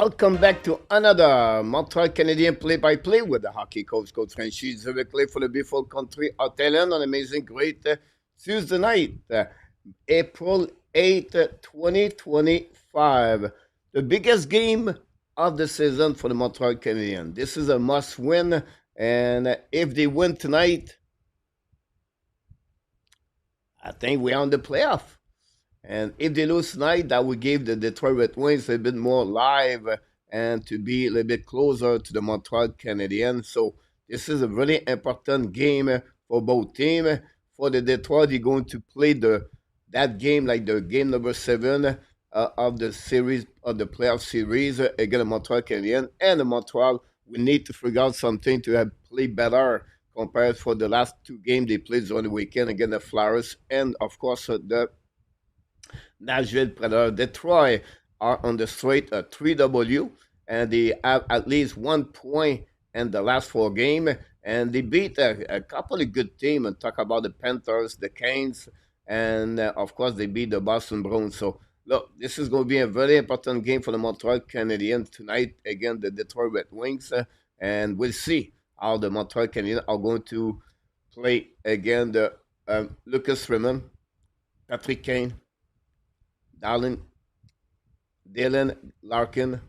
Welcome back to another Montreal Canadiens play-by-play with the hockey coach, Coach Franchise directly for the beautiful country of Thailand on amazing great Tuesday night, April 8th, 2025. The biggest game of the season for the Montreal Canadiens. This is a must-win, and if they win tonight, I think we're on the playoff. And if they lose tonight, that would give the Detroit Red Wings a bit more live and to be a little bit closer to the Montreal Canadiens. So this is a really important game for both teams. For the Detroit, they're going to play that game like the game number 7 of the series, of the playoff series against the Montreal Canadiens. And the Montreal, we need to figure out something to have play better compared for the last 2 games they played on the weekend against the Flyers and, of course, the Nashville Predators. Detroit are on the straight 3W, and they have at least 1 point in the last 4 games. And they beat a couple of good teams. And talk about the Panthers, the Canes, and of course they beat the Boston Bruins. So look, this is going to be a very important game for the Montreal Canadiens tonight against the Detroit Red Wings, and we'll see how the Montreal Canadiens are going to play against Lucas Raymond, Patrick Kane, Dylan Larkin,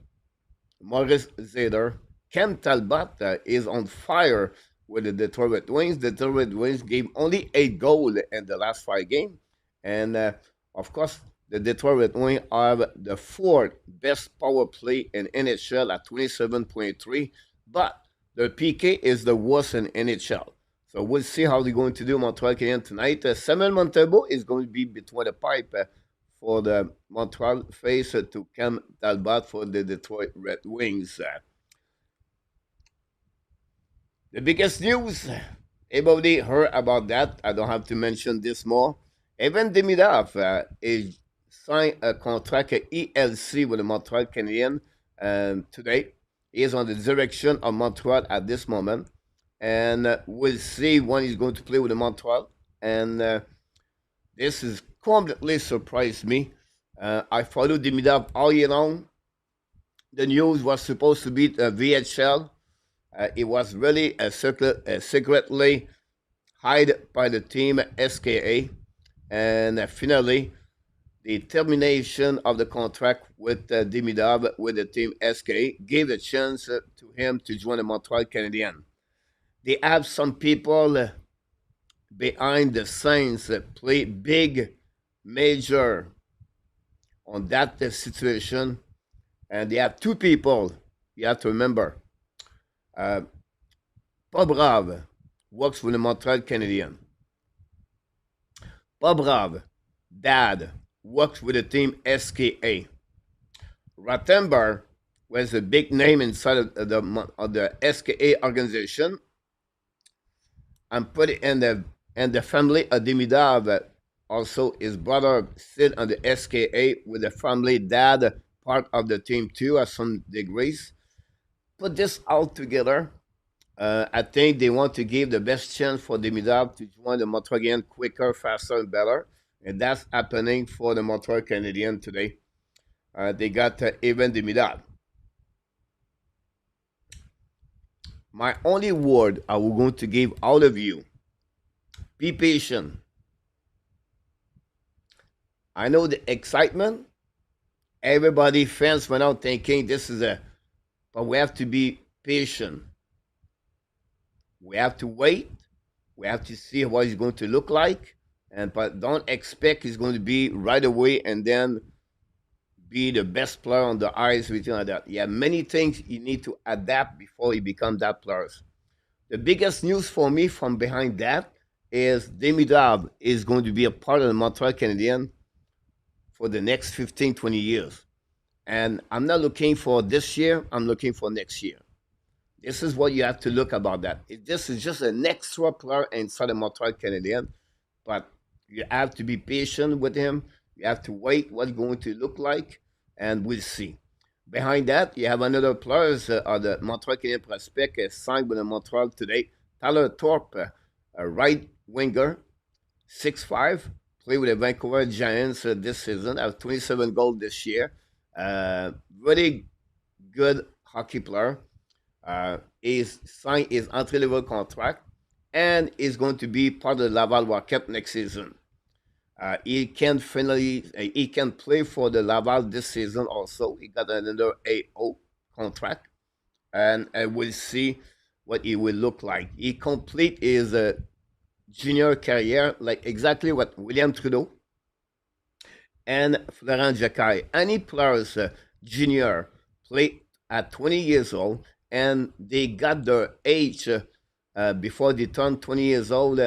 Maurice Zader. Cam Talbot is on fire with the Detroit Red Wings. The Detroit Red Wings gave only 8 goals in the last 5 games. And, of course, the Detroit Red Wings have the 4th best power play in NHL at 27.3. But the PK is the worst in NHL. So we'll see how they're going to do Montreal Canadiens tonight. Samuel Montembeault is going to be between the pipe for the Montreal face to Cam Talbot for the Detroit Red Wings. The biggest news, everybody heard about that. I don't have to mention this more. Evan Demidov is signed a contract at ELC with the Montreal Canadiens today. He is on the direction of Montreal at this moment. And we'll see when he's going to play with the Montreal. And this is completely surprised me. I followed Demidov all year long. The news was supposed to be VHL. It was really secretly hid by the team SKA. And finally, the termination of the contract with Demidov with the team SKA gave a chance to him to join the Montreal Canadiens. They have some people behind the scenes play big, major on that situation. And they have 2 people you have to remember. Bobrov works for the Montreal Canadiens. Bobrov, dad, works with the team SKA. Rottenberg was a big name inside of the SKA organization. And put it in the family of Demidov. Also, his brother sit on the SKA with the family dad, part of the team too, at some degrees. Put this all together. I think they want to give the best chance for Demidov to join the Montreal Canadiens quicker, faster, and better. And that's happening for the Montreal Canadiens today. They got Evan Demidov. My only word I will going to give all of you, be patient. I know the excitement. Everybody, fans went out thinking this is but we have to be patient. We have to wait. We have to see what it's going to look like. But don't expect it's going to be right away and then be the best player on the ice, everything like that. Yeah, many things you need to adapt before you become that player. The biggest news for me from behind that is Demidov is going to be a part of the Montreal Canadiens for the next 15, 20 years. And I'm not looking for this year, I'm looking for next year. This is what you have to look about that. This is just an extra player inside the Montreal Canadiens, but you have to be patient with him. You have to wait what's going to look like, and we'll see. Behind that, you have another player, the Montreal Canadiens prospect, signed with the Montreal today, Tyler Thorpe, a right winger, 6'5", played with the Vancouver Giants this season, have 27 goals this year. Really good hockey player. He's signed his entry-level contract and is going to be part of the Laval Rocket next season. He can play for the Laval this season also. He got another AO contract, and we'll see what he will look like. He complete his junior career like exactly what William Trudeau and Florent Jacquet. Any players junior play at 20 years old and they got their age before they turn 20 years old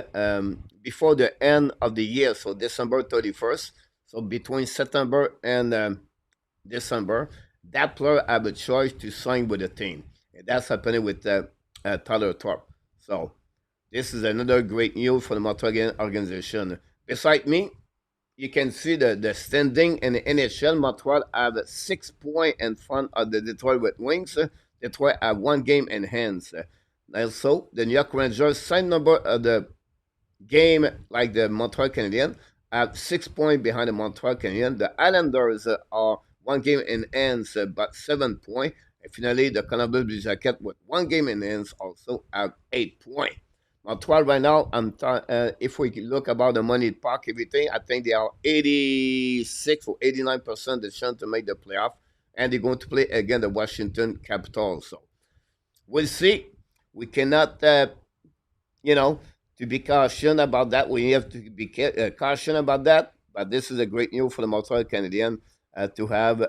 before the end of the year, so December 31st. So between September and December, that player have a choice to sign with the team. And that's happening with Tyler Thorpe. So this is another great news for the Montreal organization. Beside me, you can see the standing in the NHL. Montreal have 6 points in front of the Detroit Red Wings. Detroit have 1 game in hands. Also, the New York Rangers, same number of the game like the Montreal Canadiens, have 6 points behind the Montreal Canadiens. The Islanders are 1 game in hands, but 7 points. And finally, the Columbus Blue Jackets with 1 game in hands also have 8 points. Montreal right now, if we look about the money park, everything, I think they are 86 or 89% the chance to make the playoff. And they're going to play against the Washington Capitals. So we'll see. We cannot, to be cautioned about that. We have to be cautioned about that. But this is a great news for the Montreal Canadiens to have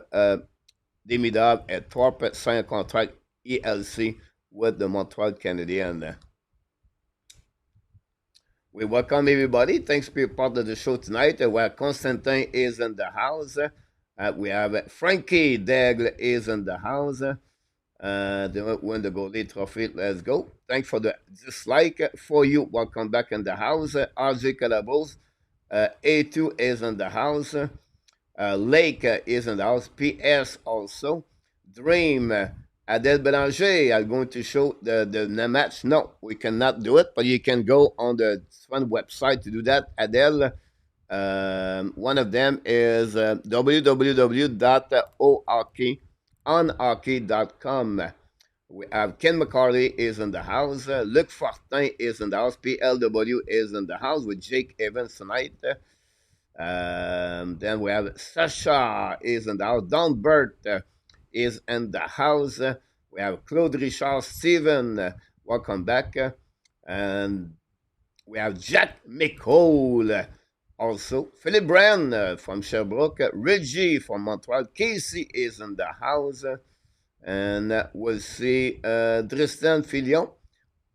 Demidov and Thorpe sign a contract ELC with the Montreal Canadiens. We welcome everybody. Thanks for being part of the show tonight. Where Constantin is in the house. We have Frankie Daigle is in the house. They win the goalie trophy. Let's go. Thanks for the dislike for you. Welcome back in the house. RJ Calabos. A2 is in the house. Lake is in the house. PS also. Dream. Adele Belanger are going to show the match. No, we cannot do it, but you can go on the Swan website to do that. Adele, one of them is www.ohockey.com. We have Ken McCarty is in the house. Luc Fortin is in the house. PLW is in the house with Jake Evans tonight. Then we have Sasha is in the house. Don Burt is in the house. We have Claude Richard Steven. Welcome back. And we have Jack McCall. Also, Philip Brand from Sherbrooke. Reggie from Montreal. Casey is in the house. And we'll see Tristan Filion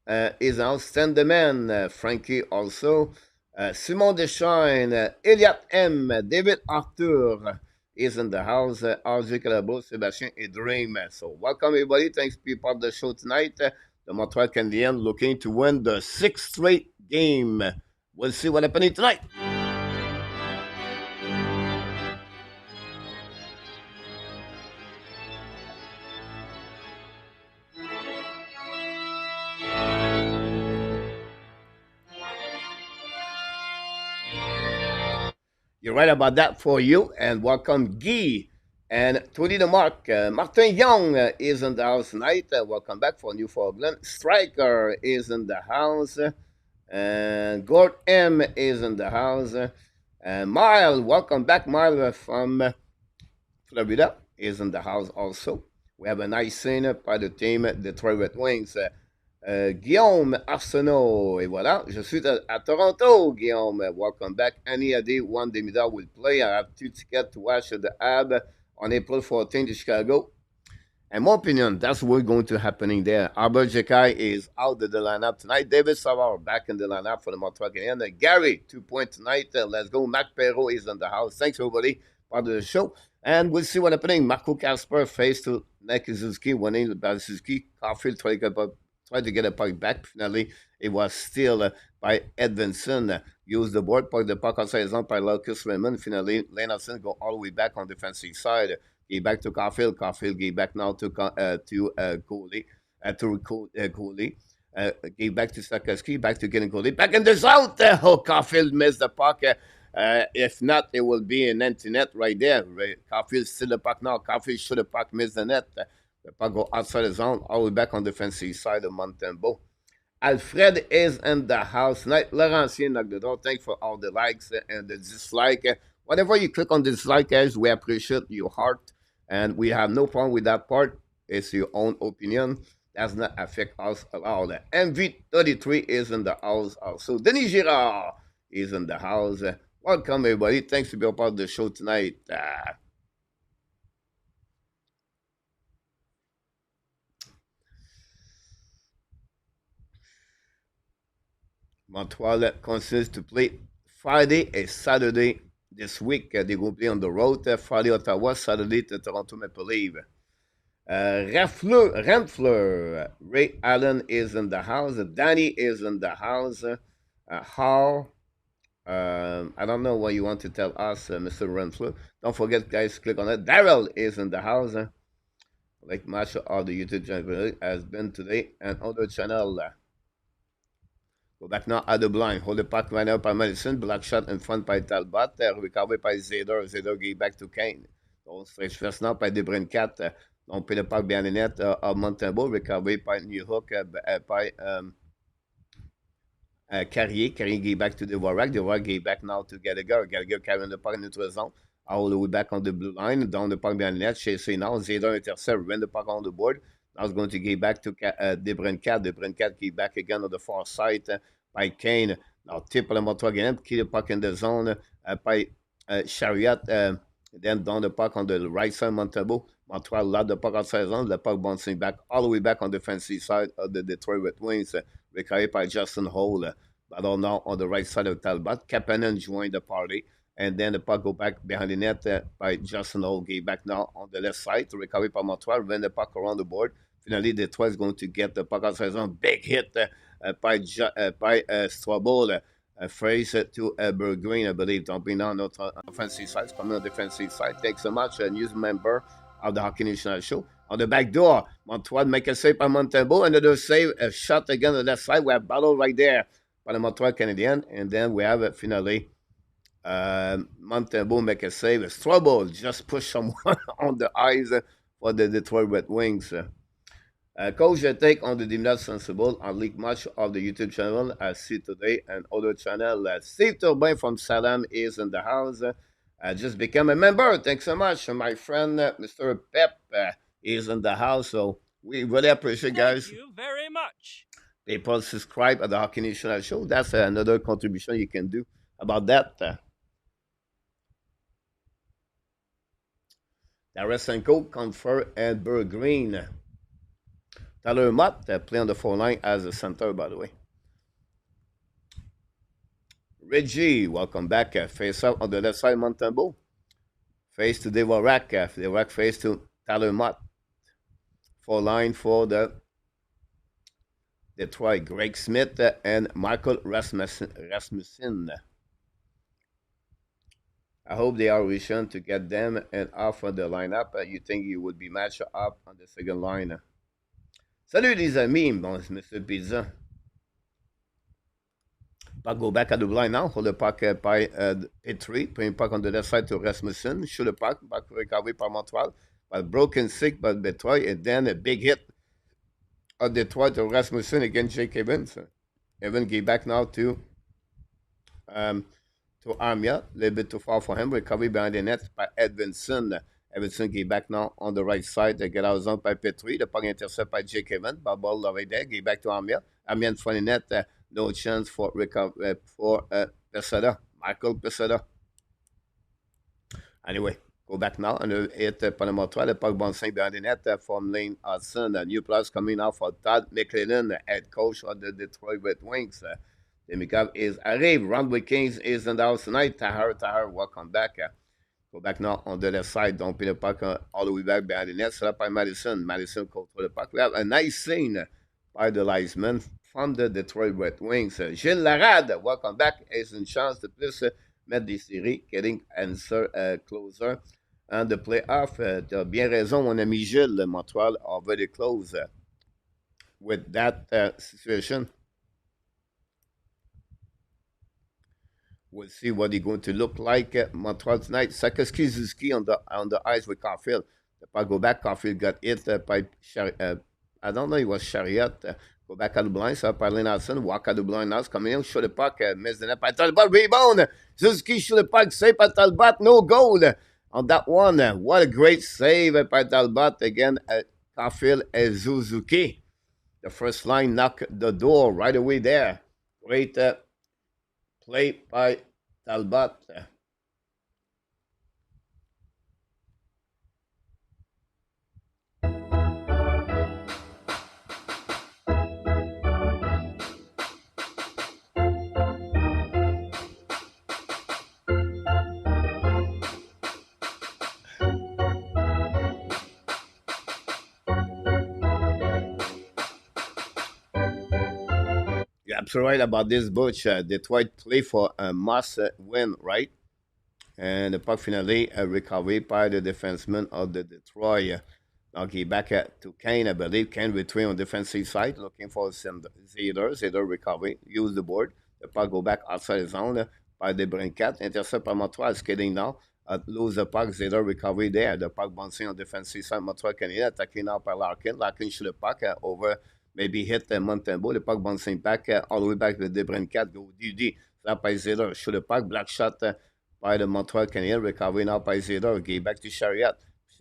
is outstanding man. Frankie also. Simon Deschaines. Elliot M. David Arthur is in the house. RJ Calabo, Sébastien et Dream. So welcome everybody. Thanks for being part of the show tonight. The Montreal Canadiens looking to win the 6th straight game. We'll see what happens tonight. You're right about that for you. And welcome Guy and Tony DeMarc. Martin Young is in the house tonight. Welcome back for Newfoundland. Striker is in the house. And Gord M is in the house. And Mile, welcome back. Mile from Florida is in the house also. We have a nice scene by the team Detroit Red Wings. Guillaume Arsenault, et voilà, je suis à Toronto, Guillaume. Welcome back. Any idea when Demidov will play? I have 2 tickets to watch the Hab on April 14th to Chicago. In my opinion, that's what's going to happening there. Albert Jekai is out of the lineup tonight. David Savard back in the lineup for the Montreal Canadiens. Gary, 2 points tonight. Let's go. Mac Perrault is in the house. Thanks, everybody, part of the show. And we'll see what's happening. Marco Casper face to Nick Suzuki, winning by Suzuki. Caulfield tried to get a puck back. Finally, it was still by Edvinson. Use the board, put the puck outside his own by Lucas Raymond. Finally, Lane Hutson go all the way back on the defensive side. Get back to Caulfield. Caulfield get back now to Goalie. Goalie. Get back to Sakaski. Back to getting Goalie. Back in the south. Caulfield missed the puck. If not, it will be an empty net right there. Caulfield still the puck now. Caulfield should have puck missed the net. The puck go outside the zone, all the way back on the defensive side of Montembeault. Alfred is in the house tonight. Laurentien knocked the door. Thanks for all the likes and the dislike. Whatever you click on dislike, guys, we appreciate your heart. And we have no problem with that part. It's your own opinion. Does not affect us at all. MV33 is in the house also. Denis Girard is in the house. Welcome, everybody. Thanks for being a part of the show tonight. Montreal continues to play Friday and Saturday this week. They will play on the road. Friday, Ottawa. Saturday, the Toronto Maple Leafs. Renfleur, Ray Allen is in the house. Danny is in the house. Hall. I don't know what you want to tell us, Mr. Renfleur. Don't forget, guys, click on it. Daryl is in the house. Like much of the YouTube channel has been today, and other channel. Go back now at the blind. Hold the puck right now by Madison. Black shot in front by Talbot. Recovered by Zeder. Zeder give back to Kane. On stretch first now by Debrincat. On peut le puck behind the net of Montembeault. Recovered by New Hook by Carrier. Carrier give back to the Dvorak. Dvorak give back now to Gallagher. Gallagher carrying the puck in the zone. All the way back on the blue line. Down the puck behind the net. Chasing now. Zeder intercept. Win the puck on the board. Now it's going to give back to Debrincat. Debrincat give back again on the far side by Kane. Now tip le Montreal Canadiens. Keep the puck in the zone by Chariot. Then down the puck on the right side, Montembeault. Montreal lost the puck outside the zone. The puck bouncing back all the way back on the defensive side of the Detroit Red Wings. Recovered by Justin Hole. Battle now on the right side of Talbot. Kapanen joined the party. And then the puck go back behind the net by Justin Hole. Gave back now on the left side to recover by Montreal. When the puck around the board. Finally, Detroit is going to get the puck outside the zone. Big hit by Strobel. Phrase to Berggreen, I believe. Dumping down on the offensive side. Coming on the defensive side. Thanks so much. A news member of the Hockey National Show. On the back door, Montreal make a save by Montembeault. Another save, a shot again on the left side. We have battle right there by the Montreal Canadiens. And then we have finally Montembeault make a save. Strobel just push someone on the eyes for the Detroit Red Wings. Coach, your take on the Dimnat Sensible on leak much of the YouTube channel I see today and other channel. Steve Turbin from Salam is in the house. Just become a member. Thanks so much. My friend, Mr. Pep, is in the house. So we really appreciate, guys. Thank you very much. People subscribe at the Hockey National Show. That's another contribution you can do about that. Tarasenko, Comfort, and Berggreen. Tyler Mott play on the 4-line as a center, by the way. Reggie, welcome back. Face up on the left side, Montembeault. Face to Dvorak. Dvorak face to Tyler Mott. 4-line for the Detroit. Greg Smith and Michael Rasmussen. I hope they are wishing to get them and off of the lineup. You think you would be matched up on the second line? Salut les amis, bon, Mr. Pizza. Puck go back at the line now. Hold the puck by P3. Put the puck on the left side to Rasmussen. Shoot the puck. Back recovery by Montreal. But broken sick by Detroit. And then a big hit of Detroit to Rasmussen against Jake Evans. Evans gave back now to Armia. A little bit too far for him. Recovery behind the net by Edvinson. Everton gave back now on the right side. They get out of zone by Petrie. The puck intercept by Jake Evans. Ball right there. Gave back to Armia. Armia in front of the net. No chance for Pesada. Michael Pesada. Anyway, go back now and hit Panama-3. The puck bouncing behind the net from Lane Hutson. A new plus coming out for Todd McLennan, head coach of the Detroit Red Wings. The makeup is arrived. Roundwood Kings is in the house tonight. Tahar, welcome back. Go back now on the left side. Don't put the puck all the way back behind the net. Set up by Madison. Madison control the puck. We have a nice scene by the linesman from the Detroit Red Wings. Gilles Larade, welcome back. Ace une chance de plus mettre des séries. Getting answer closer. And the playoff. Tu as bien raison, mon ami Gilles. Montreal are very close with that situation. We'll see what he's going to look like. Montreal tonight. Suzuki on the ice with Caulfield. The puck go back. Caulfield got hit by, I don't know, it was Chariot. Go back at the blind, so by Lane Hutson, walk at the blind now, coming in, shoot the puck, miss the net by Talbot, rebound. Suzuki shoot the puck, save by Talbot, no goal on that one. What a great save by Talbot again. Caulfield and Suzuki. The first line knocked the door right away there. Great play by Talbot. You're absolutely right about this, Butch. Detroit play for a must win, right? And the puck finally recovered by the defenseman of the Detroit. Now he back to Kane, I believe. Kane retrieve on defensive side, looking for Zeder. Zeder recovery, use the board. The puck go back outside the zone by the Brincat. Intercept by Montreal, skating now. Lose the puck, Zeder recovery there. The puck bouncing on defensive side. Montreal Canadiens attacking now by Larkin. Larkin shoot the puck over, maybe hit Montembeault. The puck bouncing back all the way back to the Brincat. Go DD. That by Zeder. Shoot the puck, black shot by the Montreal Canadiens. Recovery now by Zeder. Give back to Chariot.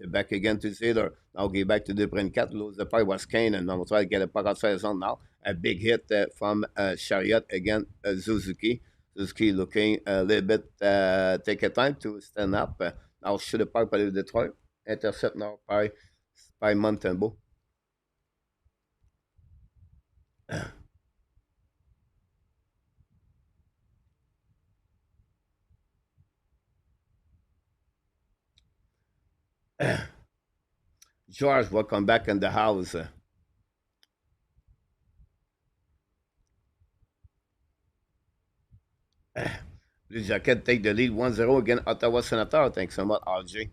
Back again to Zeder. Now give back to the Brincat. Lose the puck was Kane. And now try to get a puck outside the zone now. A big hit from Chariot again. Suzuki. Suzuki looking a little bit, take a time to stand up. Now shoot the puck by Detroit. Intercept now by Montembeault. George, welcome back in the house. Blue Jacket take the lead 1-0 against Ottawa Senator. Thanks so much, RJ.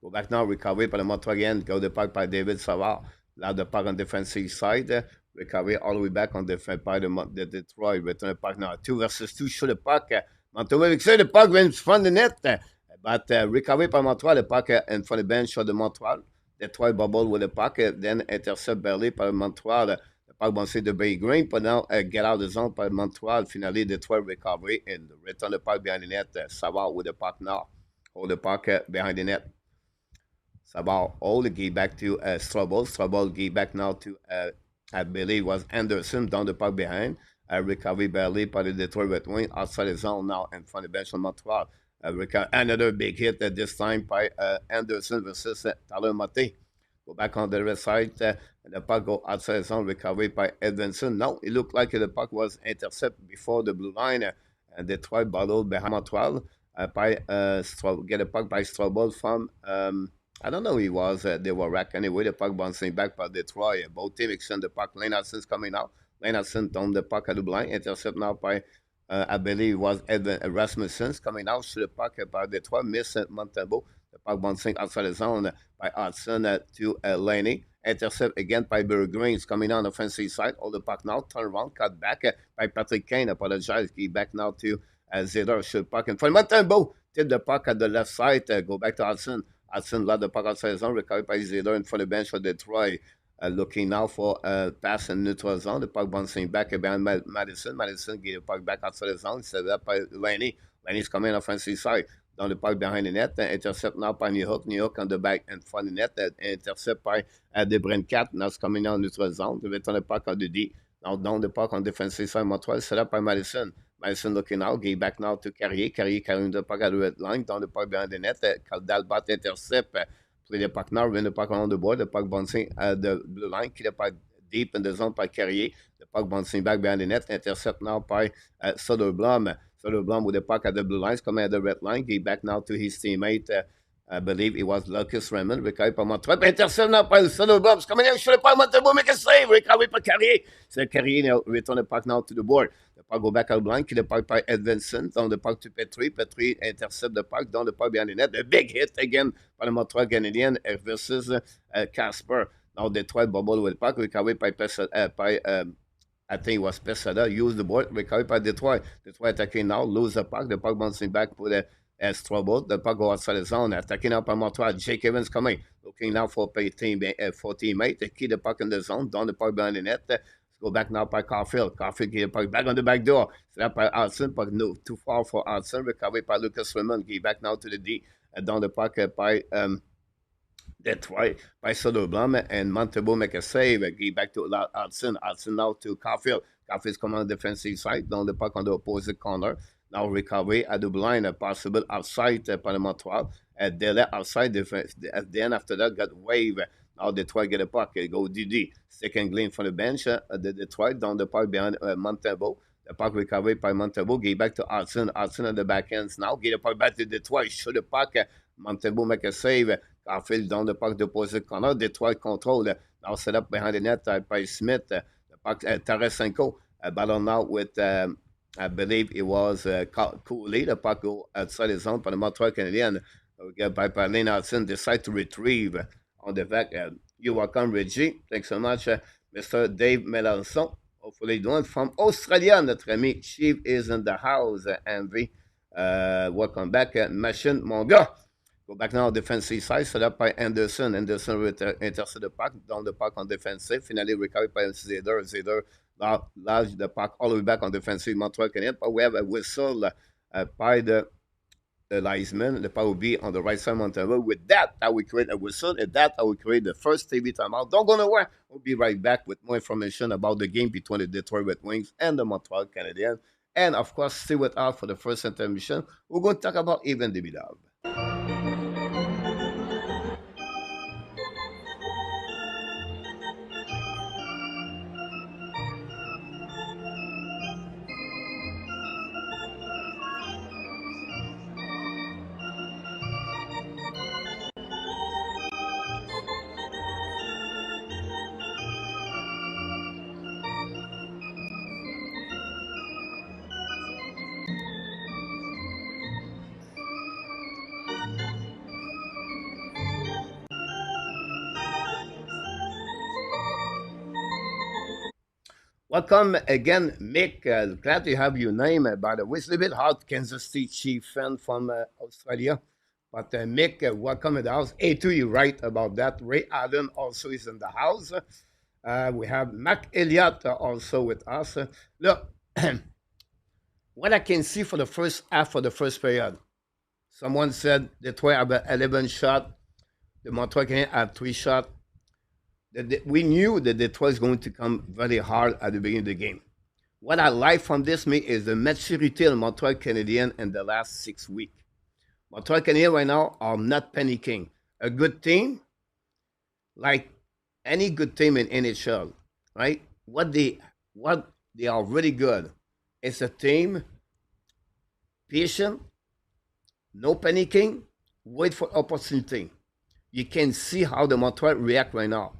Go back now, recovery by the Montreal again. Go the puck by David Savard. Now the puck on defensive side. Recovery all the way back on defense by the Detroit. Return the puck now. 2 versus 2. Shoot the puck. Montembeault, the puck went in front of the net. But recovery by Montreal, the puck in front of the bench of the Montreal. Detroit bubble with the puck, then intercept barely by Montreal. The puck bouncing the Bay Green, but now get out of the zone by Montreal. Finally, Detroit recovery and return the puck behind the net. Savard with the puck now. Hold the puck behind the net. Savard hold the key back to Strobel. Strobel key back now to, I believe, was Anderson down the puck behind. Recovery barely by the Detroit Red Wing outside the zone now in front of the bench of Montreal. Another big hit this time by Anderson versus Tyler Mate. Go back on the right side. The puck go outside the zone. Recovery by Edvinson. No, it looked like the puck was intercepted before the blue line. And Detroit bottled behind Montreal. Get a puck by Strobel from, I don't know who he was. They were racked anyway. The puck bouncing back by Detroit. Both teams extend the puck. Lane Hudson's coming out. Lane Hutson down the puck at the blind. Intercept now by I believe it was Rasmussen coming out to the puck by Detroit, missed Montembeault. The puck bouncing outside the zone by Hudson to Laney. Intercept again by Barry Greens coming on the offensive side. All the puck now, turn around, cut back by Patrick Kane. Apologize. Give back now to Zeder. Shoot puck in front. Montembeault tip the puck at the left side. Go back to Hudson. Hudson let the puck outside the zone. Recovered by Zeder in front of the bench for Detroit. Looking now for a pass in neutral zone. The puck bouncing back behind Madison. Madison gave the puck back outside the zone. Set up by Laney. Laney's coming offensive side. Down the puck behind the net. Intercept now by New York. New York on the back in front of the net. Intercept by the Brincat. Now it's coming down neutral zone. The return the puck on the D. Now down the puck on defensive side. Montreal set up by Madison. Madison looking out. Gave back now to Carrier. Carrier carrying the puck at the red line. Down the puck behind the net. Talbot intercept. Play the puck now, win the puck on the board, the puck bouncing at the blue line, keep the puck deep in the zone by Carrier, the puck bouncing back behind the net, intercept now by Soderblom. Soderblom with the puck at the blue lines, coming at the red line, give back now to his teammate, I believe it was Lucas Raymond, recovery by Montreal, intercept now by Soderblom, coming in, shoot the puck, Montembeault, make a save, recovery by Carrier. So Carrier now return the puck now to the board. The puck go back out blind, keep the puck by Edvinson, down the puck to Petrie. Petrie intercept the puck, down the puck behind the net. A big hit again by the Montreal Canadiens versus Casper. Now Detroit bubble with the puck, recovery by I think it was Pesada, use the board, recovery by Detroit. Detroit attacking now, lose the puck bouncing back for the Talbot, the puck go outside the zone, attacking up by Montreal. Jake Evans coming, looking now for a teammate. They keep the puck in the zone, down the puck behind the net. Go back now by Caulfield. Caulfield get the puck back on the back door. Set up by Hudson, but no, too far for Hudson. Recovered by Lucas Raymond. Get back now to the D. Down the puck by Detroit by Soderblom and Montembeault make a save. Get back to Hudson. Hudson now to Caulfield. Caulfield's coming on the defensive side. Down the puck on the opposite corner. Now recovery at the blind, a possible outside by the Montreal. Delay outside defense. Then after that, got wave. Now Detroit get a puck. It go DD. Second glean from the bench. The Detroit down the puck behind Montembeault. The puck recovered by Montembeault. Get back to Hudson. Hudson at the back ends. Now get the puck back to Detroit. Shoot the puck. Montembeault make a save. Caulfield down the puck, the opposite corner. Detroit control. Now set up behind the net by Smith. The puck, Tarasenko. Ballon now with, I believe it was Cooley. The puck go outside his zone for the Montreal Canadiens. By Lane Hutson decide to retrieve on the back. You're welcome, Reggie. Thanks so much, Mr. Dave Melanson. Hopefully doing from Australia. Notre ami Chief is in the house. Envy. Welcome back, Machine, mon gars. Go back now defensive side, set up by Anderson. Anderson intercept the puck, down the puck on defensive. Finally recovered by Zeder. Zeder large the puck all the way back on defensive Montreal Canadiens. But we have a whistle by the linesman. The puck will be on the right side of Montembeault. With that, I will create a whistle. At that, I will create the first TV timeout. Don't go nowhere. We'll be right back with more information about the game between the Detroit Red Wings and the Montreal Canadiens. And of course, stay with us for the first intermission. We're going to talk about even the Bidab. Welcome again, Mick. Glad to have your name. By the way, it's a little bit hard, Kansas City Chief fan from Australia. But Mick, welcome in the house. A2, you're right about that. Ray Allen also is in the house. We have Mac Elliott also with us. Look, what I can see for the first half of the first period, someone said Detroit have 11 shots. The Montreal Canadiens have 3 shots. We knew that Detroit is going to come very hard at the beginning of the game. What I like from this meet is the maturity of Montreal Canadiens in the last 6 weeks. Montreal Canadiens right now are not panicking. A good team, like any good team in NHL, right? What they are really good. It's a team, patient, no panicking, wait for opportunity. You can see how the Montreal react right now.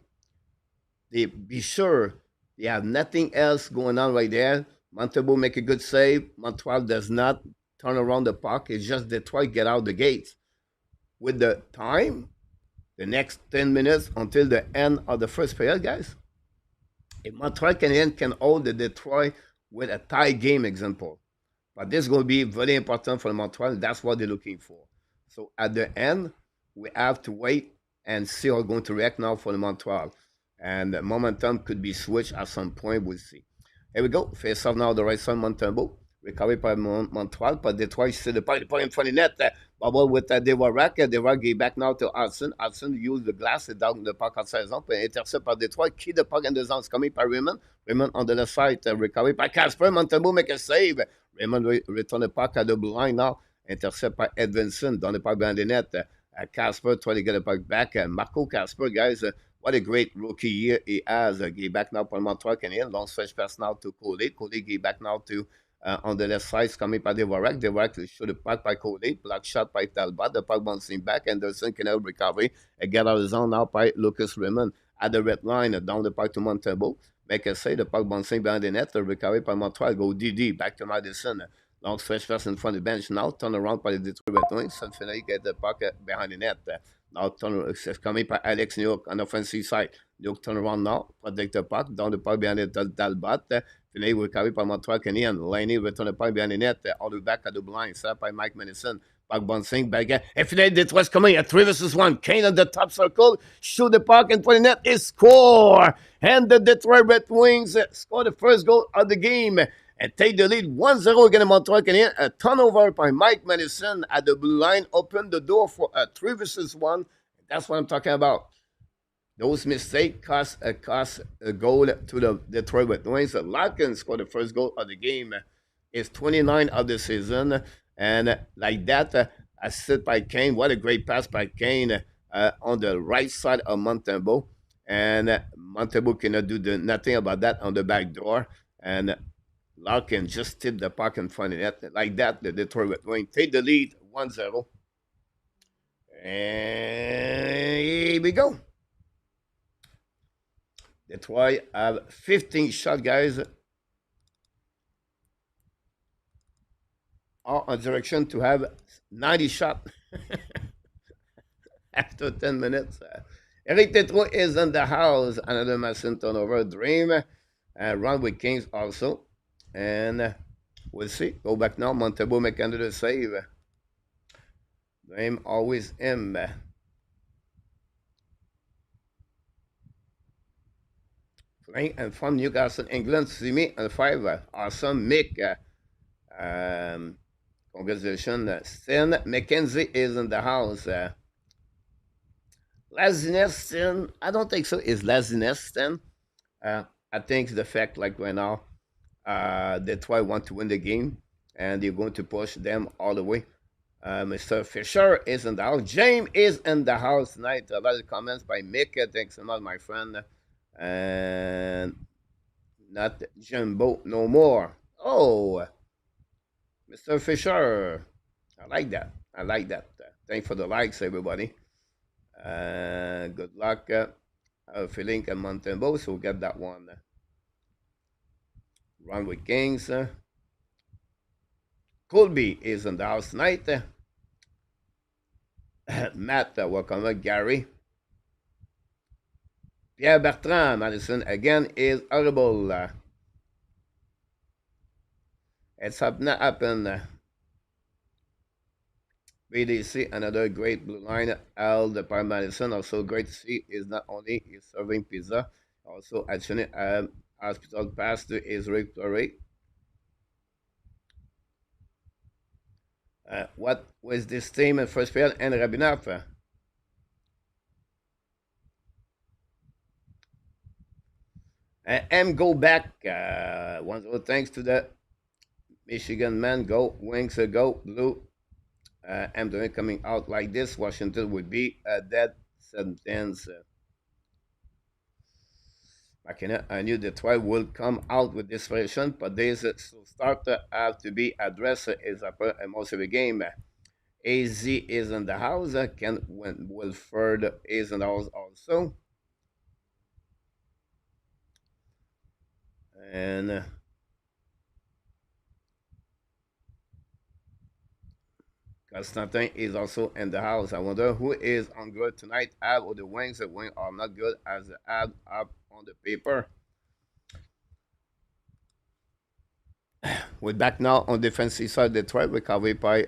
They be sure they have nothing else going on right there. Montembeault make a good save. Montreal does not turn around the puck. It's just Detroit get out the gates. With the time, the next 10 minutes until the end of the first period, guys, if Montreal can hold the Detroit with a tie game example. But this is going to be very important for Montreal. That's what they're looking for. So at the end, we have to wait and see how we're going to react now for the Montreal. And the momentum could be switched at some point. We'll see. Here we go. Face off now the right side, Montembeault. Recovered by Montreal, but Detroit still the puck in front of the net. Bubble with Devarak. Devarak get back now to Hudson. Hudson use the glass down the puck outside zone. Intercept by Detroit. Keep the puck in the zone. It's coming by Raymond. Raymond on the left side. Recovered by Casper. Montembeault make a save. Raymond return the puck at the blue line now. Intercept by Edvinson. Down the puck behind the net. Casper try to get the puck back. Marco Casper, guys. What a great rookie year he has. Get back now for Montreal Canadiens. Long stretch pass now to Coley. Coley get back now to on the left side. Coming by Devarak. Devarak shoot the puck by Coley. Block shot by Talbot. The puck bouncing back. Anderson can help recovery. Get out of the zone now by Lucas Raymond. At the red line. Down the puck to Montembeault. Make a save. The puck bouncing behind the net. The recovery by Montreal. Go DD. Back to Madison. Long stretch pass in front of the bench. Now turn around by the Detroit Red Wings. And finally get the puck behind the net. Now turn coming by Alex New York on the offensive side. New York turn around now, protect the puck, down the puck behind the Talbot. Finally, we carry by Montreal Canadiens. Laney return the puck behind the net, all the way back at the blind, set up by Mike Madison. Puck bouncing back again. And finally, Detroit's coming at 3 versus 1. Kane on the top circle. Shoot the puck in front of the net. Is score. And the Detroit Red Wings score the first goal of the game and take the lead 1-0 against Montreal Canadiens. A turnover by Mike Madison at the blue line opened the door for a 3 versus 1. That's what I'm talking about. Those mistakes cost a goal to the Detroit Red Wings. Larkin scored the first goal of the game. It's 29 of the season. And like that, assist by Kane. What a great pass by Kane on the right side of Montembeault. And Montembeault cannot do nothing about that on the back door. And Larkin just tipped the puck in front of net. Like that, the Detroit Red Wings take the lead 1-0. And here we go. Detroit have 15 shots, guys. Are on direction to have 90 shots after 10 minutes. Eric Tetro is in the house. Another massive turnover. Dream. Run with Kings also. And we'll see. Go back now. Montembeault make another save. Dream always him. Playing and from Newcastle, England. See me and 5. Awesome. Mick. Congratulations. Stan McKenzie is in the house. Laziness, Stan. I don't think so. Is laziness, Stan? I think the fact, like right now, Detroit want to win the game, and they're going to push them all the way. Mr. Fisher is in the house. James is in the house tonight. A lot of comments by Mick. Thanks a lot, my friend. And not Jimbo no more. Oh, Mr. Fisher. I like that. I like that. Thanks for the likes, everybody. Good luck. Feeling and Montembeault, so we'll get that one. Run with Kings. Colby is in the house tonight. Matt, welcome. Gary. Pierre Bertrand, Madison, again, is horrible. It's not happened. BDC, another great blue line. Al the Prime Madison, also great to see, is not only is serving pizza, also actually hospital pass to Israel Torrey. What was this team in first period and Rabinov? M go back. Thanks to the Michigan man. Go Wings go blue. M doing coming out like this. Washington would be a dead sentence. I knew Detroit will come out with this version, but this starter have to be addressed is most of the game. AZ is in the house. Ken Wilford is in the house also. And Constantin is also in the house. I wonder who is on good tonight. Ab or the Wings? The Wings are not good as the Ab up on the paper. We're back now on defensive side. Detroit recovered by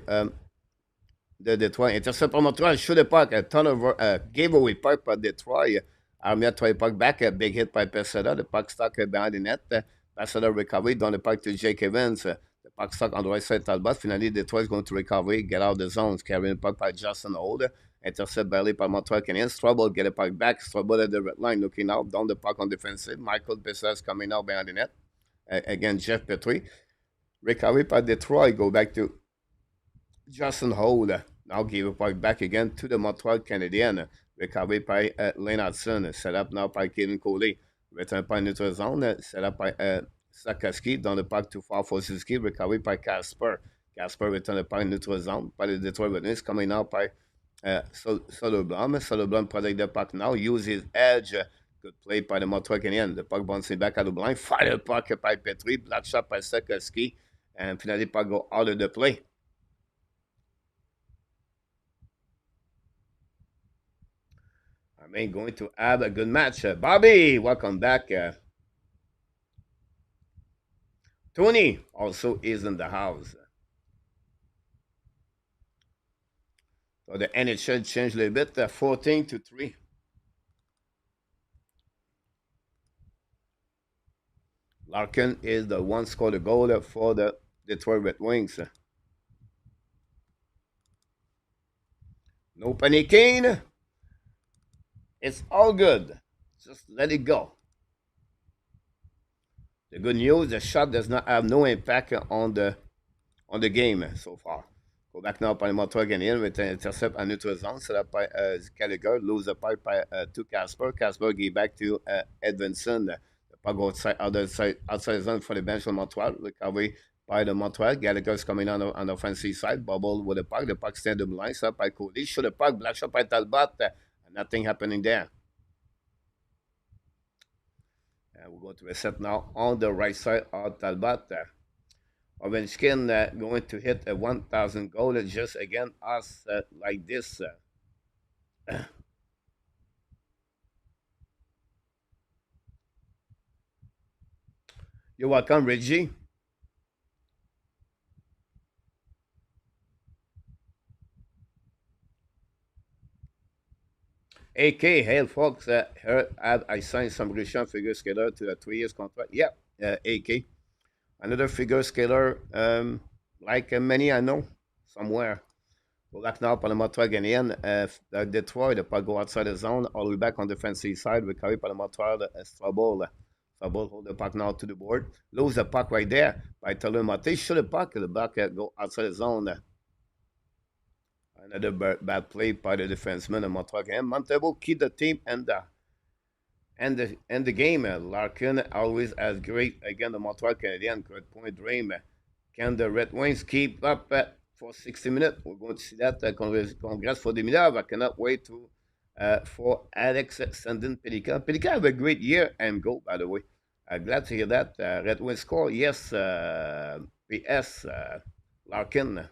the Detroit intercept from Montreal. Shoot the puck. A turnover. Gave away puck by Detroit. Armia try puck back. A big hit by Pesada. The puck stuck behind the net. Pesada recovered down the puck to Jake Evans. The puck stuck on the right side. Talbot. Finally, Detroit is going to recover. Get out of the zones. Carrying the puck by Justin Holder. Intercept barely by Montreal Canadiens. Trouble. Get the puck back. Trouble at the red line. Looking out. Down the puck on defensive. Michael Pesada coming out behind the net. Again, Jeff Petrie. Recovery by Detroit. Go back to Justin Holder. Now give a puck back again to the Montreal Canadiens. Recovery by Lane Hutson. Set up now by Kevin Coley. Return by neutral zone. Set up by Sakaski. Down the puck too far for Suzuki. Recovery by Casper. Casper return the puck neutral zone. By the Detroit Red Wings coming out by Soderblom. Soderblom protect the puck now. Use his edge. Good play by the Montreal Canadiens. The puck bouncing back out of the line. Fire the puck by Petrie. Black shot by Sakaski. And finally, puck go out of the play. I going to have a good match. Bobby, welcome back. Tony also is in the house. So the NHL changed a little bit, 14-3. Larkin is the one scored a goal for the Detroit Red Wings. No panicking. It's all good. Just let it go. The good news, the shot does not have no impact on the game so far. Go back now par le Montreal Canadiens with an intercept en neutral zone. Set up by Gallagher. Lose the puck by to Casper. Casper gave back to Edvinson. The puck outside the zone for the bench of Montreal. Recovery by the Montreal. Gallagher's coming on the offensive side. Bubble with the puck. The puck stand up line. Set up by Cody. Shoot the puck. Black shot by Talbot. Nothing happening there. We're going to reset now on the right side of Talbot. Ovechkin going to hit a 1,000 goal just against us like this. You're welcome, Reggie. AK, hey folks, I signed some Richard figure skater to a 3 years contract. Yep, AK. Another figure skater, like many I know, somewhere. Go back now, Montreal Canadiens. Detroit, the puck go outside the zone, all the way back on the defensive side. Recovery Montreal, Trouble. Trouble hold the puck now to the board. Lose the puck right there by Talbot. Mate. Shoot the puck, the back go outside the zone. Another bad play by the defenseman of Montreal Canadiens. Montembeault keep the team and the game. Larkin always as great again. The Montreal Canadiens, good point dream. Can the Red Wings keep up for 60 minutes? We're going to see that. Congrats for the media. I cannot wait to for Alex Sandin Pelican. Pelican have a great year and goal, by the way. Glad to hear that. Red Wings score. Yes. PS. Larkin.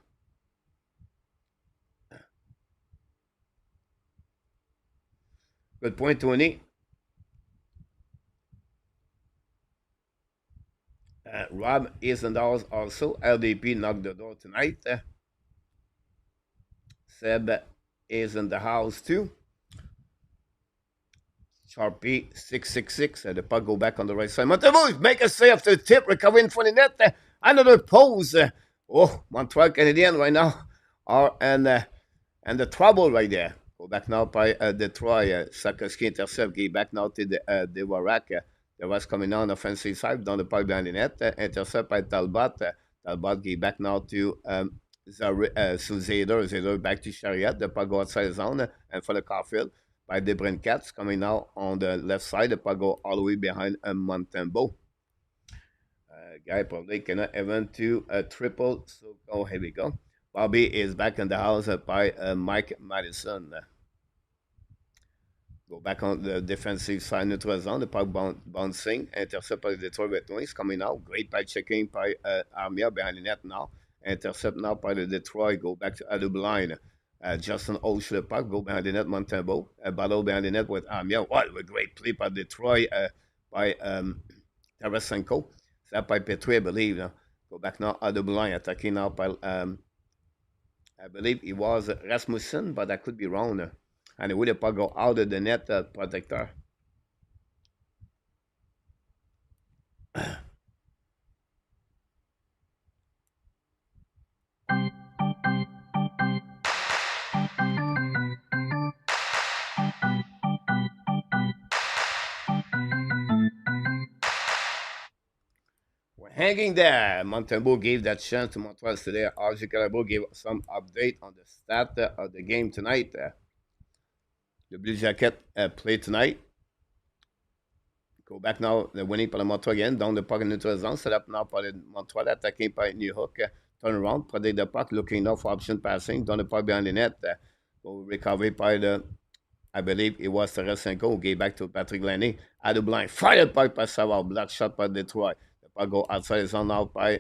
Good point, Tony. Rob is in the house also. LDP knocked the door tonight. Seb is in the house too. Sharpie 666. The puck go back on the right side. Montembeault make a save after the tip. Recovery in front of the net. Another pose. Montreal Canadiens right now are and the trouble right there. Go back now by Detroit. Sakoski intercept. Get back now to the Warak. The was coming on the offensive side, down the puck behind the net. Intercept by Talbot. Talbot get back now to Zader. Zader back to Chariot. The puck go outside the zone and for the Caulfield by Debrincat coming now on the left side. The puck go all the way behind Montembeault. Guy probably cannot even to a triple. So here we go. Bobby is back in the house by Mike Madison. Go back on the defensive side, neutral zone. The puck bouncing. Intercept by the Detroit Red Wings coming out. Great by checking by Armia behind the net now. Intercept now by the Detroit. Go back to a double line. Justin Olsh the puck. Go behind the net. Montembeault. Battle behind the net with Armia. What a great play by Detroit by Tarasenko. That by Petrie, I believe. Go back now. A double line. Attacking now by I believe it was Rasmussen, but I could be wrong. And it would have go out of the net protector. We're hanging there. Montembeault gave that chance to Montreal today. RJ Calabo gave some update on the stat of the game tonight. The Blue Jacket play tonight. Go back now, the winning par le Montreal again, down the puck in neutral zone, set up now par le Montreal, attacking by New Hook, turn around, protect the puck, looking now for option passing, down the puck behind the net, go recovery by the, I believe it was Tarasenko, who gave back to Patrick Laney, at the blind, fire puck by Savard, black shot by Detroit, the puck go outside the zone now by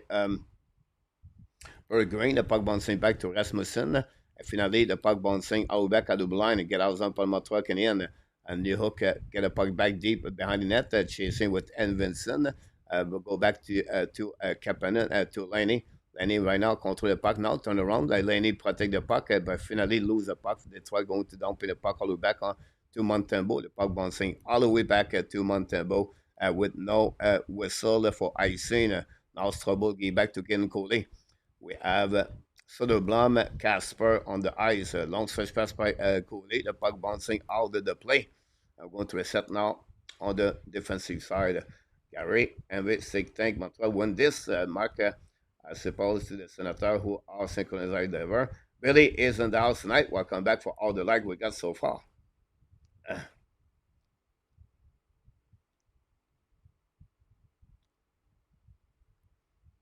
Very Green, the puck bouncing back to Rasmussen, finally, the puck bouncing out back at the blind and get out on Montreal Canadiens. And New Hook get a puck back deep behind the net, chasing with Edvinson. We'll go back to Kapanen, to Laney. Lane right now control the puck now, turn around. Like Lane protect the puck, but finally lose the puck. Detroit going to dump the puck all the way back on to Montembeault. The puck bouncing all the way back to Montembeault with no whistle for icing. Now Strobel get back to Ken Coley. We have Soderblom, Casper on the ice. Long stretch pass by Coley. The puck bouncing out of the play. I'm going to reset now on the defensive side. Gary and with Sick Tank Montreal win this. Mark, I suppose, to the Senator who are synchronized ever. Billy is in the house tonight. Welcome back for all the like we got so far.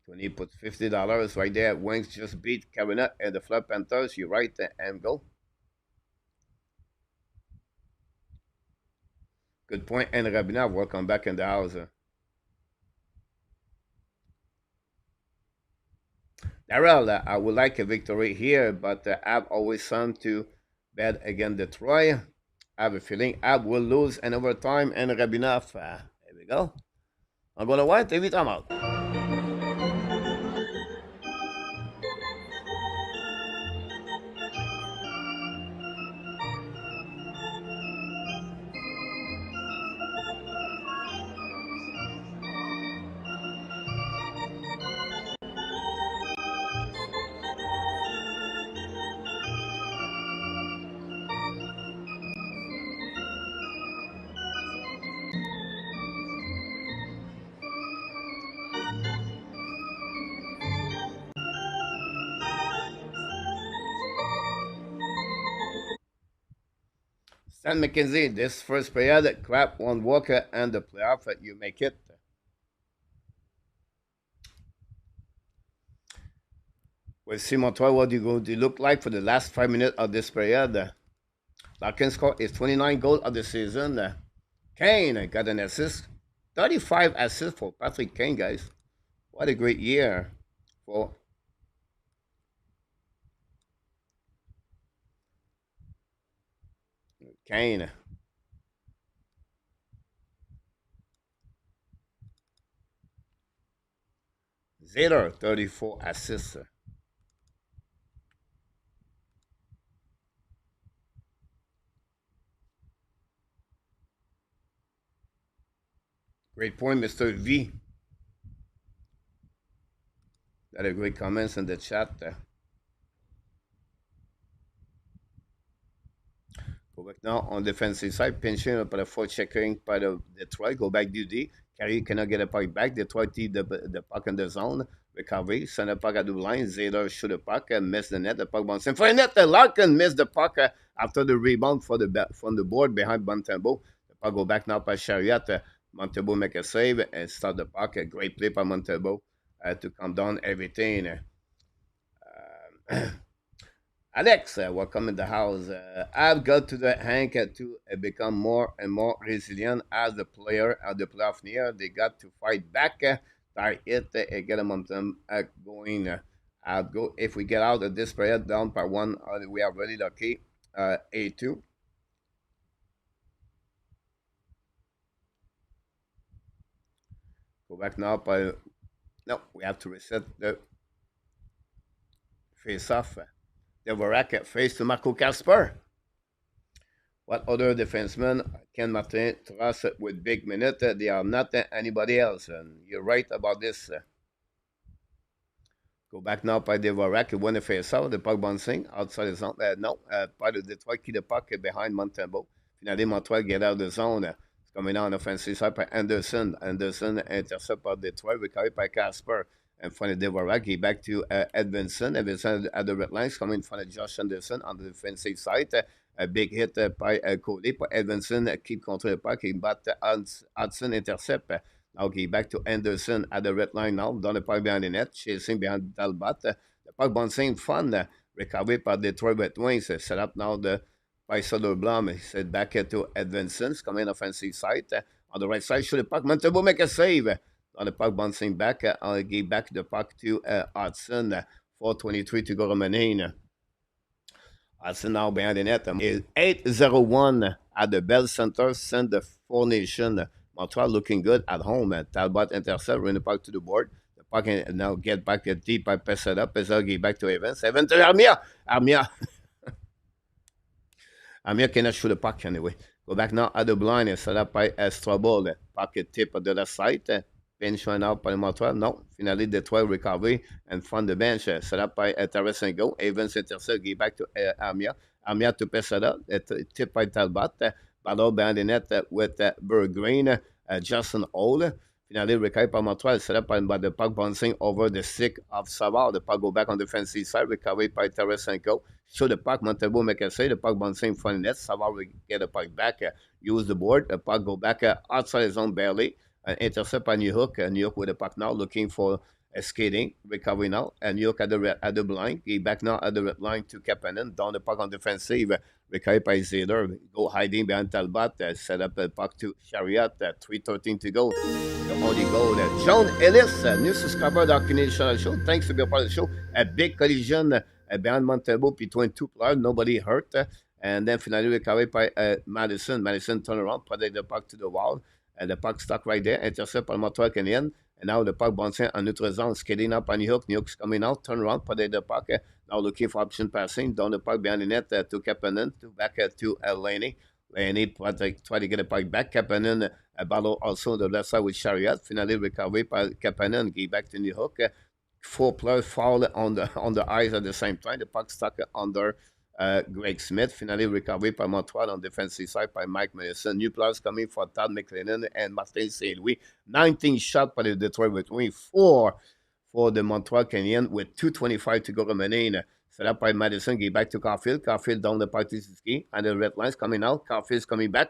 20 put $50 right there. Wings just beat Cabinet and the Flop Panthers. You right and go. Good point. And Rabinov, welcome back in the house. Darrell, I would like a victory here, but I've always some to bet against Detroit. I have a feeling Ab will lose in overtime and Rabinov. There we go. I'm going to wait. Every time out. Stan McKenzie, this first period, crap one Walker and the playoff, you make it. We'll see Montreal what you going to look like for the last 5 minutes of this period. Larkin score is 29 goals of the season. Kane got an assist. 35 assists for Patrick Kane, guys. What a great year for Kane. Zader, 34 assists. Great point, Mr. V. Got a great comments in the chat. Go back now on defensive side, pinching up the foot checking by the Detroit. Go back duty. Carey cannot get a puck back. Detroit keep the puck in the zone. Recovery, send a puck at the line. Zader shoot a puck and miss the net. The puck bouncing for the net. The Larkin missed the puck after the rebound for from the board behind Montembeault. The puck go back now by Chariot. Montembeault make a save and start the puck. A great play by Montembeault to calm down everything. Alex, welcome in the house. I've got to the Hank to become more and more resilient as the player at the playoff near. They got to fight back, tie it, get a momentum going. I'll go if we get out of this period down by one. We are really lucky. A2. Go back now by. No, we have to reset the face off. The Vorak face to Marco Casper. What other defensemen can Martin trust with big minute? They are not anybody else. And you're right about this. Go back now by the Vorak. Win the face off. The puck bouncing outside the zone. No, by the Detroit keep the puck behind Montembeault. Finally, Montreal get out of the zone. It's coming on offensive side by Anderson. Anderson intercept by Detroit. Recovered by Casper. In front of Devoraki, back to Edvinson. Edvinson at the red lines, coming in front of Josh Anderson on the defensive side. A big hit by Cody. But Edvinson keep control the puck. He bat Hudson intercept. Now he back to Anderson at the red line now. Down the puck behind the net, chasing behind Talbot. The puck bouncing fun. Recovered by Detroit Red Wings. Set up now by Soderblom. He said back to Edvinson. Coming offensive side. On the right side, shoot the puck. Montembeault make a save. On the puck bouncing back, I'll give back the puck to Hudson. 4:23 to go remaining. Hudson now behind the net. Is 8-0-1 at the Bell Center. Send the Four Nation. Montreal looking good at home. Talbot intercept, run the puck to the board. The puck now get back deep by pass it up. Pesal back to Evans. Evans to Armia. Armia. Armia cannot shoot the puck anyway. Go back now at the blind and set up by Strobel. Pocket tip at the left side. Pinch one out by Montreal. No. Finally, Detroit recovery and from the bench. Set up by Tarasenko. Evans intercept. Give back to Armia. Armia to pass it up. Tip by Talbot. Battle behind the net with Berggren. Justin Hall. Finally, recovered by Montreal. Set up by the puck bouncing over the stick of Savard. The puck go back on the defensive side. Recovered by Tarasenko. Show the puck, Montembeault make a save. The puck bouncing in front of the net. Savard will get the puck back. Use the board. The puck go back outside his own barely. Intercept by New York. New York with the puck now looking for skating. Recovery now. And New York at the blind. He back now at the red line to Kapanen. Down the puck on defensive. Recovered by Zeder. Go hiding behind Talbot. Set up the puck to Chariot. 3:13 to go. The only goal. John Ellis, new subscriber of the Canadian Show. Thanks to be a part of the show. A big collision behind Montembeault between two players. Nobody hurt. And then finally recovered by Madison. Madison turn around, put the puck to the wall. And the puck stuck right there. Intercept by Montreal Canadiens. And now the puck bouncing on neutral zone, skating up on New York. New York's coming out, turn around, put the puck. Now looking for option passing. Down the puck behind the net to Kapanen. To back to Lane. Lane try to get the puck back. Kapanen battle also on the left side with Chariot. Finally recovered by Kapanen. Give back to New York. Four players fall on the ice at the same time. The puck stuck under Greg Smith. Finally recovered by Montreal on defensive side by Mike Madison. New players coming for Todd McLennan and Martin St. Louis. 19 shots by the Detroit Red Wings. 4 for the Montreal Canadiens with 2:25 to go remaining. Set up by Madison. Give back to Caulfield. Caulfield down the party ski. And the red lines coming out. Caulfield's coming back.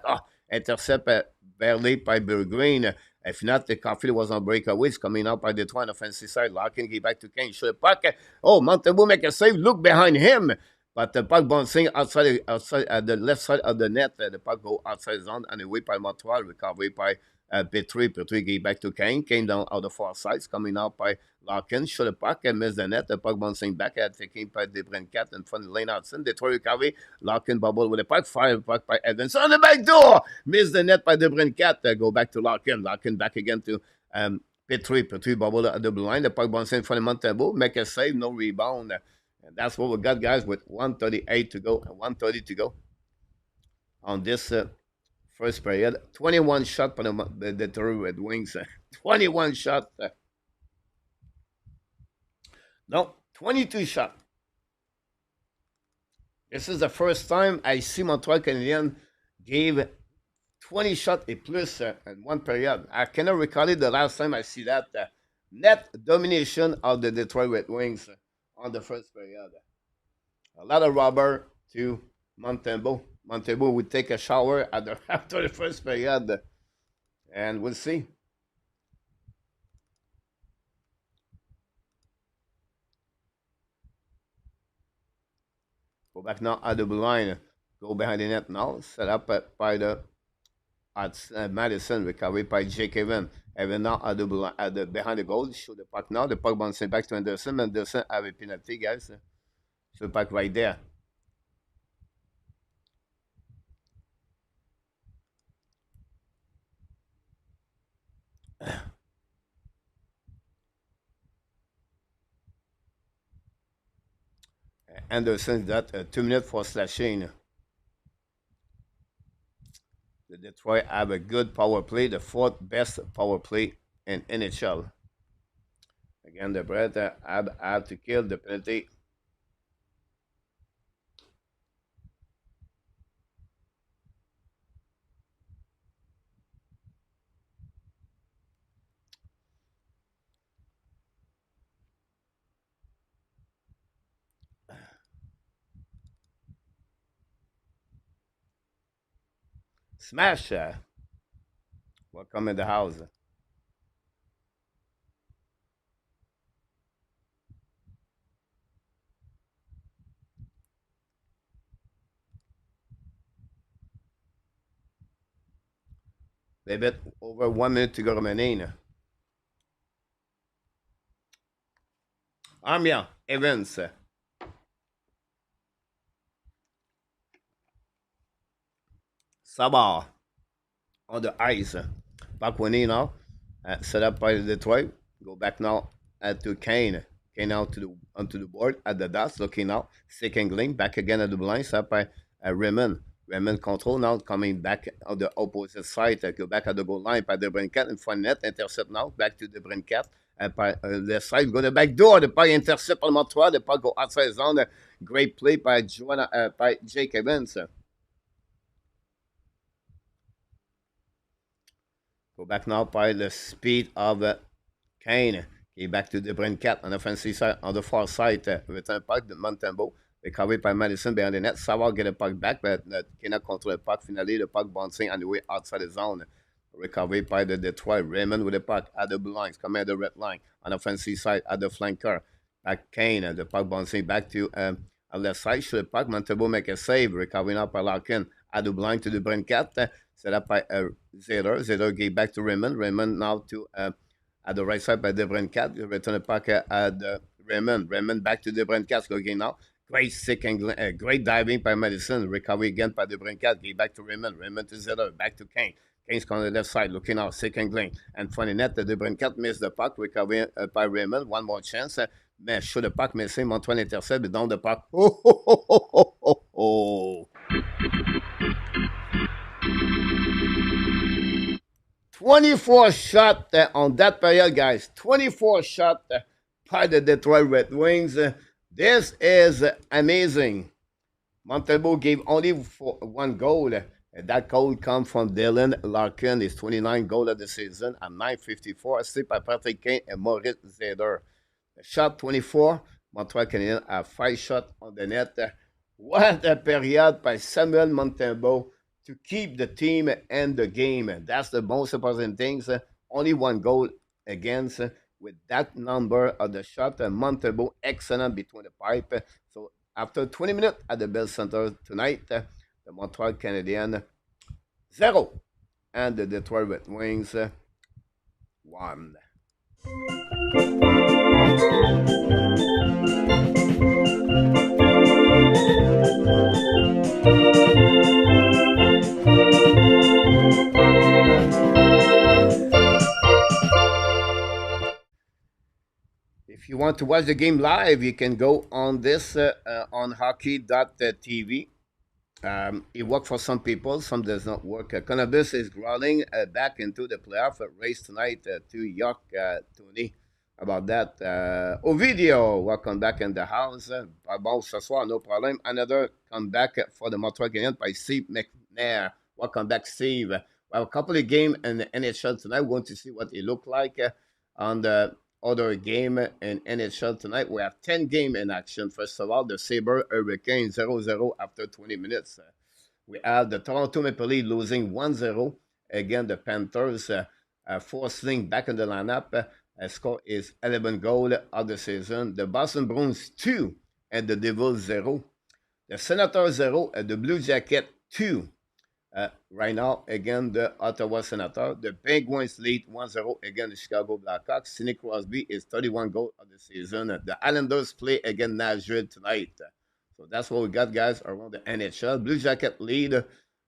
Intercept barely by Berggren. If not, the Caulfield was on breakaway. It's coming out by the Detroit offensive side. Larkin give back to Kane. Show the puck. Oh, Montembeault make a save. Look behind him. But the puck bouncing outside at the left side of the net. The puck go outside zone and away by Montreal. Recovery by Petrie. Petrie gave back to Kane. Came down out the far sides. Coming out by Larkin. Show the puck and miss the net. The puck bouncing back. Taking by DeBrincat in front of Lane Hutson. Detroit recovery. Larkin bubble with the puck. Fire puck by Evans on the back door. Miss the net by DeBrincat. Go back to Larkin. Larkin back again to Petrie. Petrie bubble at the blue line. The puck bouncing in front of Montembeault. Make a save. No rebound. And that's what we got, guys, with 1:38 to go and 1:30 to go on this first period. 21 shot for the Detroit Red Wings. 21 shot. No, 22 shot. This is the first time I see Montreal Canadiens gave 20 shots et plus in one period. I cannot recall it the last time I see that. Net domination of the Detroit Red Wings on the first period. A lot of rubber to Montembeault. Montembeault would take a shower after the first period. And we'll see. Go back now at the blue line. Go behind the net now. Set up by the Madison. Recovered by Jake Evan. Evan now at the behind the goal. Shoot the puck now. The puck bouncing back to Anderson. Anderson have a penalty, guys. Shoot the puck right there. Anderson got 2 minutes for slashing. The Detroit have a good power play, the 4th best power play in NHL. Again, the Brett have to kill the penalty. Smash! Welcome in the house. They bet over 1 minute to go remaining. Armia, Evans. Savard on the ice. Back when now. Set up by Detroit. Go back now to Kane. Kane out to the onto the board at the dots, looking out. Second lane, back again at the blind, set by Raymond. Raymond control now, coming back on the opposite side. Go back at the goal line by the Brincat in front net. Intercept now, back to the Brincat. By left side, go to the back door. The puck intercept par Montreal. The puck go outside zone. Great play by by Jake Evans. Go back now by the speed of Kane. He back to the Brincat on the offensive side, on the far side. Return puck de Montembeault. Recovered by Madison behind the net. Savard get the puck back, but cannot control the puck. Finally, the puck bouncing on the way outside the zone. Recovered by the Detroit. Raymond with the puck at the blue lines. Coming at the red line. On the offensive side, at the flanker. Back Kane. The puck bouncing back to on left side. Shoot the puck. Montembeault make a save. Recovering up by Larkin. At the blind to the Brincat. Set up by Zeder. Zeder gave back to Raymond. Raymond now to at the right side by the Brincat. Return the puck at Raymond. Raymond back to the Brincat. Looking now. Great stick and great diving by Madison. Recovery again by the Brincat. Gave back to Raymond. Raymond to Zeder. Back to Kane. Kane's on the left side. Looking out. Second lane. And funny net. The Brincat missed the puck. Recovery by Raymond. One more chance. Mais shoot the puck missing. Antoine intercept. But down the puck. Oh, oh, oh, oh, oh, oh. 24 shot on that period, guys. 24 shot by the Detroit Red Wings. This is amazing. Montembeault gave only one goal. That goal comes from Dylan Larkin. His 29 goal of the season at 9:54. Assisted by Patrick Kane and Maurice Zeder. Shot 24. Montreal Canadiens have 5 shots on the net. What a period by Samuel Montembeault to keep the team and the game. That's the most important thing. Only one goal against with that number of the shot. Montembeault excellent between the pipe. So after 20 minutes at the Bell Center tonight, the Montreal Canadiens 0 and the Detroit Red Wings 1. If you want to watch the game live, you can go on this on hockey.tv. It works for some people, some does not work. Columbus is growling back into the playoff race tonight to York, Tony. About that. Ovidio, welcome back in the house. Bon, ce soir, no problem. Another comeback for the Montreal Canadiens by Steve McNair. Welcome back, Steve. We have a couple of games in the NHL tonight. We want to see what it look like on the other game in NHL tonight. We have 10 games in action. First of all, the Sabre Hurricane 0-0 after 20 minutes. We have the Toronto Maple Leafs losing 1-0 against the Panthers. Forcing back in the lineup. Score is 11 goal of the season. The Boston Bruins 2 and the Devils 0. The Senators 0 and the Blue Jacket 2. Right now, again, the Ottawa Senators. The Penguins lead 1-0 against the Chicago Blackhawks. Sidney Crosby is 31 goals of the season. The Islanders play against Nashville tonight. So that's what we got, guys, around the NHL. Blue Jacket lead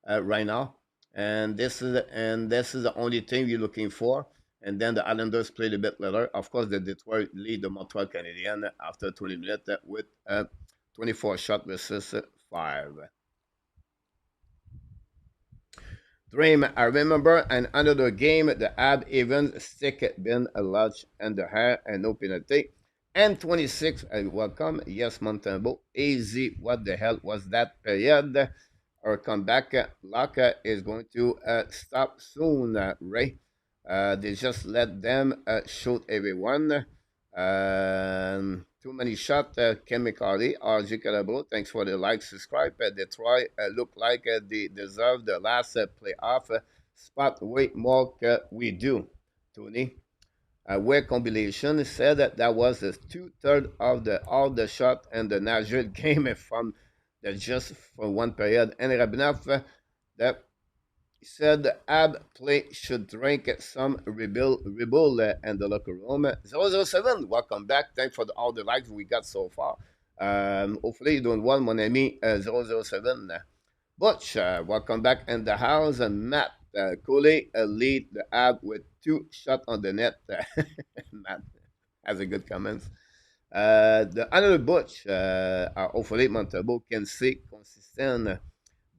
right now. And this is the only thing you're looking for. And then the Islanders played a bit later. Of course, the Detroit lead the Montreal Canadiens after 20 minutes with 24 shot versus 5. Dream, I remember another game, the Ab even stick been a lodge and the hair and no penalty. And 26, welcome. Yes, Montembeault. Easy. What the hell was that period? Our comeback lock is going to stop soon, Ray. They just let them shoot everyone. Too many shots. Chemically. RG Calabro, thanks for the like, subscribe. Detroit look like they deserve the last playoff spot way more we do. Tony. Where combination said that was the 2/3 of all the shot and the Nashville game from the just for one period. And Rabinov that said the Ab play should drink some Rebel in the locker room. 007, welcome back. Thanks for all the likes we got so far. Hopefully you're doing well, mon ami 007. Butch, welcome back in the house. And Matt Coley lead the Ab with 2 shots on the net. Matt. That's a good comment. The another Butch, hopefully Montembeault can stay consistent.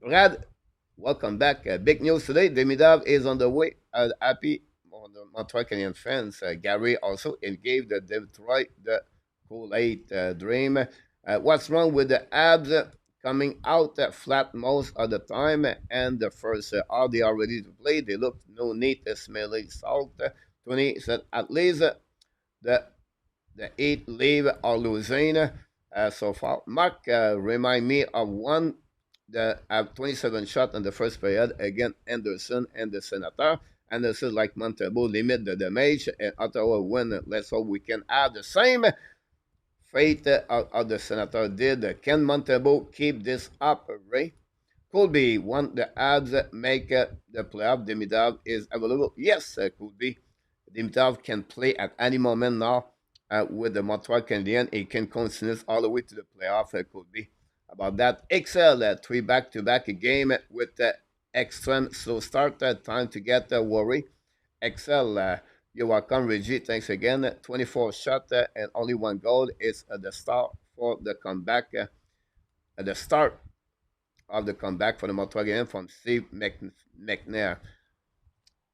Brad, welcome back. Big news today. Demidov is on the way. Happy on the Montreal Canadiens fans. Gary also and gave the Detroit the Kool-Aid dream. What's wrong with the abs coming out flat most of the time? And the first, are they are ready to play? They look no need to smelly salt. 20 said at least the the eight leave or losing so far. Mark remind me of one that have 27 shots in the first period against Anderson and the Senator. Anderson, like Montembeault, limit the damage, and Ottawa win. Let's hope we can have the same fate of the Senator did. Can Montembeault keep this up, Ray? Could be one the abs make the playoff. Demidov is available. Yes, could be. Dimitrov can play at any moment now with the Montreal Canadiens. He can continue all the way to the playoff. It could be about that. Excel, three back-to-back game with the extreme slow start. Time to get worry. Excel, you're welcome, Reggie. Thanks again. 24 shot and only one goal is the start for the comeback. At the start of the comeback for the Montreal Canadiens from Steve McNair.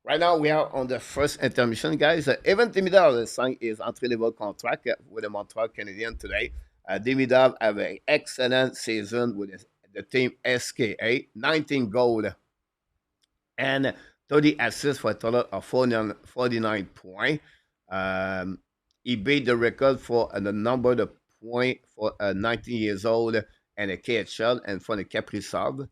Right now, we are on the first intermission, guys. Evan Demidov signed his entry-level contract with the Montreal Canadiens today. Demidov have an excellent season with the team SKA, 19 goals and 30 assists for a total of 49 points. He beat the record for the number of point for 19 years old and a KHL and for the Kaprizov.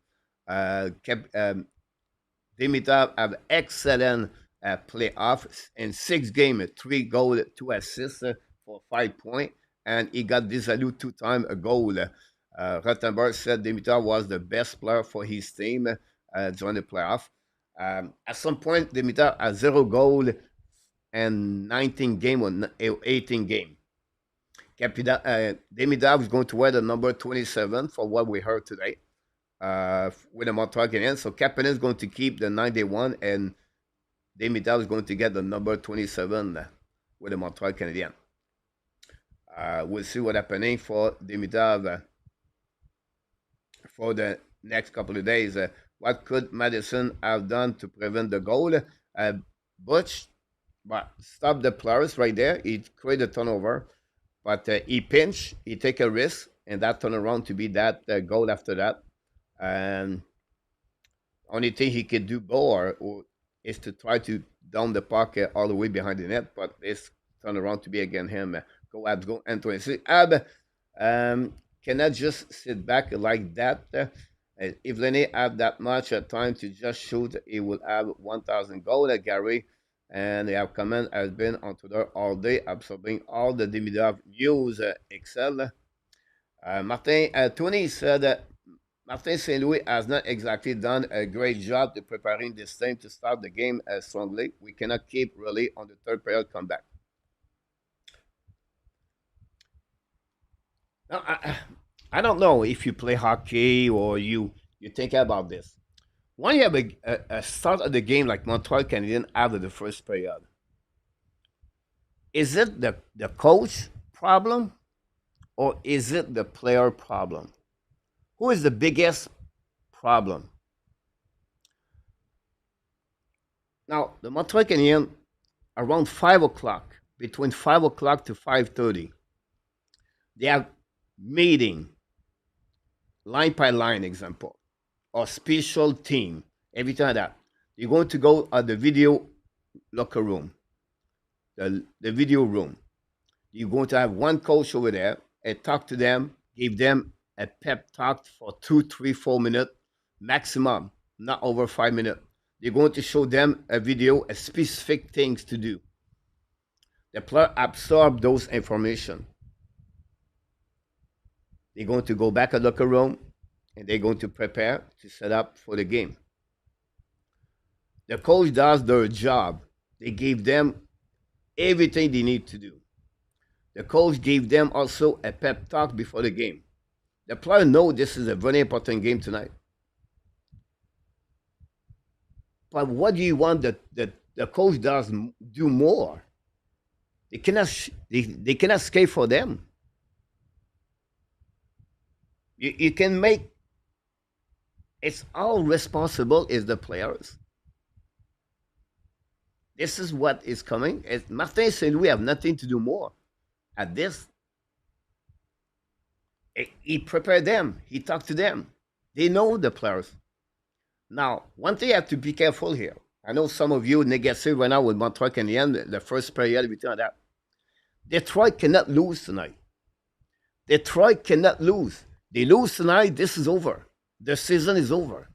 Dimitrov have excellent playoffs in 6 games, 3 goals, 2 assists for 5 points, and he got disallowed 2 times a goal. Rottenberg said Dimitrov was the best player for his team during the playoff. At some point, Dimitrov has 0 goal and 19 game or 18 game. Dimitrov is going to wear the number 27 for what we heard today with the Montreal Canadiens. So Kapanen is going to keep the 91 and Dimitrov is going to get the number 27 with the Montreal Canadiens. We'll see what happening for Dimitrov for the next couple of days. What could Madison have done to prevent the goal? Butch, but stop the players right there. He created a turnover, but he pinch, he take a risk, and that turn around to be that goal after that. And only thing he could do more is to try to down the puck all the way behind the net, but this turn around to be against him. Go Abs, go Antoine. See, Ab cannot just sit back like that. If Lenny have that much time to just shoot, he will have 1,000 goals. Gary and they have comment has been on Twitter all day, absorbing all the Demidov news. Excel. Martin Tony said that Martin St. Louis has not exactly done a great job to preparing this team to start the game strongly. We cannot keep really on the third period comeback. Now, I don't know if you play hockey or you think about this. When you have a start of the game like Montreal Canadiens after the first period, is it the coach problem or is it the player problem? Who is the biggest problem? Now, the Montreal Canadiens, around 5 o'clock, between 5 o'clock to 5:30, they have meeting, line by line example, or special team, everything like that. You're going to go at the video locker room, the video room. You're going to have one coach over there and talk to them, give them a pep talk for 2, 3, 4 minutes maximum, not over 5 minutes. You're going to show them a video, a specific things to do. The player absorb those information. They're going to go back at locker room and they're going to prepare to set up for the game. The coach does their job. They give them everything they need to do. The coach gave them also a pep talk before the game. The player know this is a very important game tonight. But what do you want the coach does do more? they cannot skate for them. You can make it's all responsible is the players. This is what is coming. Martin Saint Louis have nothing to do more at this. He prepared them. He talked to them. They know the players. Now, one thing you have to be careful here. I know some of you negative right now with Montreal Canadiens, the first period, everything like that. Detroit cannot lose tonight. Detroit cannot lose. They lose tonight, this is over. The season is over.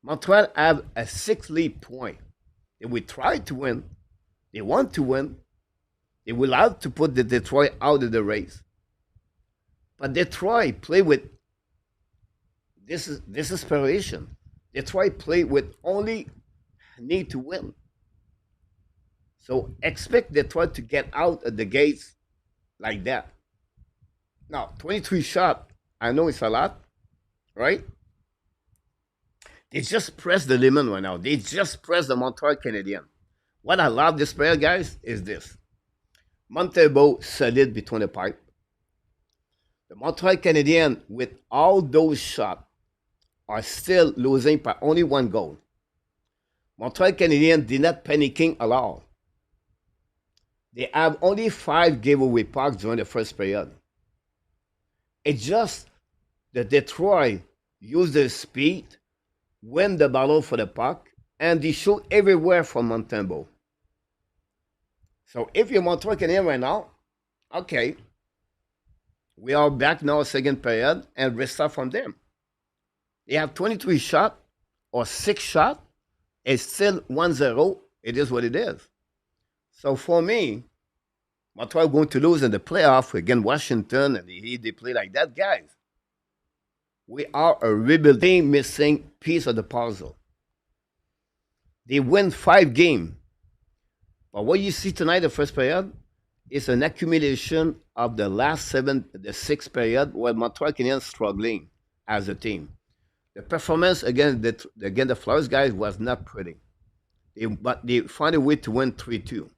Montreal have a 6 lead point. They will try to win. They want to win. They will have to put the Detroit out of the race. But Detroit play with this is desperation. Detroit play with only need to win. So expect Detroit to get out of the gates like that. Now, 23 shot, I know it's a lot, right? They just press the limit right now. They just press the Montreal Canadiens. What I love this player, guys, is this. Montembeault solid between the pipe. The Montreal Canadiens, with all those shots, are still losing by only 1 goal. Montreal Canadiens did not panicking at all. They have only 5 giveaway pucks during the first period. It's just that Detroit used their speed, win the battle for the puck, and they shoot everywhere from Montembeault. So if you're Montreal Canadiens right now, okay, we are back now second period and restart from them. They have 23 shots or 6 shots. It's still 1-0. It is what it is. So for me, Montreal going to lose in the playoff against Washington, and they play like that, guys. We are a rebuilding missing piece of the puzzle. They win 5 games. But what you see tonight, the first period, is an accumulation of the last 6 period where Montreal Canadiens struggling as a team. The performance against the Flyers guys was not pretty. But they found a way to win 3-2.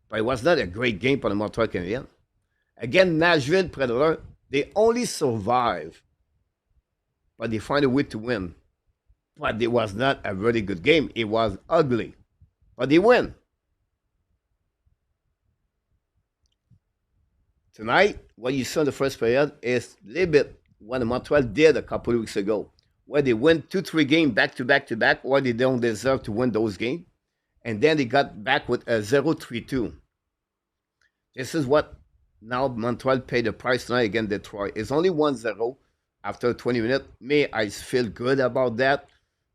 But it was not a great game for the Montreal Canadiens. Again, Nashville Predator, they only survive, but they find a way to win. But it was not a very good game. It was ugly, but they win. Tonight, what you saw in the first period is a little bit what Montreal did a couple of weeks ago, where they win 2-3 games back to back to back, where they don't deserve to win those games. And then they got back with a 0-3-2. This is what now Montreal paid the price tonight against Detroit. It's only 1-0 after 20 minutes. Me, I feel good about that.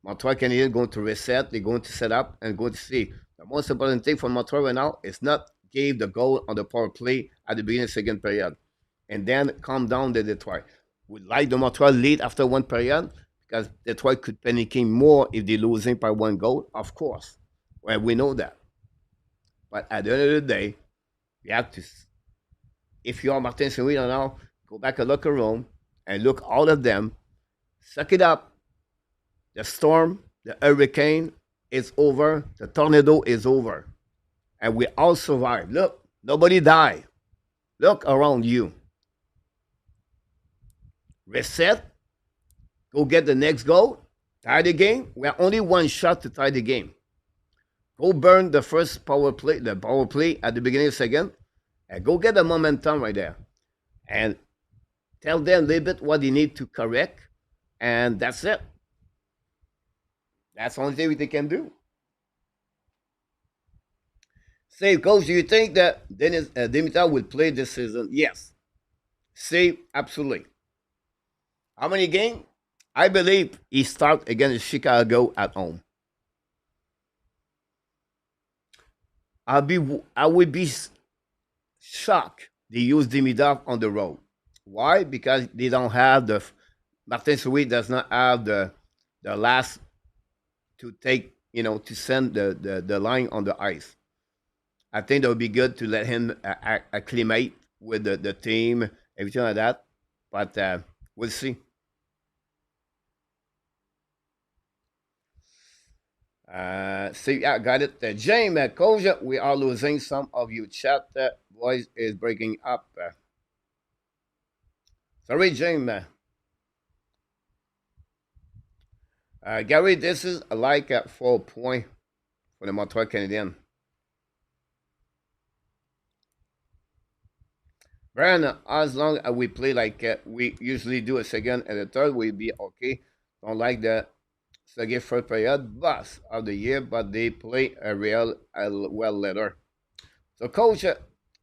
Montreal Canadiens going to reset. They're going to set up and going to see. The most important thing for Montreal right now is not give the goal on the power play at the beginning of the second period. And then calm down the Detroit. We like the Montreal lead after 1 period because Detroit could panicking more if they're losing by 1 goal, of course. Well, we know that. But at the end of the day, you have to, if you are Martin Saint Louis now, go back to the locker room and look all of them. Suck it up. The storm, the hurricane is over. The tornado is over. And we all survived. Look, nobody died. Look around you. Reset. Go get the next goal. Tie the game. We are only 1 shot to tie the game. Go burn the first power play at the beginning of the second, and go get the momentum right there. And tell them a little bit what they need to correct, and that's it. That's the only thing they can do. Say, Coach, do you think that Dimitar will play this season? Yes. Say, absolutely. How many games? I believe he starts against Chicago at home. I would be shocked they use Dimitar on the road. Why? Because they don't have Martin Saint does not have the last to take, to send the line on the ice. I think that would be good to let him acclimate with the team, everything like that. But we'll see. See, I got it. James, Coach, we are losing some of you chat. Voice is breaking up. Sorry, James. Gary, this is like 4 point for the Montreal Canadiens. Brian, as long as we play like we usually do a second and a third, we'll be okay. Don't like the second first period bust of the year, but they play a real well later. So, coach,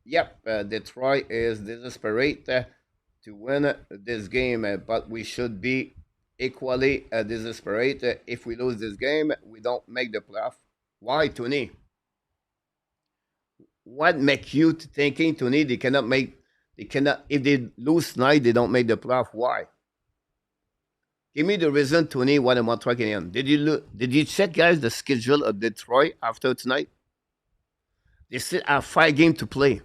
yep, Detroit is desperate to win this game, but we should be equally desperate. If we lose this game, we don't make the playoff. Why, Tony? What make you thinking, Tony? They cannot make. They cannot. If they lose tonight, they don't make the playoff. Why? Give me the reason, Tony. What am I talking on? Did you look? Did you check, guys, the schedule of Detroit after tonight? They still have 5 games to play.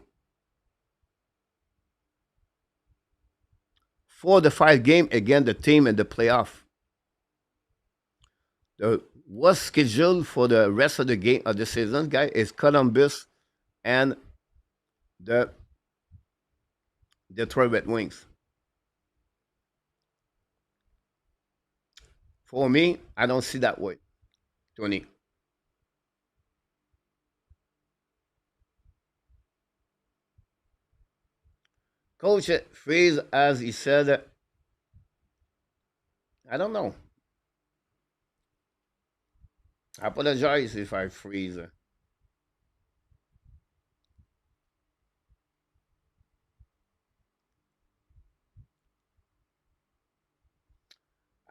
For the 5 game again, the team in the playoff. The what's scheduled for the rest of the game of the season, guys, is Columbus and the Detroit Red Wings. For me, I don't see that way, Tony. Coach Freeze, as he said, I don't know. I apologize if I freeze.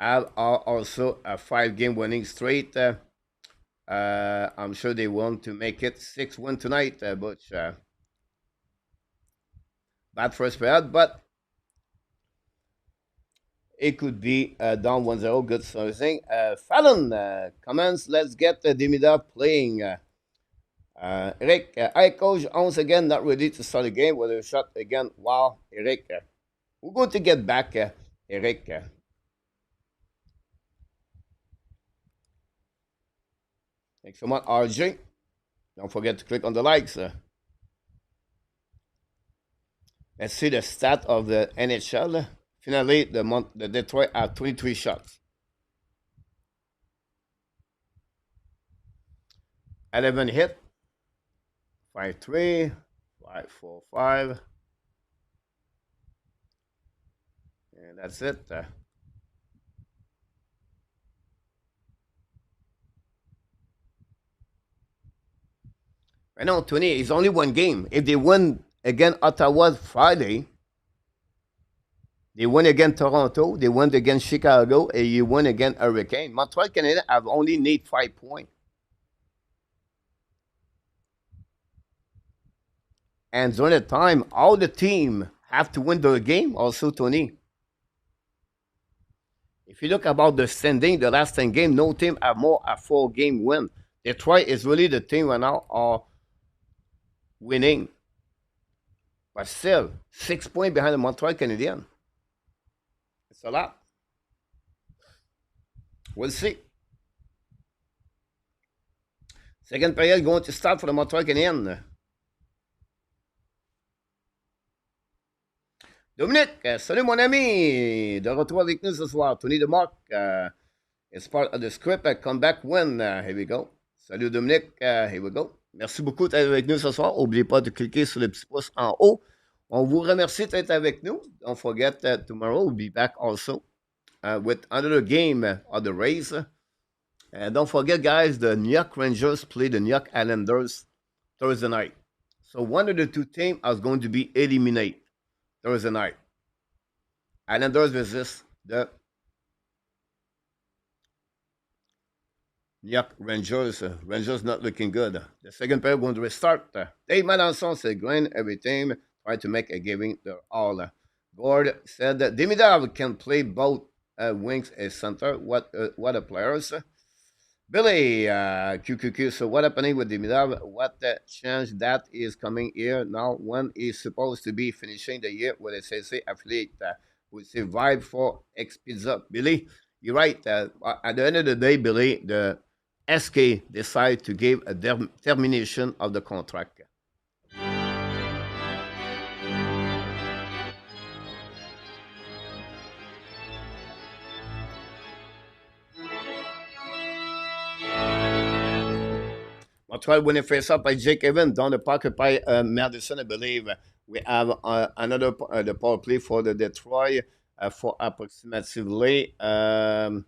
I have also a 5 game winning straight. I'm sure they want to make it 6-1 tonight, but bad first period, but it could be down 1-0. Good servicing. Fallon comments. Let's get Demida playing. Eric, hi coach. Once again, not ready to start the game with a shot again. Wow, Eric. We're going to get back, Eric. Thanks so much, RJ. Don't forget to click on the likes. Let's see the stat of the NHL. Finally, the Detroit have 23 shots. 11 hit. 5-3. 5-4-5. And that's it. I know, 20. It's only 1 game. If they win again Ottawa Friday, they win against Toronto, they win against Chicago, and you win against Hurricane. Montreal Canadiens have only need 5 points. And during the time, all the team have to win the game also, Tony. If you look about the standing, the last 10 games, no team have more a 4 game win. Detroit is really the team right now are winning. But still, 6 points behind the Montreal Canadiens. It's a lot. We'll see. Second period going to start for the Montreal Canadiens. Dominique, salut mon ami. De retour avec nous ce soir. Tony DeMarc is part of the script. Comeback win. Here we go. Salut Dominique. Here we go. Merci beaucoup d'être avec nous ce soir. N'oubliez pas de cliquer sur le petit pouce en haut. On vous remercie d'être avec nous. Don't forget that tomorrow we'll be back also with another game of the race. And don't forget, guys, the New York Rangers play the New York Islanders Thursday night. So one of the two teams is going to be eliminated Thursday night. Islanders versus the New York Rangers. Rangers not looking good. The second period going to restart. Dave Melanson said, Glenn, everything, try to make a giving their all. Gord said that Demidov can play both wings as center. What a players. Billy, QQQ, so what happening with Demidov? What change that is coming here now when he's supposed to be finishing the year with a CC affiliate with survive for X Pizza? Billy, you're right. At the end of the day, Billy, the SK decided to give a termination of the contract. Montreal winning face-up by Jake Evans down the pocket by Madison, I believe. We have another the power play for the Detroit for approximately 20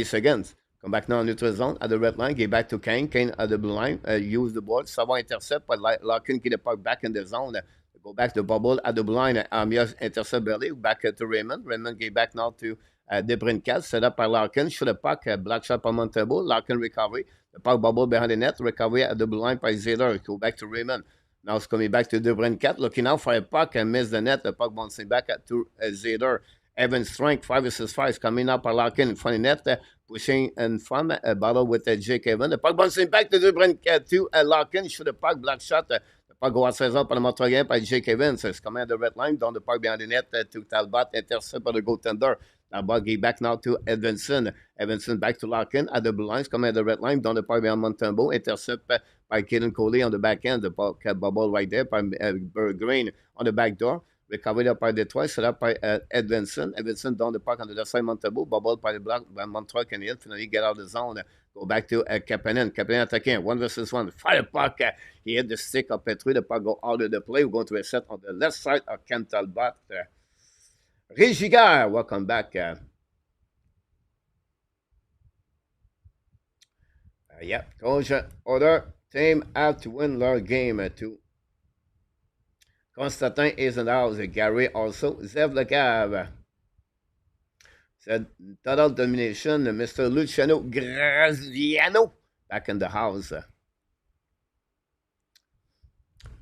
seconds. Come back now in neutral zone at the red line. Get back to Kane. Kane at the blue line. Use the ball. Savant intercept, but Larkin get the puck back in the zone. Go back to Bubble at the blue line. Amias intercept Belly. Back to Raymond. Raymond get back now to Debrincat. Set up by Larkin. Shoot the puck. Black shot by Montembeault. Larkin recovery. The puck bubble behind the net. Recovery at the blue line by Zeder. Go back to Raymond. Now it's coming back to Debrincat. Looking out for a puck and miss the net. The puck bouncing back to Zeder. Evans strength 5 versus 5 coming up by Larkin in front of net, pushing in front, a battle with Jake Evans. The puck bouncing back to Debrincat to Larkin. Shoot the puck, black shot. The puck go outside zone par le Montreal by Jake Evans. It's coming at the red line down the puck behind the net to Talbot, intercept by the goaltender. Talbot get back now to Edvinson. Edvinson back to Larkin at the blue lines, coming at the red line down the puck behind Montembeault, intercept by Kaden Coley on the back end. The puck bubble right there by Green on the back door. Recovered up by Detroit, set up by Edvinson. Edvinson down the puck on the left side, Montembeault, bubbled by the block by Montreal Canadiens. Finally get out of the zone. Go back to Kapanen. Kapanen attacking 1 versus 1. Fire puck. He hit the stick of Petrie. The puck go out of the play. We're going to a set on the left side of Ken Talbot. Régigar, welcome back. Coach order. Team have to win their game too. Constantin is in the house. Gary also. Zev Lecave. Said total domination. Mr. Luciano Graziano back in the house.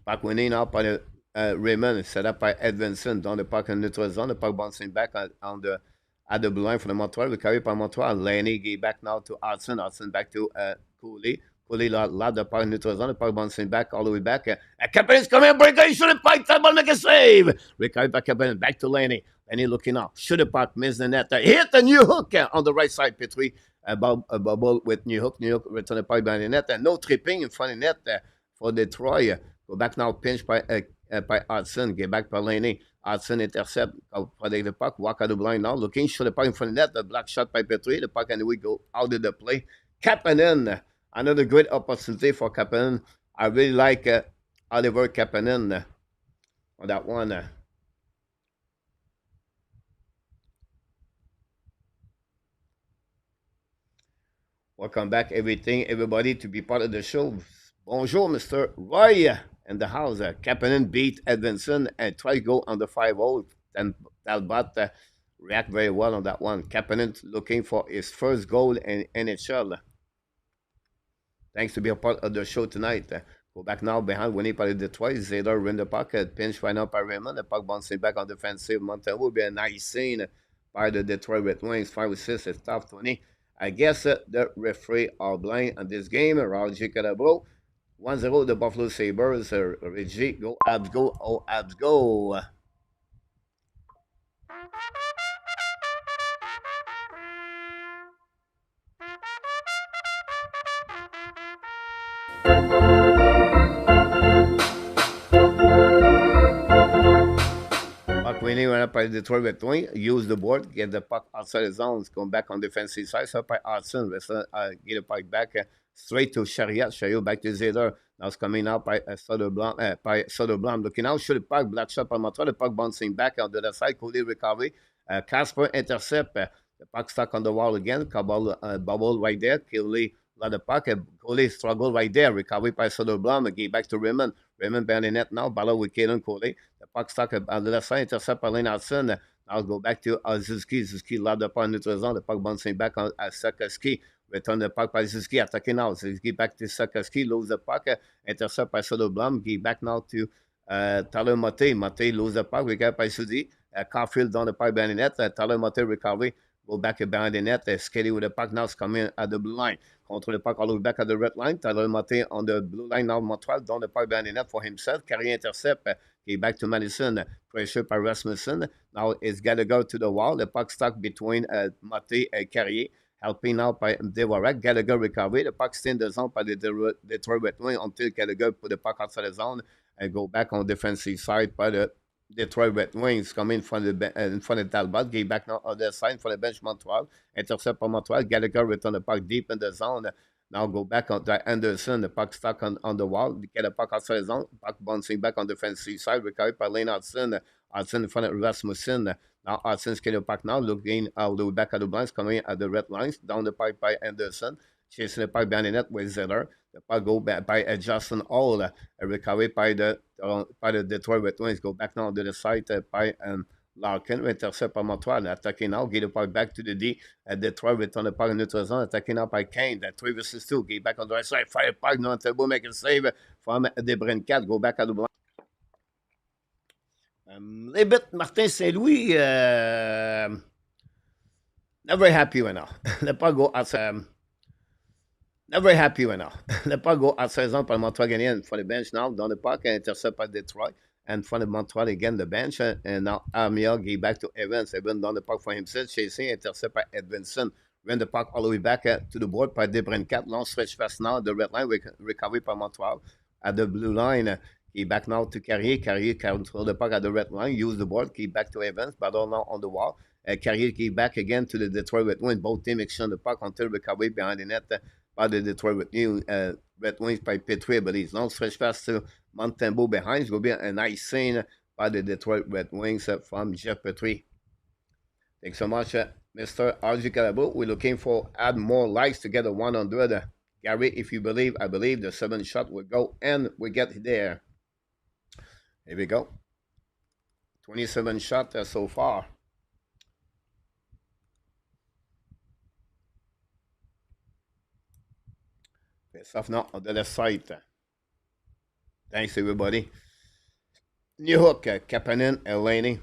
Puck winning up by Raymond. Set up by Edvinson. Down the puck in neutral zone. The puck bouncing back at the blue line for the Montreal. Recovery by Montreal. Laney get back now to Hudson. Hudson back to Cooley. Cooley lot the puck neutral zone. The puck bouncing back all the way back. Kapanen's coming. Break. Shoot the puck. Talbot make a save. Recovery by Kapanen. Back to Laney. Laney looking off. Shoot the puck. Miss the net. Hit the new hook on the right side. Petrie. A bubble with New Hook. New Hook return the puck behind the net. No tripping in front of the net for Detroit. Go back now. Pinch by Hudson. Get back by Laney. Hudson intercept. Protect the puck. Walk out the blind now. Looking. Shoot the puck in front of the net. The black shot by Petrie. The puck and we go out of the play. Kapanen. Another great opportunity for Kapanen. I really like Oliver Kapanen on that one. Welcome back, everybody, to be part of the show. Bonjour, Mr. Roy in the house. Kapanen beat Edvinson and try to go on the 5-0. And Talbot react very well on that one. Kapanen looking for his first goal in NHL. Thanks to be a part of the show tonight. Go back now behind winning by Detroit. Zeder win the puck. Pinch right now by Raymond. The puck bouncing back on defensive. Montembeault will be a nice scene by the Detroit Red Wings. 5-6. It's top 20. I guess the referee are blind on this game. Roger Cadabro. 1-0 the Buffalo Sabres. Reggie, go Abs, go. Oh, Abs, go. Puck winning right up by Detroit Red Wings. Use the board, get the puck outside the zones, going back on defensive side. So by Hudson, get the puck back straight to Chariot. Chariot back to Zeder. Now it's coming out by Soderblom. Looking out, shoot the puck, black shot by Montreal. The puck bouncing back on the other side. Cody recovery. Casper intercept. The puck stuck on the wall again. Bubble right there. Kelly let the puck. Coley struggle right there. Recovery by Soderblom. Get back to Raymond. Raymond behind the net now. Battle with Kaden Coley. The puck stuck on the left side. Intercept by Lane Hutson. Now go back to Suzuki. Suzuki led the puck in neutral zone. The puck bouncing back on Sakaski. Return the puck by Suzuki. Attacking now. Suzuki back to Sakaski. Lose the puck. Intercept by Soderblom. Get back now to Tyler Motte. Motte lose the puck. Recovered by Suzuki. Caulfield down the puck behind the net. Tyler Motte recovery. Go back behind the net. Skelly with the puck now is coming at the blue line. Control the puck all the way back at the red line. Tyler Motte on the blue line now. Montreal down the puck behind the net for himself. Carrier intercept. Get back to Madison. Pressure by Rasmussen. Now it's got to go to the wall. The puck stuck between Motte and Carrier. helping out by Devorak. Gallagher recovery. The puck stay in the zone by the Detroit Red Wings until Gallagher put the puck outside the zone and go back on defensive side by the Detroit Red Wings coming in front of Talbot. Gave back now on the side for the bench Montreal. Intercept by Montreal. Gallagher return the puck deep in the zone. Now go back on to Anderson. The puck stuck on the wall. Get the puck outside the zone. Puck bouncing back on the defensive side. Recovered by Lane Hutson. Hudson in front of Rasmussen. Now Hudson's getting the puck now. Looking all the way back at the blinds. Coming at the red lines. Down the pipe by Anderson. Chasing the puck behind the net with Zeller. The puck go back by Justin Hall. Recovered by the Detroit Red Wings. Go back now to the side by Larkin. Intercept by Montreal. Attacking now. Get the puck back to the D. Detroit return the puck in neutral zone. Attacking up by Kane. That 3 versus 2. Get back on the right side. Fire puck. No, Montembeault make a save from Debrincat. Go back at the blind. Les bit Martin Saint-Louis, not very happy right now. Le pas go outside. Not very happy right now. Le pas go outside zone par Montreal Canadiens for the bench now. Dans le puck, intercept by Detroit. And for the Montreal again, the bench. And now Armia gave back to Evans. Evans down the puck for himself. Chasing, intercept by Edvinson. Ran the puck all the way back to the board by Debrincat. Long stretch pass now. The red line recovery by Montreal at the blue line. Keep back now to Carrier. Carrier control the puck at the red line. Use the board. Keep back to Evans. Battle now on the wall. Carrier keep back again to the Detroit Red Wings. Both teams exchange the puck until recovery behind the net by the Detroit Red Wings by Petrie. But he's long stretch pass to Montembeault behind. It's going to be a nice scene by the Detroit Red Wings from Jeff Petrie. Thanks so much, Mr. RG Calabo. We're looking for add more likes to get a 100. Gary, if you believe, I believe the 7 shot will go and we get there. Here we go. 27 shots so far. Face off now on the left side. Thanks, everybody. New hook, Kapanen and Laney.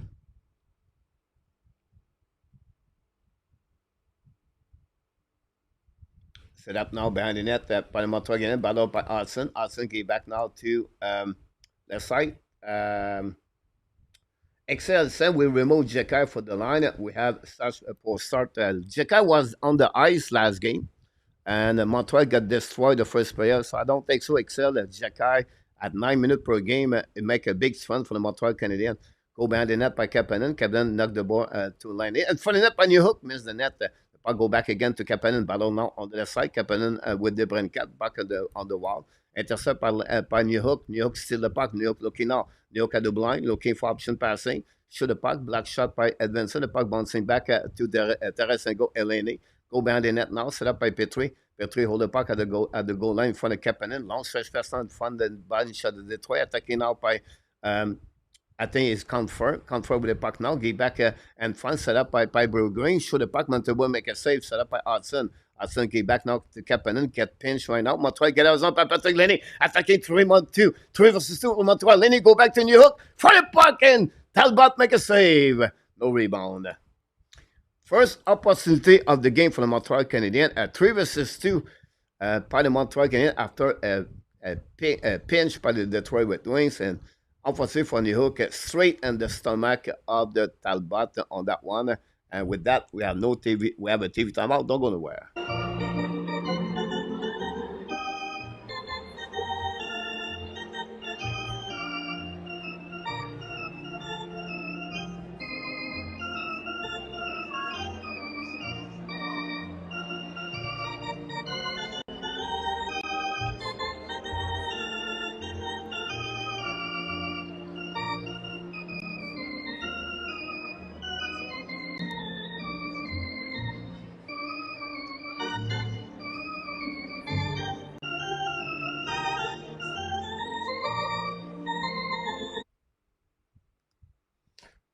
Set up now behind the net by the Montreal again. Battle by Hudson. Hudson gave back now to left side. Excel said we remove Jekai for the line. We have such a post start. Jekai was on the ice last game, and Montreal got destroyed the first player. So I don't think so. Excel Jekai at 9 minutes per game, it make a big fun for the Montreal Canadiens. Go behind the net by Kapanen. Kapanen knocked the ball to line. And for the net by New Hook, missed the net. I'll go back again to Kapanen. Battle now on the left side. Kapanen with the Brincat back on the wall. Intercept by New Hook. New Hook still the puck. New Hook looking now. New Hook at the blind, looking for option passing. Shoot the puck. Black shot by Edvinson. The puck bouncing back to Teres and go Eleni. Go behind the net now. Set up by Petrie. Petrie hold the puck at the goal line in front of Kapanen. Long stretch pass in front of the body shot of Detroit. Attacking now by I think it's confirmed with the puck now. Give back and front set up by Green. Shoot the puck. Montembeault make a save. Set up by Hudson. Hudson give back now to Kapanen. Get pinched right now. Montreal get out on Patrick Lenny. Attacking 3-2. 3 versus 2. Montreal. Lenny go back to New Hook. For the puck and Talbot make a save. No rebound. First opportunity of the game for the Montreal Canadiens at 3 versus 2 by the Montreal Canadiens after a pinch by the Detroit Red Wings. And unfortunately for New Hook, straight in the stomach of the Talbot on that one. And with that, we have no TV. We have a TV timeout. Don't go nowhere.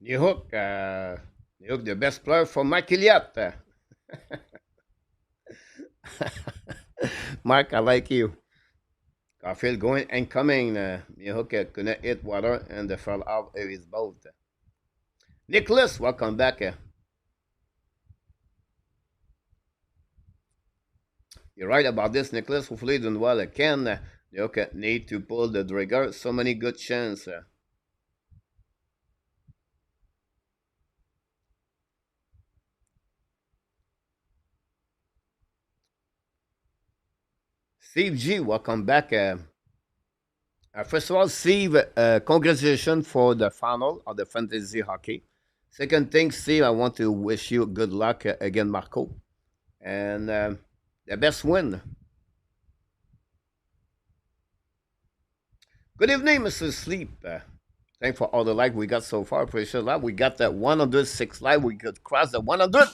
New Hook, the best player for Mike Elliott. Mark, I like you. Garfield going and coming. New Hook couldn't hit water and the fell out of his boat. Nicholas, welcome back. You're right about this, Nicholas. Hopefully doing well again. New Hook need to pull the trigger. So many good chances. Steve G, welcome back. First of all, Steve, congratulations for the final of the fantasy hockey. Second thing, Steve, I want to wish you good luck again, Marco, and the best win. Good evening, Mr. Sleep. Thanks for all the like we got so far. Appreciate that. We got that 106 like. We could cross the 100.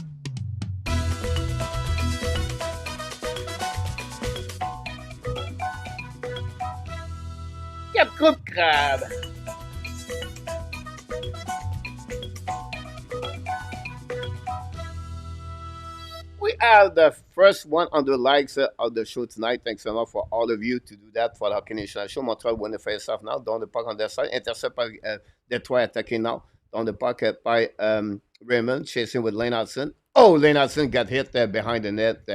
Yep, good crab. We have the first 100 likes of the show tonight. Thanks a lot for all of you to do that for the Hockey National Show. Montreal win the face off now. Down the puck on their side. Intercept by Detroit attacking now. Down the puck by Raymond chasing with Lane Hutson. Oh, Lane Hutson got hit behind the net.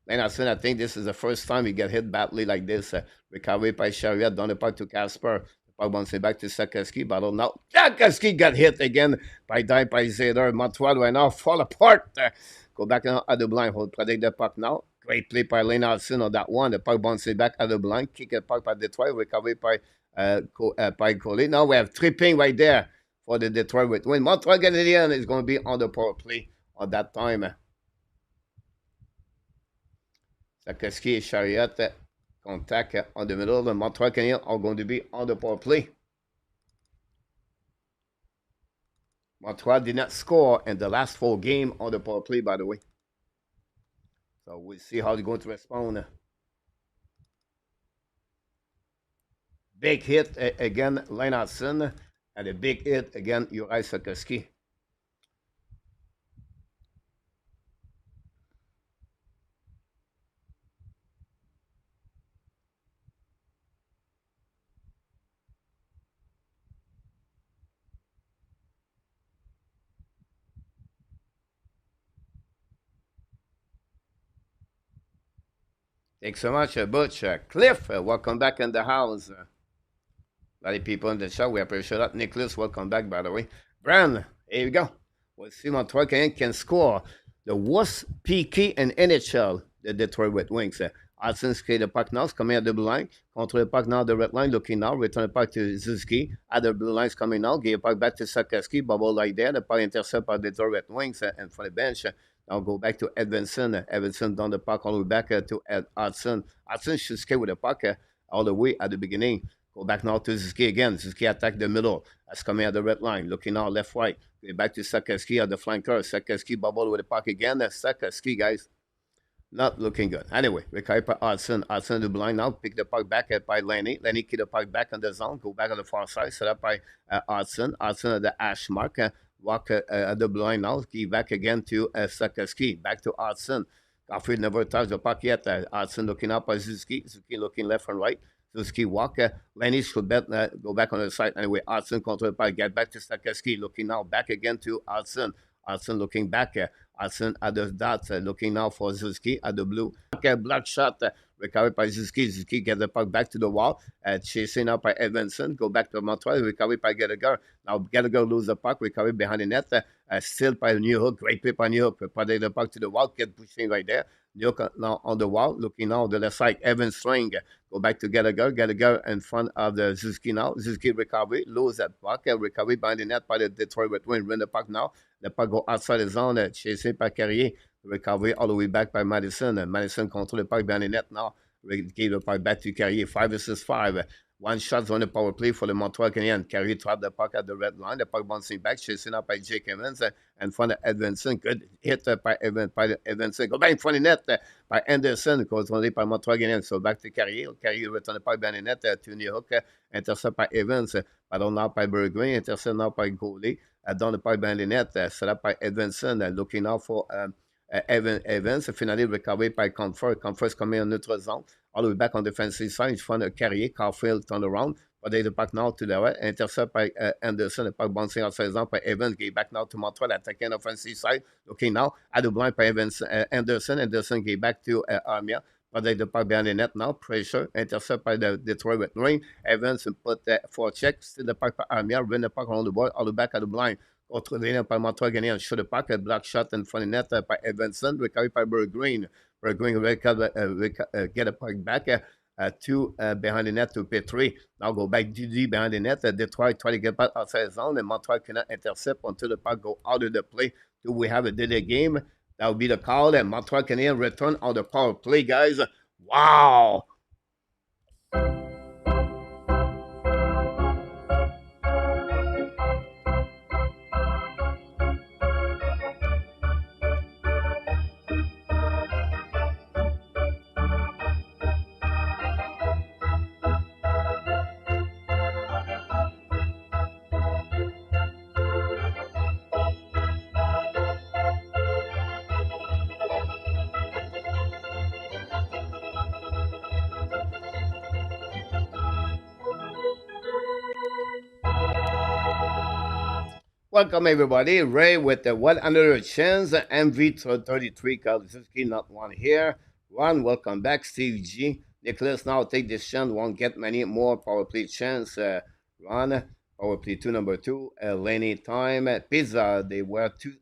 Lane Hutson, I think this is the first time he got hit badly like this. Recovery by Chariot. Down the puck to Casper. The puck bouncing back to Sakaski. Battle now. Sakaski got hit again by Zader. Montreal right now fall apart. Go back now at the blind. Hold, protect the puck now. Great play by Lane Hutson on that one. The puck bounces back at the blind. Kick the puck by Detroit. Recovery by Coley. Now we have tripping right there for the Detroit with win. Montreal Canadiens is going to be on the power play on that time. Sakaski and Chariot contact on the middle. The Montreal Canadiens are going to be on the power play. Montreal did not score in the last 4 games on the power play, by the way. So we'll see how they're going to respond. Big hit again, Lane Hutson. And a big hit again, Uri Sakaski. Thanks so much, Butch. Cliff, welcome back in the house. A lot of people in the show. We appreciate that. Nicholas, welcome back, by the way. Brand, here you go. We'll see Montreal can score. The worst PK in NHL, the Detroit Red Wings. Hudson skate the puck now, coming at the blue line. Control the puck now, the red line, looking now. Return the puck to Suzuki. At the blue lines coming now. Give the puck back to Sakaski. Bubble like there. The puck intercept by the Detroit Red Wings and for the bench. Now go back to Edvinson. Edvinson down the puck all the way back to Hudson. Hudson should skate with the puck all the way at the beginning. Go back now to Suzuki again. Suzuki attack the middle. That's coming at the red line. Looking now left, right. Go back to Sakaski at the flanker. Sakaski bubble with the puck again. Sakaski, guys. Not looking good. Anyway, recovery by Hudson. Hudson the blind now. Pick the puck back by Lenny. Lenny keep the puck back on the zone. Go back on the far side. Set up by Hudson. Hudson at the hash mark. Walk at the blind now. Give back again to Sakaski. Back to Hudson. Caulfield never touched the puck yet. Hudson looking up by Suzuki. Suzuki looking left and right. Suzuki walk. Lenny should go back on the side. Anyway, Hudson control the puck. Get back to Sakaski. Looking now back again to Hudson. Hudson looking back. Hudson at the dots, looking now for Suzuki at the blue. Block shot recovered by Suzuki. Suzuki get the puck back to the wall. Chasing up by Edvinson. Go back to Montreal. Recovered by Gallagher. Now Gallagher lose the puck. Recovered behind the net. Still by New Hook. Great play by New Hook. Protect the puck to the wall. Get pushing right there. New Hook now on the wall. Looking now on the left side. Evan String. Go back to Gallagher. Gallagher in front of the Suzuki now. Suzuki recovery. Lose that puck. Recovery behind the net by the Detroit Red Wings. Win the puck now. The puck go outside the zone. Chasing by Carrier. Recovery all the way back by Madison. Madison control the puck behind the net now. Give the puck back to Carrier. 5 versus 5. One shot on the power play for the Montreal Canadiens. Carrier trapped the puck at the red line. The puck bouncing back. Chasing up by Jake Evans. In front of Edvinson. Good hit by Edvinson. Go back in front of the net by Anderson. Controlled by Montreal Canadiens. So back to Carrier. Carrier return the puck behind the net to New Hook. Intercept by Evans. Battle now by Bergevin. Intercept now by Goalie. Down the puck behind the net. Set up by Edvinson. Looking now for Evans. Finally recovered by Comfort. Comfort's coming on neutral zone. All the way back on the defensive side. In front of Carrier. Caulfield turn around. But they the puck now to the right. Intercept by Anderson. The puck bouncing outside zone by Evans. Get back now to Montreal. Attacking offensive side. Looking now at the blind by Evans, Anderson. Anderson get back to Armia. But they the puck behind the net now. Pressure. Intercept by the Detroit Red Wings. Evans put for check. Still the puck by Armia. Win the puck on the board. All the back at the blind. Contrôlé par Montreal Canadiens. Shoot the puck, a block shot in front of net by Evanson, recovered by Berggreen. Berggreen get a puck back to behind the net to Petrie. Now go back DD behind the net. Detroit try to get back outside zone, and Montreal cannot intercept until the puck go out of the play. Do we have a delay game? That would be the call, and Montreal Canadiens return on the power play, guys. Wow! Welcome everybody. Ray with the What Another Chance MV33 Suzuki, not one here. Ron, welcome back. Steve G. Nicholas now take this chance. Won't get many more power play chance. Ron, power play 2 number 2. Lane time. Pizza, they were 2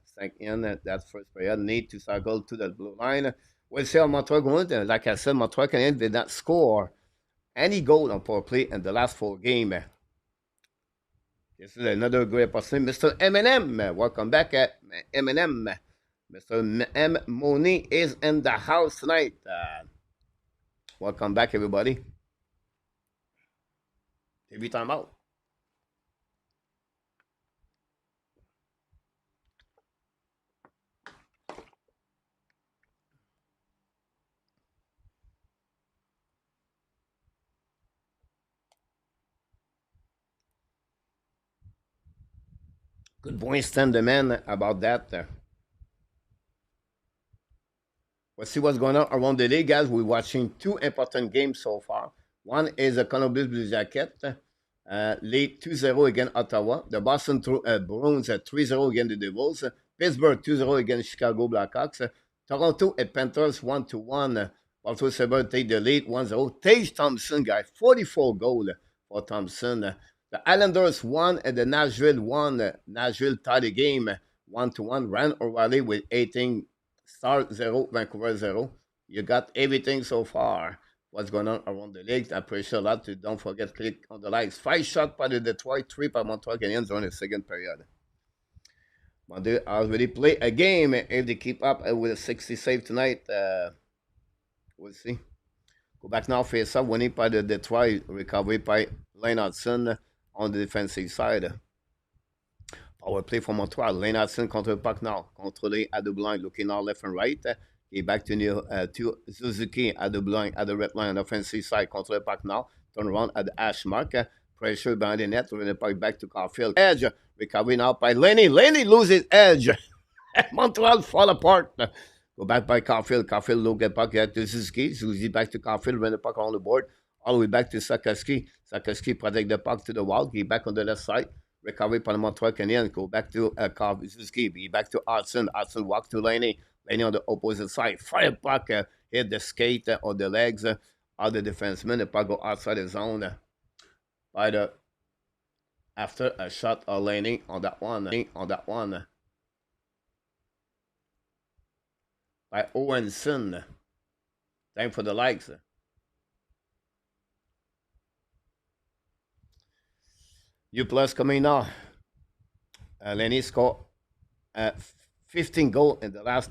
sank in that first period. Need to cycle to the blue line. We'll see how Montreal going. Like I said, Montreal Canadiens did not score any goal on power play in the last 4 games. This is another great person, Mr. Eminem. Welcome back at Eminem. Mr. M. Mooney is in the house tonight. Welcome back, everybody. TV time out. Good point, stand the man about that. Let's see what's going on around the league, guys. We're watching 2 important games so far. One is the Columbus Blue Jackets, lead 2-0 against Ottawa. The Boston Bruins 3-0 against the Devils. Pittsburgh 2-0 against Chicago Blackhawks. Toronto and Panthers 1-1. Baltimore Sabres take the lead 1-0. Tage Thompson, guys, 44 goals for Thompson. The Islanders won and the Nashville won. Nashville tied the game 1-1. Ryan O'Reilly with 18 stars, 0, Vancouver 0. You got everything so far. What's going on around the league? I appreciate a lot. Don't forget, click on the likes. 5 shots by the Detroit, 3 by Montreal Canadiens during the second period. Monday already play a game. If they keep up with a 60 save tonight, we'll see. Go back now, face up, winning by the Detroit, recovery by Lane Hutson on the defensive side. Power play for Montreal. Lane Hutson contre le puck now. Contrôlé à double line, looking now left and right. He back to Suzuki at the blind, at the red line on the offensive side. Control the puck now. Turn around at the hash mark. Pressure behind the net. Running the puck back to Caulfield. Edge. Recovery now by Lenny. Lenny loses edge. Montreal fall apart. Go back by Caulfield. Caulfield look at puck to Suzuki. Suzuki back to Caulfield. Run the puck on the board. All the way back to Sakaski. Sakaski protect the puck to the wall. He back on the left side. Recovery by the Montreal Canadiens. Go back to Suzuki. He back to Hudson. Hudson walk to Lenny. Lenny on the opposite side. Fire puck. Hit the skate or the legs of the defenseman. The puck go outside the zone. By the after a shot of Lenny on that one. By Owenson. Time for the likes. U plus coming now. Lenny scored 15 goals in the last.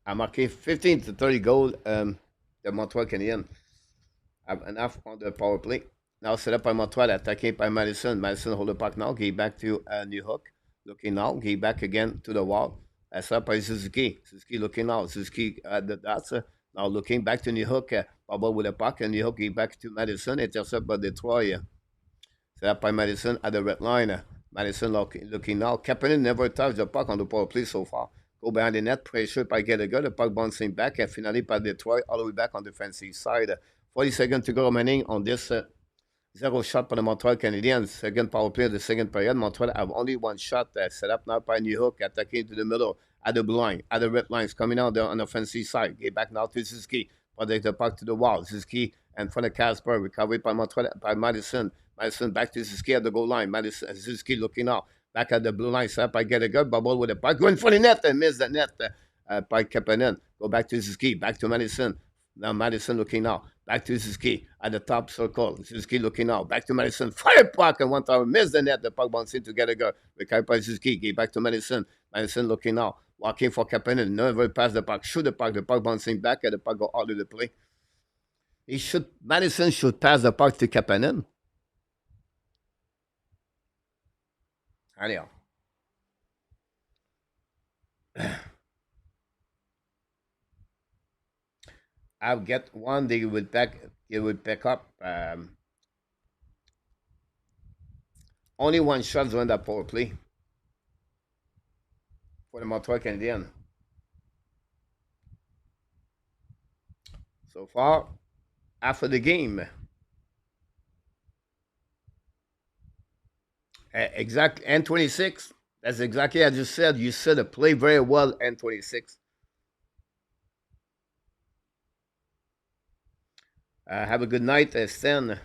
I marqué 15 to 30 goals. The Montreal Canadiens have enough on the power play. Now set up by Montreal, attacking by Madison. Madison hold the puck now. Get back to New Hook. Looking now. Get back again to the wall. Set up by Suzuki. Suzuki looking now. Suzuki at the dots. Now looking back to New Hook. Bubble with the puck. And New Hook get back to Madison. Intercept by Detroit. Set up by Madison at the red line. Madison looking now. Kapanen never touched the puck on the power play so far. Go behind the net. Pressure by Gallagher. The puck bouncing back. And finally by Detroit. All the way back on the defensive side. 40 seconds to go remaining on this 0 shot for the Montreal Canadiens. Second power play of the second period. Montreal have only 1 shot. Set up now by New Hook. Attacking to the middle. At the blue line. At the red lines. Coming out there on the offensive side. Get back now to Suzuki. Protect the puck to the wall. Suzuki in front of Casper. Recovery by Montreal by Madison. Madison back to Suzuki at the goal line. Madison, Suzuki looking out. back at the blue line, set up by Gallagher, bubble with the puck, going for the net, and miss the net by Kapanen. Go back to Suzuki, back to Madison. Now Madison looking now. Back to Suzuki at the top circle. Suzuki looking now. Back to Madison. Fire puck and 1 time. Miss the net. The puck bouncing to Gallagher. Recovered by Suzuki. Get back to Madison. Madison looking now. Walking for Kapanen. Never pass the puck. Shoot the puck. The puck bouncing back and the puck go out of the play. Madison should pass the puck to Kapanen. Anyhow. I'll get one. They would pick up. Only one shot on that power play for the Montreal Canadiens. So far, after the game. Exactly, N26. That's exactly as you said. You said it play very well, N26. Have a good night, Stan.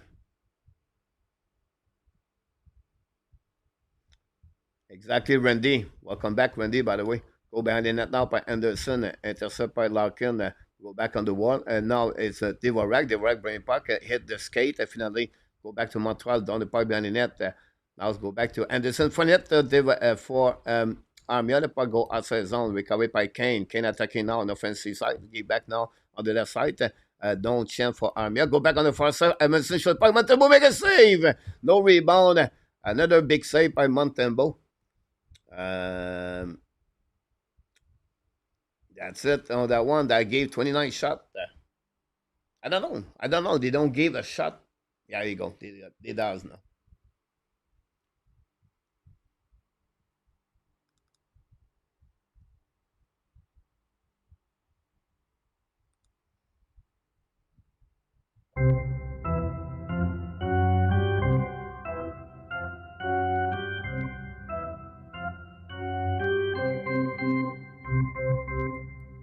Exactly, Randy. Welcome back, Randy, by the way. Go behind the net now by Anderson. Intercept by Larkin. Go back on the wall. And now it's Dvorak. Dvorak bring puck. Hit the skate. Finally, go back to Montreal. Down the puck behind the net. Now let's go back to Anderson. For net, for Armia. The puck go outside zone. Recovered by Kane. Kane attacking now on the offensive side. Get back now on the left side. Don't chant for Armia. Go back on the far side. Emerson shot puck. Montembeault make a save. No rebound. Another big save by Montembeault. That's it on that one. That gave 29 shot. I don't know. They don't give a shot. Yeah, there you go. They does now.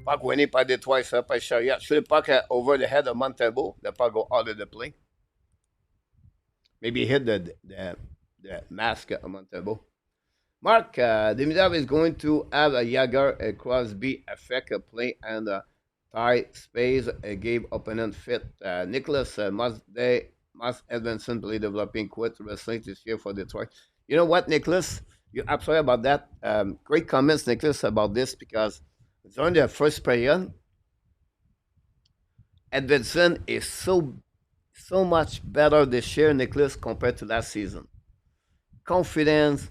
Puck winning by the twice up by Chariot. Shoot the puck over the head of Montembeault. The puck go out of the play. Maybe hit the mask of Montembeault. Mark, Dimitrov is going to have a Jagger, a Crosby, a Feck, play, and a tie space, a game opponent fit. Nicholas must Edmondson play developing quit wrestling this year for Detroit. You know what, Nicholas? You're absolutely about that. Great comments, Nicholas, about this because during the first period, Edmondson is so much better this year, Nicholas, compared to last season. Confidence,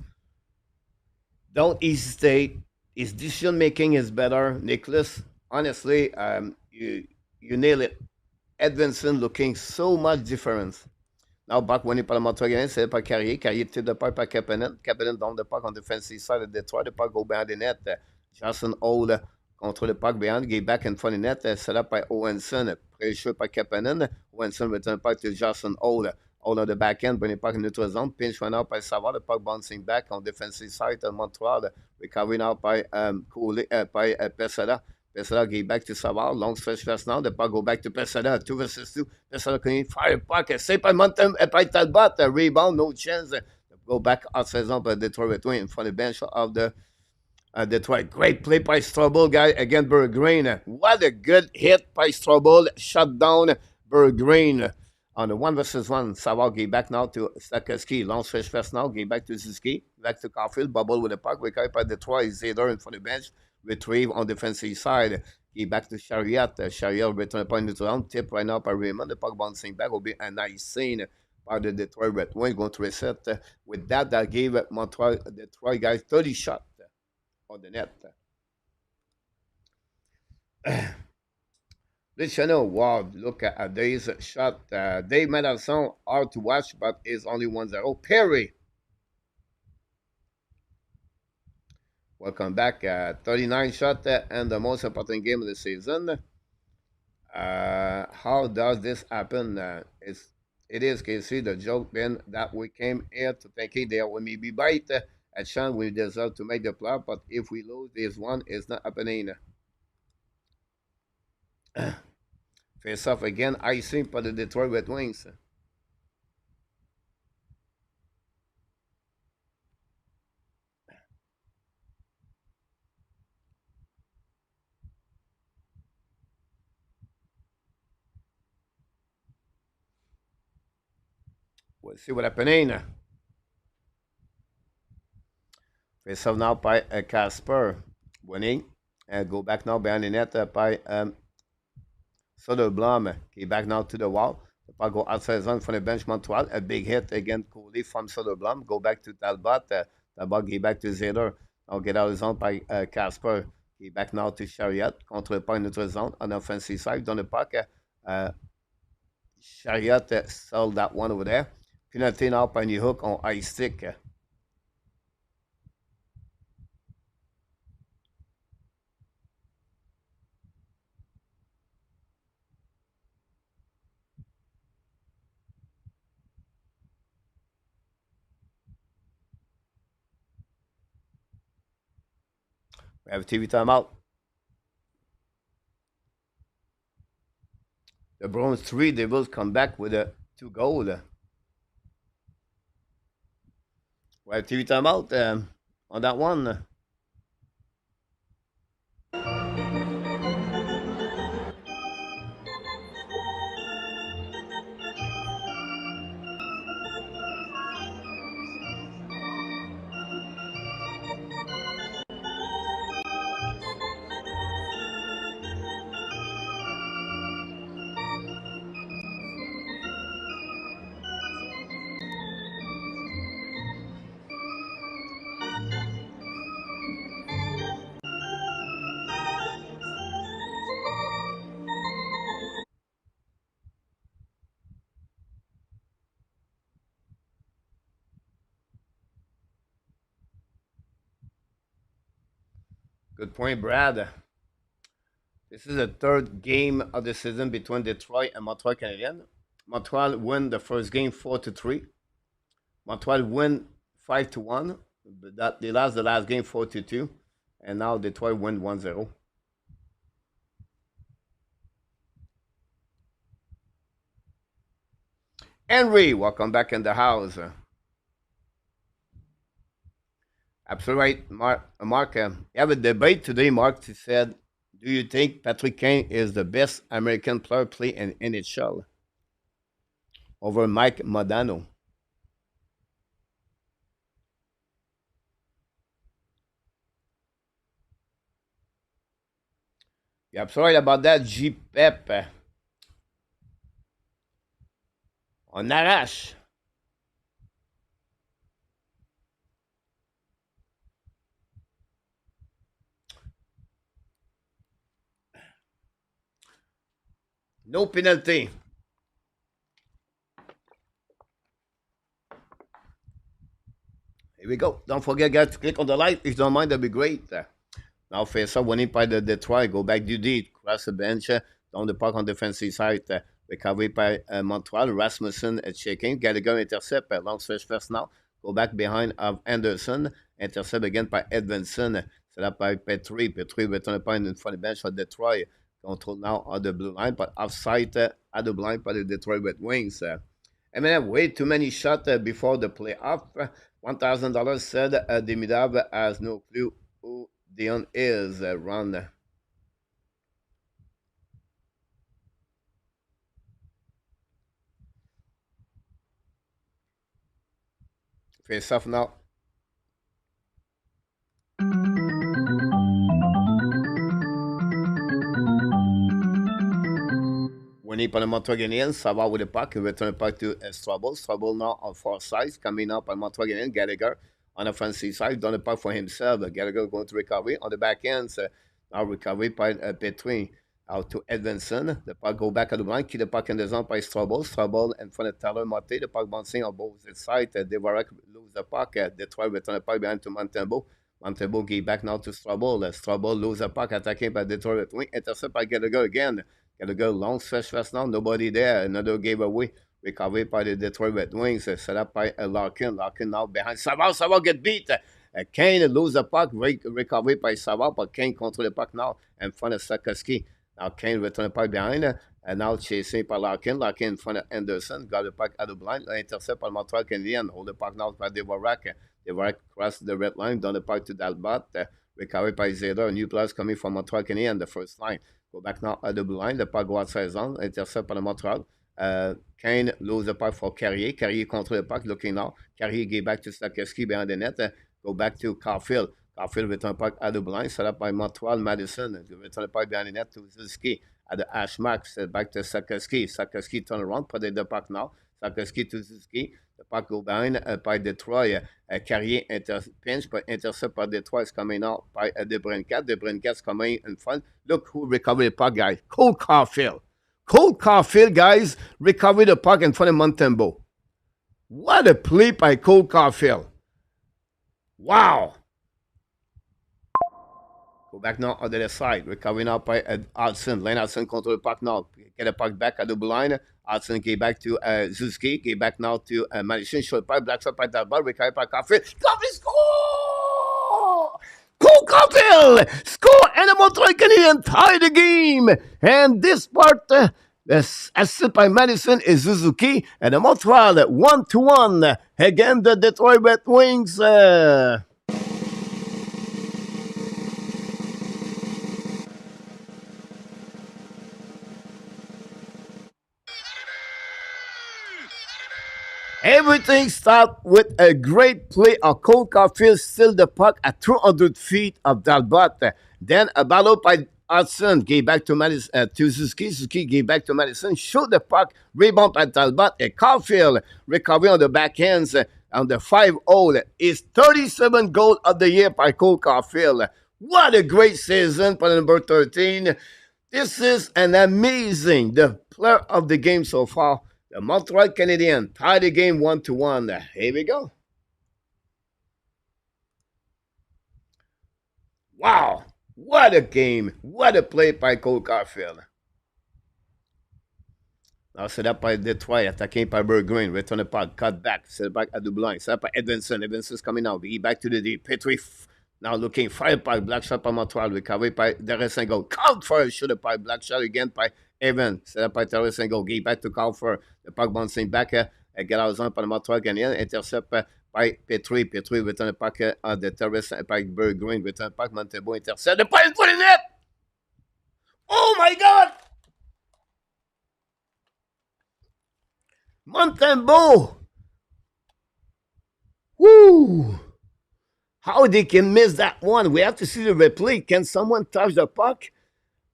don't hesitate. His decision making is better, Nicholas. Honestly, you nail it. Edmondson looking so much difference. Now back when he parle Montreal, c'est par Carrier. Carrier tire the puck par Kapanen. Kapanen down the puck on the defensive side of Detroit. The puck go behind the net. Johnson hold control the puck behind. Get back in front of the net. Set up by Owenson. Pressure by Kapanen. Owenson return puck to Johnson hold. Hold on the back end. Bring the puck in neutral zone. Pinch run out by Savard. The puck bouncing back on defensive side of Montreal. Recovering out by Pesada. Pesada get back to Savard. Long stretch pass now. The puck go back to Pesada. 2 versus 2. Pesada can fire puck. Save by by Talbot. Rebound. No chance. Go back outside zone by Detroit Red Wings in front of the bench of the Detroit. Great play by Strobel, guy. Again, Berggren. What a good hit by Strobel. Shut down Berggren. On the 1 versus 1, Savard get back now to Sakaski. Long stretch pass now. Get back to Suzuki. Back to Caulfield. Bubble with the puck. Recovered by Detroit. Zader in front of the bench. Retrieve on defensive side. Get back to Chariot. Chariot return the point into round. Tip right now by Raymond. The puck bouncing back will be a nice scene by the Detroit Red Wings. Going to reset. With that gave Montreal, Detroit guys 30 shots on the net. This channel, wow, look at Dave's shot. Dave Madison, hard to watch, but is only 1-0. Perry. Welcome back. 39 shot and the most important game of the season. How does this happen? It is, Casey, the joke being that we came here to take it there. We maybe bite a chance we deserve to make the playoff, but if we lose this one, it's not happening. Face off again, icing for the Detroit Red Wings. We'll see what happening. Face off now by Casper. Winning. Go back now behind the net by Soderblom. He back now to the wall. The puck go outside zone from the bench Montreal. A big hit against Cody from Soderblom. Go back to Talbot. Talbot get back to Zeder. Now get out of zone by Casper. He back now to Chariot. Contre le puck notre zone on the offensive side. Dans le puck. Chariot sold that one over there. Penalty now by New Hook on ice stick. We have a TV timeout. The Browns 3 Devils come back with a 2 goal. We have TV timeout on that one. Good point, Brad. This is the third game of the season between Detroit and Montreal Canadiens. Montreal win the first game 4-3. Montreal win 5-1. But they lost the last game 4-2. And now Detroit win 1-0. Henry, welcome back in the house. Absolutely right, Mark. You have a debate today, Mark. He said, do you think Patrick Kane is the best American player play in NHL over Mike Modano? You're absolutely right about that, G. Pep. On arrache. No penalty. Here we go. Don't forget, guys, to click on the like. If you don't mind, that'd be great. Now, face up, winning by the Detroit. Go back to deep. Cross the bench. Down the puck on defensive side. Recovery by Montreal. Rasmussen checking. Gallagher intercept. Long stretch first now. Go back behind of Anderson. Intercept again by Edvinson. Set up by Petrie. Petrie return the point in front of the bench for Detroit. Control now on the blue line, but offside at the blind by the Detroit Red Wings. I mean, I have way too many shots before the playoff. $1,000 said Demidov has no clue who Dion is. Run. Face off now. Winning by the Montreal Canadiens, Savard with the puck, return the puck to Strobel. Strobel now on far sides, coming up by Montreal Canadiens. Gallagher on the offensive side, done the puck for himself. Gallagher going to recovery on the back end. Now recovery by Petrie. Out to Edvinson. The puck go back at the line, keep the puck in the zone by Strobel. Strobel in front of Tyler Motte. The puck bouncing on both sides. Devarak lose the puck. Detroit return the puck behind to Montembeault. Montembeault get back now to Strobel. Strobel lose the puck, attacking by Detroit wing. Intercept by Gallagher again. Gallagher long stretch fast now, nobody there. Another giveaway. Recovery by the Detroit Red Wings. Set up by Larkin. Larkin now behind Savard. Savard get beat. Kane lose the puck. Recovery by Savard, but Kane control the puck now in front of Sakoski. Now Kane return the puck behind. And now chasing by Larkin. Larkin in front of Anderson. Got the puck out of blind. Intercept by Montreal Canadiens. Hold the puck now by Devarak. Devarak cross the red line. Down the puck to Talbot. Recovery by Zeder. New players coming from Montreal Canadiens. The first line. Go back now at the blue line. The puck go outside zone. Intercept by the Montreal. Kane lose the puck for Carrier. Carrier control the puck, looking now. Carrier get back to Sakowski behind the net. Go back to Caulfield. Caulfield return puck at the blind, set up by Montreal Madison. Return the puck behind the net to Suzuki at the hash mark. Set back to Sakowski. Sakowski turn around, put the puck now. Sakowski to Suzuki. The puck go behind by Detroit. Carrier pinch, but intercept by Detroit is coming out by DeBrincat. DeBrincat's coming in front. Look who recovered the puck, guys. Cole Caulfield. Cole Caulfield, guys, recovered the puck in front of Montembeault. What a play by Cole Caulfield. Wow. Go back now on the other side. Recovery now by Hudson. Lane Hutson control the puck now. Get the puck back at the blue line. Hudson get back to Suzuki. Get back now to Madison. Short pipe. Black shot by Talbot. Recovery by Caulfield. Caulfield score! Cole Caulfield score, and the Montreal Canadiens tie the game. And this part, assisted by Madison is Suzuki, and the Montreal 1-1 against the Detroit Red Wings. Everything starts with a great play of Cole Caulfield, steal the puck at 200 feet of Talbot. Then a battle by Hudson, gave back to Madison, to Suzuki. Suzuki gave back to Madison, shoot the puck, rebound by Talbot, and Caulfield recovery on the backhands on the 5-0 is 37 goal of the year by Cole Caulfield. What a great season for number 13. This is an amazing, the player of the game so far. The Montreal Canadiens tie the game 1-1. Here we go. Wow. What a game. What a play by Cole Caulfield. Now set up by Detroit, attacking by Berggren. Return the puck, cut back, set back at the blind. Set up by Edvinsson. Edvinsson's coming out. He back to the D. Petrie now looking, fire puck, black shot by Montreal. Recovery by Derisengo. Count for a shooter by black shot again by Evan. Set up by Derisengo. Give back to Caulfield. The puck bouncing back. Get out on by the Montreal Canadiens. Intercept by Petrie. Petrie return the puck at the terrace by Berggren. Return the puck. Montembeault intercept. The puck in front of the net. Oh my God! Montembeault! Woo! How they can miss that one? We have to see the replay. Can someone touch the puck?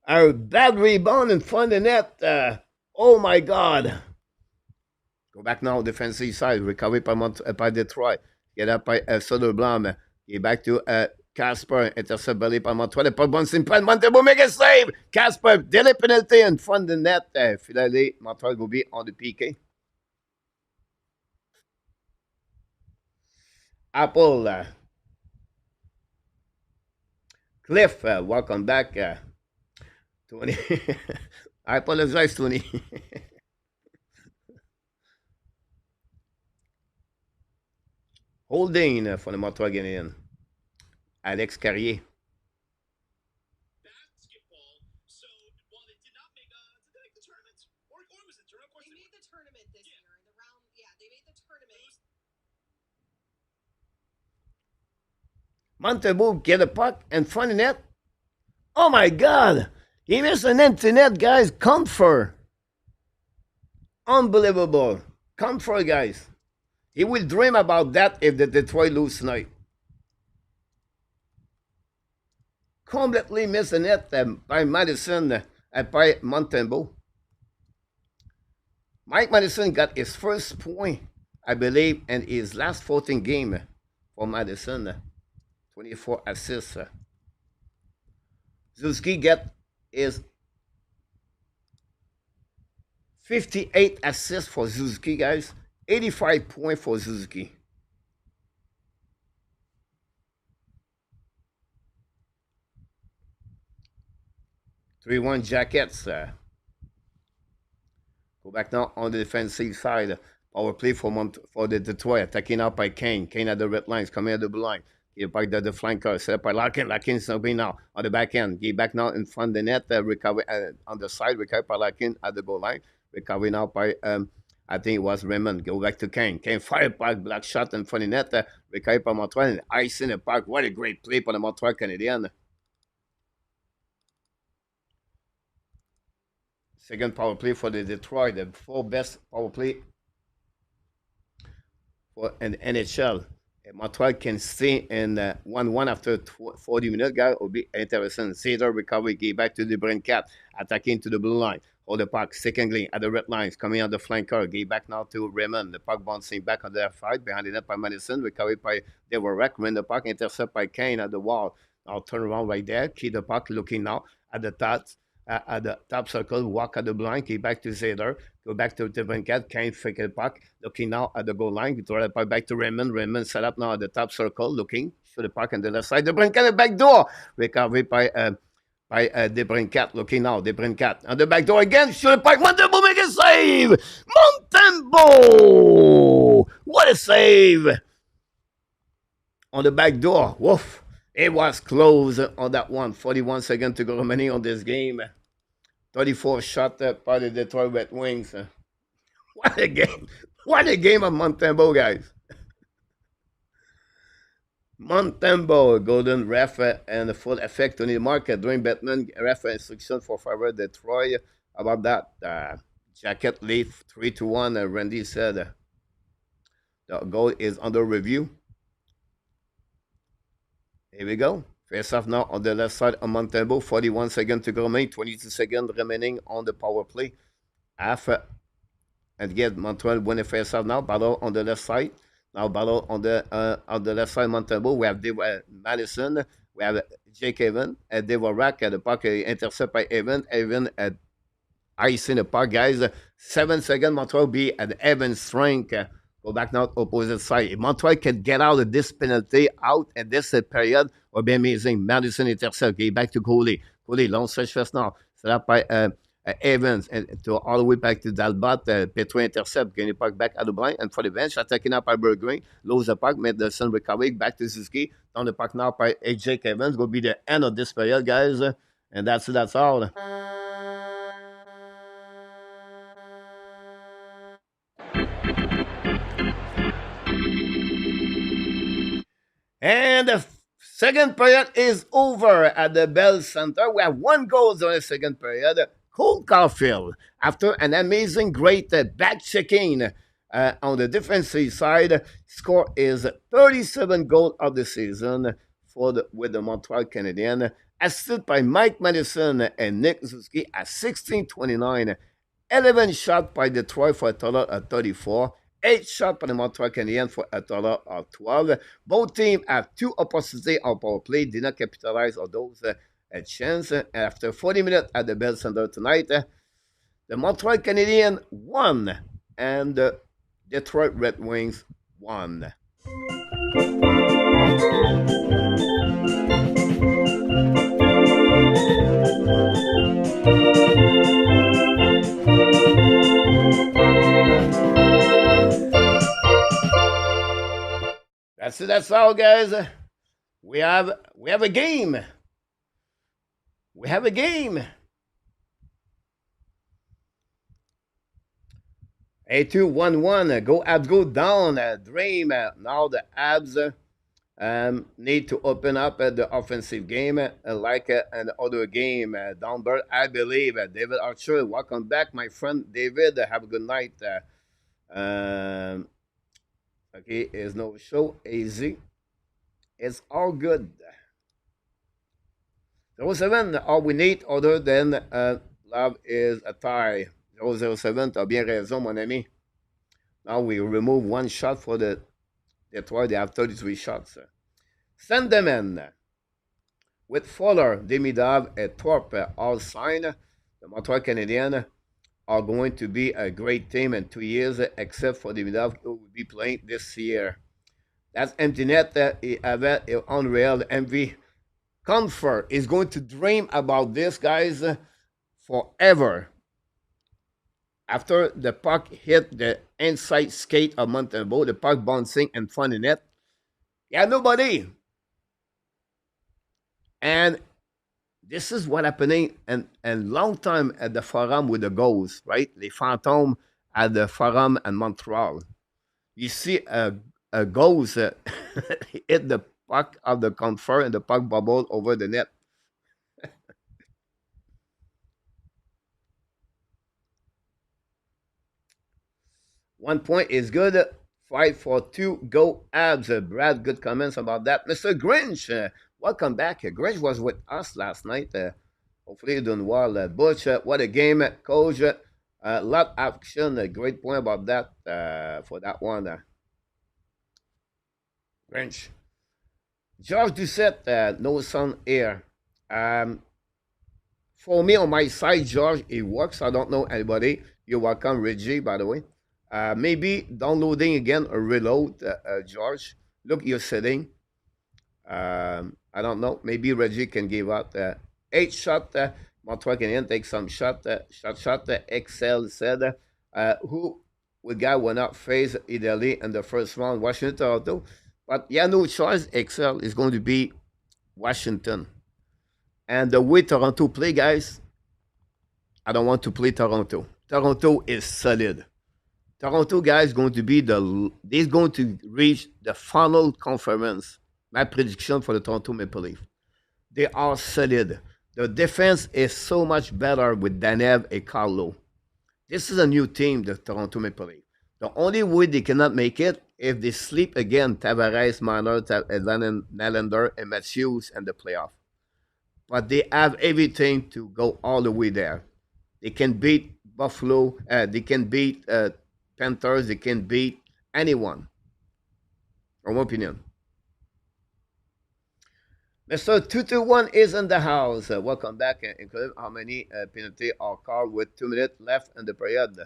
A bad rebound in front of the net. Oh my God! Go back now, defensive side. Recovery by Detroit. Get up by Soderblom. Get back to Casper. Intercept belly by Montreal. The puck bouncing by Montembeault. Make a save. Casper, daily penalty in front of the net. Finally, Montreal will be on the PK. Apple. Cliff, welcome back. Tony. I apologize, Tony. Holding for the Montreal Canadiens. Alex Carrier. Basketball. So, while they did not make the tournament, or was it tournament? Of course They made the tournament this year in the round. Yeah, they made the tournament. Montembeault get a puck in front of the net. Oh my God! He missed an empty net, guys. Comfort. Unbelievable. Comfort, guys. He will dream about that if the Detroit lose tonight. Completely missed a net by Madison by Montembeault. Mike Madison got his first point, I believe, in his last 14 game for Madison. 24 assists. Suzuki get his 58 assists for Suzuki, guys. 85 points for Suzuki. Three-one Jackets. Go back now on the defensive side. Power play for the Detroit. Attacking out by Kane. Kane at the red lines. Coming at the blue line. Get back the flanker. Set up by Larkin. Larkin's be now on the back end. Get back now in front of the net. Recover on the side. Recover by Larkin at the goal line. Recovery now by I think it was Raymond. Go back to Kane. Kane fire back. Black shot in front of the net. Recovery by Montreal. Ice in the park. What a great play for the Montreal Canadiens. Second power play for the Detroit, the four best power play for an NHL. Montreal can stay in 1-1 after 40 minutes, guys. Will be interesting. Cesar recovery, get back to the Brincat, attacking to the blue line. Hold the puck, second lane at the red lines, coming on the flanker. Get back now to Raymond. The puck bouncing back on their side, behind the net by Madison. Recovery by Devorek. Win the puck, intercept by Kane at the wall. Now turn around right there. Keep the puck looking now at the top circle. Walk at the blind. Get back to Zeder. Go back to the Brincat. Kane fake the puck. Looking now at the goal line. Throw the puck back to Raymond. Raymond set up now at the top circle. Looking. Shoot the puck on the left side. The Brincat, the back door. Recovery by Debrincat. Looking now. Debrincat. On the back door again. Shoot the puck. Montembeault make a save. Montembeault. What a save. On the back door. Woof. It was close on that one. 41 seconds to go remaining on this game. 34 shot by the Detroit Red Wings. What a game. What a game of Montembeault, guys. Montembeault, golden ref and the full effect on the market. During Batman, ref instruction for favor Detroit. About that, jacket lead 3-1. Randy said the goal is under review. Here we go. Face off now on the left side of Montembeault. 41 seconds to go remaining. 22 seconds remaining on the power play. After and again, Montreal win the face off now. Battle on the left side. Now battle on the left side. Montembeault. We have Madison. We have Jake Evan. Devorak at the puck. Intercept by Evan. Evan at icing the puck, guys. 7 seconds. Montreal be at Evan's strength. Go back now to opposite side. If Montreal can get out of this penalty out at this period, will be amazing. Madison intercept. Get back to Coley. Coley, long stretch first now. Set up by Evans and to all the way back to Talbot. Petro intercept. Getting the puck back at the blind. And for the bench, attacking up by Bergwijn. Lose the puck. Madison recovery. Back to Suzuki. Down the puck now by Jake Evans. Will be the end of this period, guys. And that's all. And the second period is over at the Bell Center. We have one goal in the second period. Cole Caulfield, after an amazing, great back checking on the defensive side, score is 37 goal of the season with the Montreal Canadiens, assisted by Mike Madison and Nick Suzuki at 16-29. 11 shot by Detroit for a total of 34. 8 shots by the Montreal Canadiens for a total of 12. Both teams have 2 opportunities on power play, did not capitalize on those chances. After 40 minutes at the Bell Center tonight, the Montreal Canadiens won and the Detroit Red Wings won. That's all, guys. We have a game. We have a game. 8-2-1-1. Go Habs, go down. Dream. Now the Habs need to open up the offensive game like another game. Downbird, I believe. David Archer, welcome back, my friend David. Have a good night. Okay, there's no show. Easy. It's all good. 07, all we need other than love is a tie. 007, t'as bien raison, mon ami. Now we remove 1 shot for the Detroit. They have 33 shots. Send them in. With Fuller, Demidov, and Thorpe all signed. The Montreal Canadiens are going to be a great team in 2 years, except for Demidov, who will be playing this year. That's empty net. Unreal MV. Comfort is going to dream about this, guys, forever. After the puck hit the inside skate of Montembeault, the puck bouncing in front of the net, yeah, nobody. And this is what happening and long time at the Forum with the Ghosts, right? Les Fantômes at the Forum in Montreal. You see a Ghost hit the puck of the Comfort and the puck bubble over the net. 1 point is good. 5-4-2. Go Abs. Brad, good comments about that. Mr. Grinch, welcome back. Grinch was with us last night. Hopefully you're doing well. Butch, what a game. Coach, a lot of action. A great point about that for that one. Grinch. George Doucette, no sun here. Um, for me, on my side, George, it works. I don't know anybody. You're welcome, Reggie, by the way. Maybe downloading again or reload, George. Look, you're sitting. I don't know. Maybe Reggie can give out 8 shot. Montreal Canadiens take some shot. Shot. Excel said, who we got will not face Italy in the first round, Washington, Toronto. But yeah, no choice. Excel is going to be Washington. And the way Toronto play, guys, I don't want to play Toronto. Toronto is solid. Toronto, guys, going to be they're going to reach the final conference. My prediction for the Toronto Maple Leafs. They are solid. The defense is so much better with Danev and Carlo. This is a new team, the Toronto Maple Leafs. The only way they cannot make it if they sleep again, Tavares, Marner, Nylander, and Matthews in the playoff. But they have everything to go all the way there. They can beat Buffalo. They can beat Panthers. They can beat anyone. In my opinion. Mr. 221 is in the house. Welcome back. Including how many penalty are called with 2 minutes left in the period.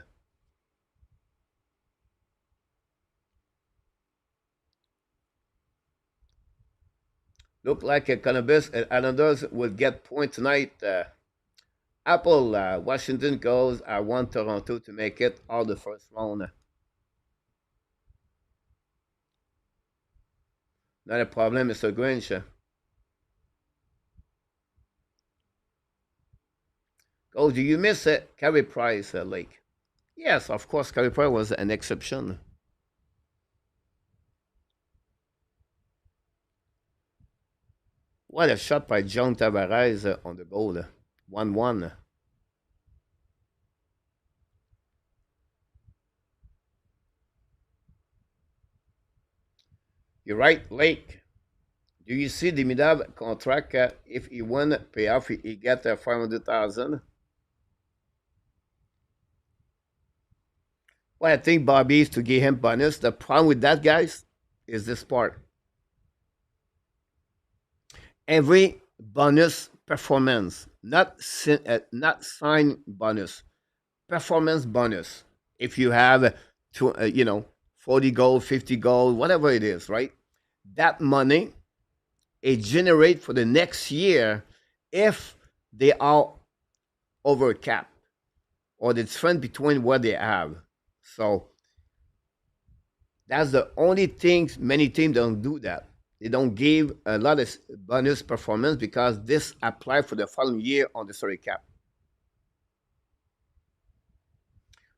Look like Columbus and Islanders will get point tonight. Apple, Washington goes. I want Toronto to make it all the first round. Not a problem, Mr. Grinch. Oh, do you miss it? Carey Price, Lake? Yes, of course, Carey Price was an exception. What a shot by John Tavares on the goal. 1-1. You're right, Lake. Do you see the Midab contract? If he won payoff, he get 500,000. Well, I think Bobby is to give him bonus. The problem with that, guys, is this part. Every bonus performance, not sign bonus, performance bonus. If you have, 40 goals, 50 goals, whatever it is, right? That money it generate for the next year if they are over cap or the difference between what they have. So that's the only thing many teams don't do that. They don't give a lot of bonus performance because this apply for the following year on the salary cap.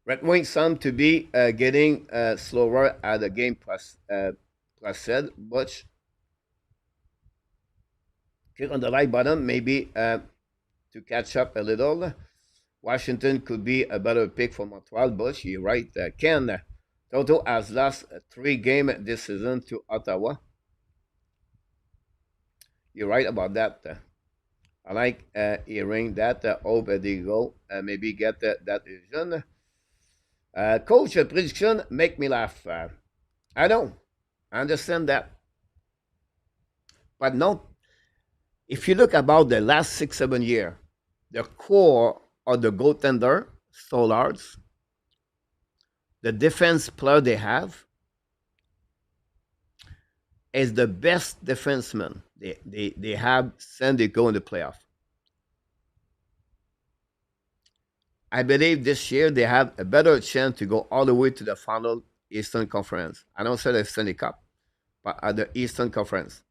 Red Wings some to be getting slower as the game proceed, but click on the like button maybe to catch up a little. Washington could be a better pick for Montreal, but you're right. Ken, Toto has lost 3 games this season to Ottawa. You're right about that. I like hearing that. Hope they go maybe get that vision. Coach, prediction make me laugh. I know. I understand that. But no, if you look about the last 6-7 years, the core of the goaltender, Stollards, the defense player they have, is the best defenseman they have since they go in the playoff. I believe this year they have a better chance to go all the way to the final Eastern Conference. I don't say the Stanley Cup, but at the Eastern Conference.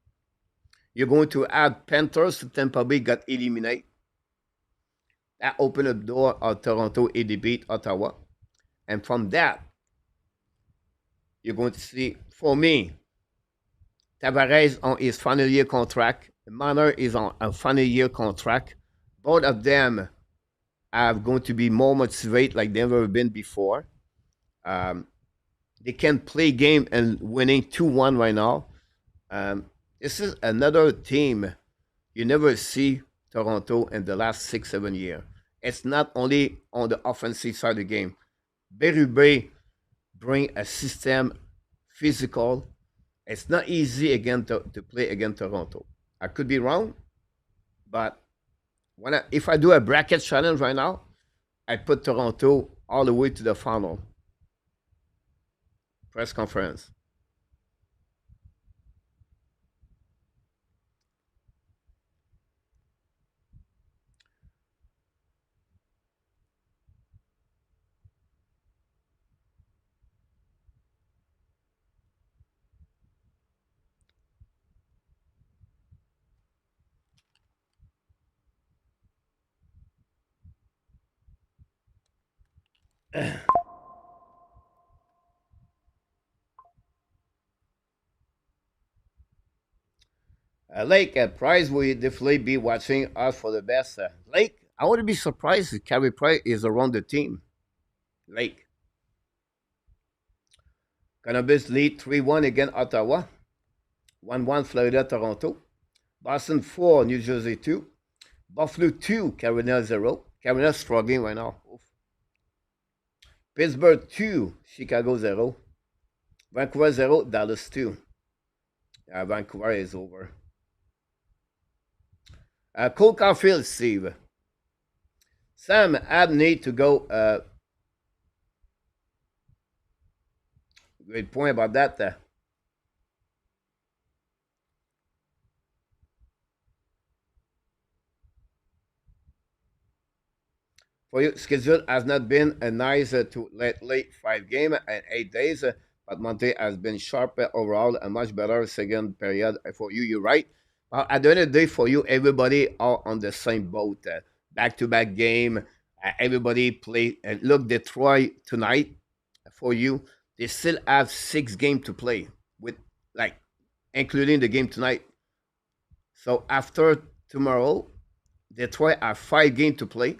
You're going to add Panthers to Tampa Bay got eliminated. That opened the door of Toronto, they beat Ottawa. And from that, you're going to see, for me, Tavares on his final year contract. Marner is on a final year contract. Both of them are going to be more motivated like they've ever been before. They can play game and winning 2-1 right now. Um, this is another team you never see Toronto in the last 6, 7 years. It's not only on the offensive side of the game. Berube bring a system, physical. It's not easy again to play against Toronto. I could be wrong, but if I do a bracket challenge right now, I put Toronto all the way to the final press conference. Lake, Price will definitely be watching us for the best. Lake, I wouldn't be surprised if Carey Price is around the team. Lake. Columbus lead 3-1 against Ottawa. 1-1 Florida, Toronto. Boston 4, New Jersey 2. Buffalo 2, Carolina 0. Carolina struggling right now. Oof. Pittsburgh 2, Chicago 0. Vancouver 0, Dallas 2. Vancouver is over. Cole Caulfield, Steve. Sam Abney to go. Great point about that. For you, schedule has not been a nice to late 5 game and 8 days, but Monte has been sharp overall, a much better second period for you. You're right. At the end of the day, for you, everybody are on the same boat. Back-to-back game, everybody play. Look, Detroit tonight for you, they still have 6 games to play with, like, including the game tonight. So after tomorrow, Detroit have 5 games to play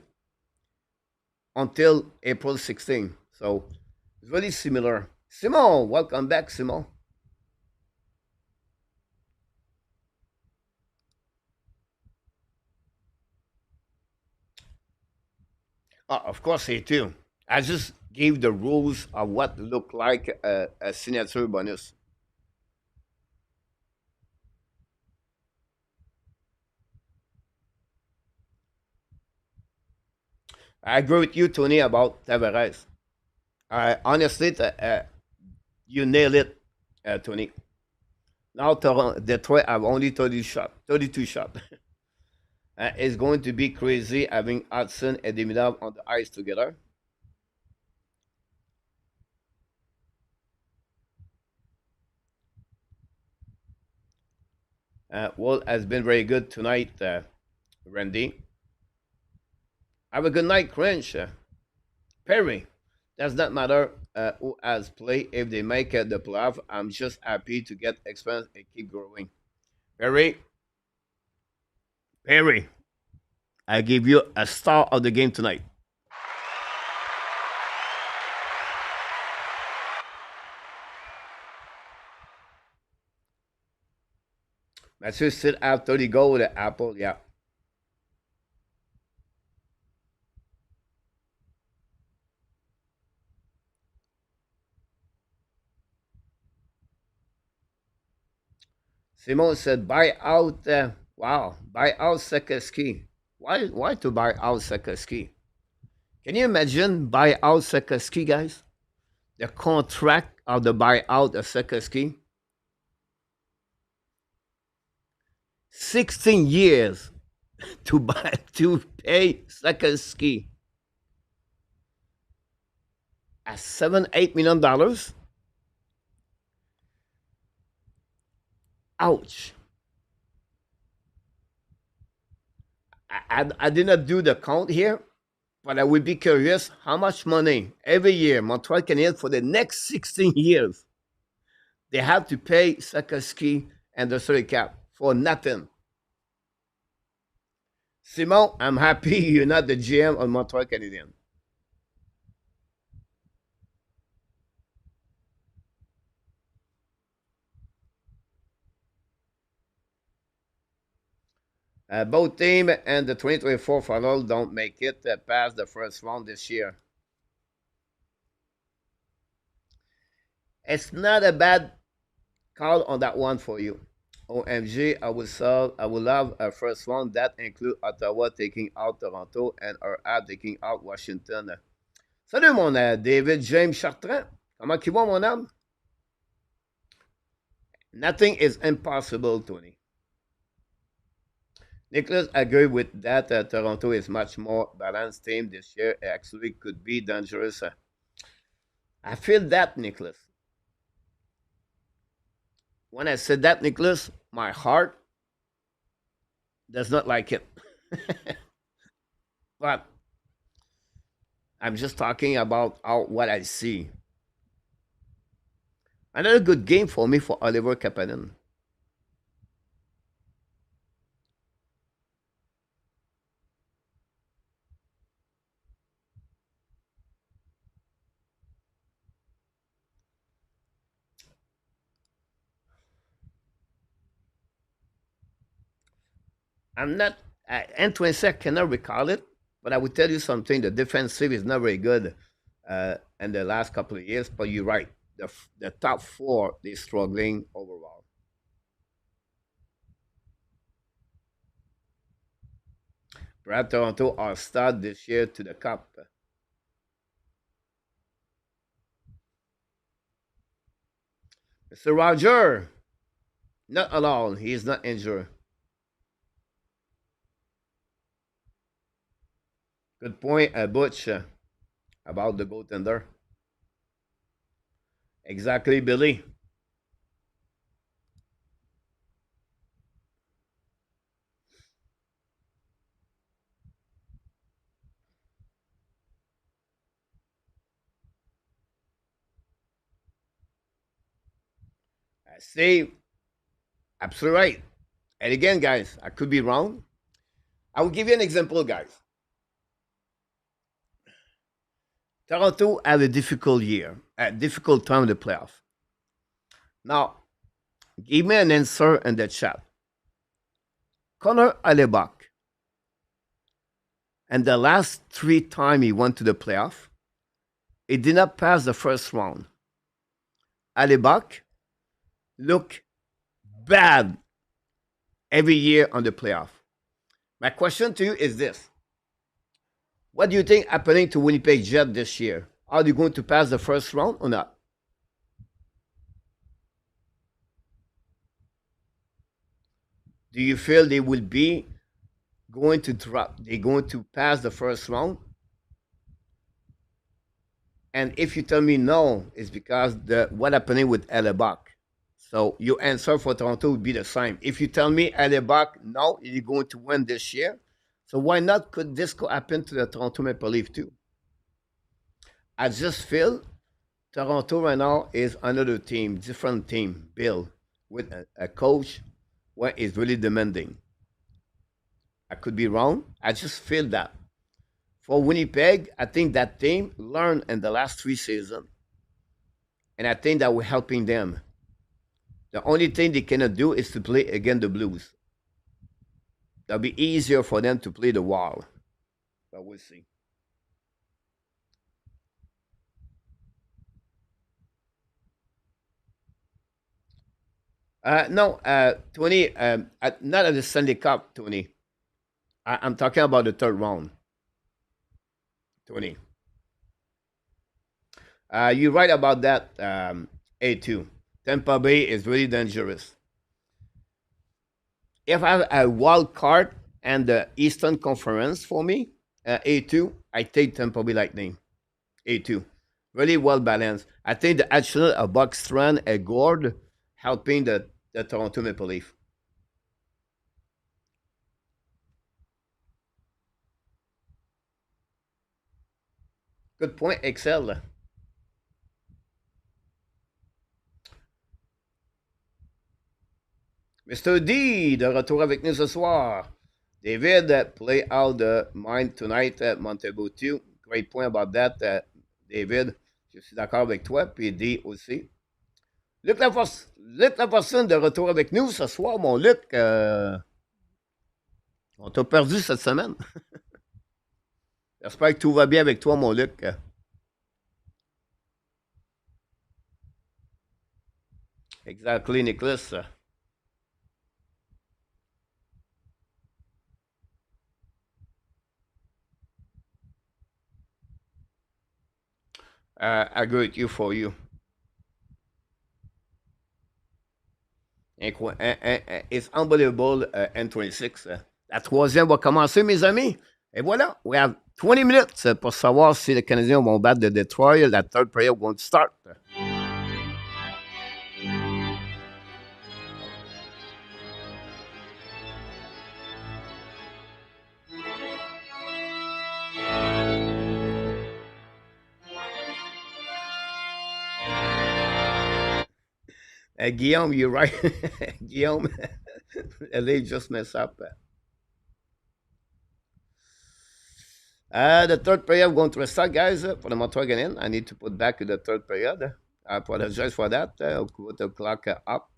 until April 16th. So it's really similar. Simon, welcome back, Simon. Of course, they too. I just gave the rules of what looked like a signature bonus. I agree with you, Tony, about Tavares. Honestly, you nailed it, Tony. Now Detroit have only 32 shots. It's going to be crazy having Hudson and Demidov on the ice together. Wall has been very good tonight, Randy. Have a good night, Crunch. Perry, does not matter who has played if they make the playoff. I'm just happy to get experience and keep growing. Perry, Perry, I give you a star of the game tonight. Matthew still have 30 goals with the Apple, yeah. Simon said, buy out, buy out Sekaski. Why to buy out Sekaski? Can you imagine buy out Sekaski, guys? The contract of the buyout of Sekaski? 16 years to pay Sekaski at $7-8 million. Ouch. I did not do the count here, but I would be curious how much money every year Montreal Canadiens for the next 16 years they have to pay Sakaski and the salary cap for nothing. Simon, I'm happy you're not the GM of Montreal Canadiens. Both team and the 2024 final don't make it past the first round this year. It's not a bad call on that one for you. OMG, I will have a first round that include Ottawa taking out Toronto and our app taking out Washington. Salut mon David James Chartrand. Comment tu vas mon homme? Nothing is impossible, Tony. Nicholas agreed with that. Toronto is much more balanced team this year. It actually could be dangerous. I feel that, Nicholas. When I said that, Nicholas, my heart does not like it. But I'm just talking about what I see. Another good game for me for Oliver Kapanen. I'm not, N26 cannot recall it, but I will tell you something. The defensive is not very good in the last couple of years, but you're right. The top four, they're struggling overall. Perhaps Toronto are start this year to the cup. Mr. Roger, not alone. He is not injured. Good point, Butch, about the goaltender. Exactly, Billy. I say, absolutely right. And again, guys, I could be wrong. I will give you an example, guys. Toronto had a difficult year, a difficult time in the playoff. Now, give me an answer in the chat. Connor Alebach, and the last three times he went to the playoff, he did not pass the first round. Alebach looked bad every year on the playoff. My question to you is this. What do you think happening to Winnipeg Jet this year? Are they going to pass the first round or not? Do you feel they will be going to drop? They're going to pass the first round? And if you tell me no, it's because what happening with Alebach. So your answer for Toronto would be the same. If you tell me Alebach, no, you're going to win this year. So why not could this happen to the Toronto Maple Leaf too? I just feel Toronto right now is another team, different team, built with a coach where is really demanding. I could be wrong. I just feel that. For Winnipeg, I think that team learned in the last three seasons. And I think that we're helping them. The only thing they cannot do is to play against the Blues. That'll be easier for them to play the Wild. But we'll see. No, Tony, not at the Sunday Cup, Tony. I'm talking about the third round, Tony. You're right about that, A2. Tampa Bay is really dangerous. If I have a wild card and the Eastern Conference for me, A2, I take Tampa Bay Lightning. A2. Really well balanced. I think the action of Buckstrand and Gord helping the Toronto Maple Leaf. Good point, Excel. Mr. D, de retour avec nous ce soir. David, play out the mind tonight at Montembeault 2. Great point about that, David. Je suis d'accord avec toi, puis D aussi. Luc Laforcine de retour avec nous ce soir, mon Luc. On t'a perdu cette semaine. J'espère que tout va bien avec toi, mon Luc. Exactly, Nicholas. I agree with you for you. It's unbelievable, N26. La troisième va commencer, mes amis. Et voilà, we have 20 minutes pour savoir si les Canadiens vont battre de Detroit. La third period won't start. Guillaume, you're right. Guillaume, LA just messed up. The third period going to restart, guys, for the Montreal Canadiens. I need to put back the third period. I apologize for that. I'll put the clock up.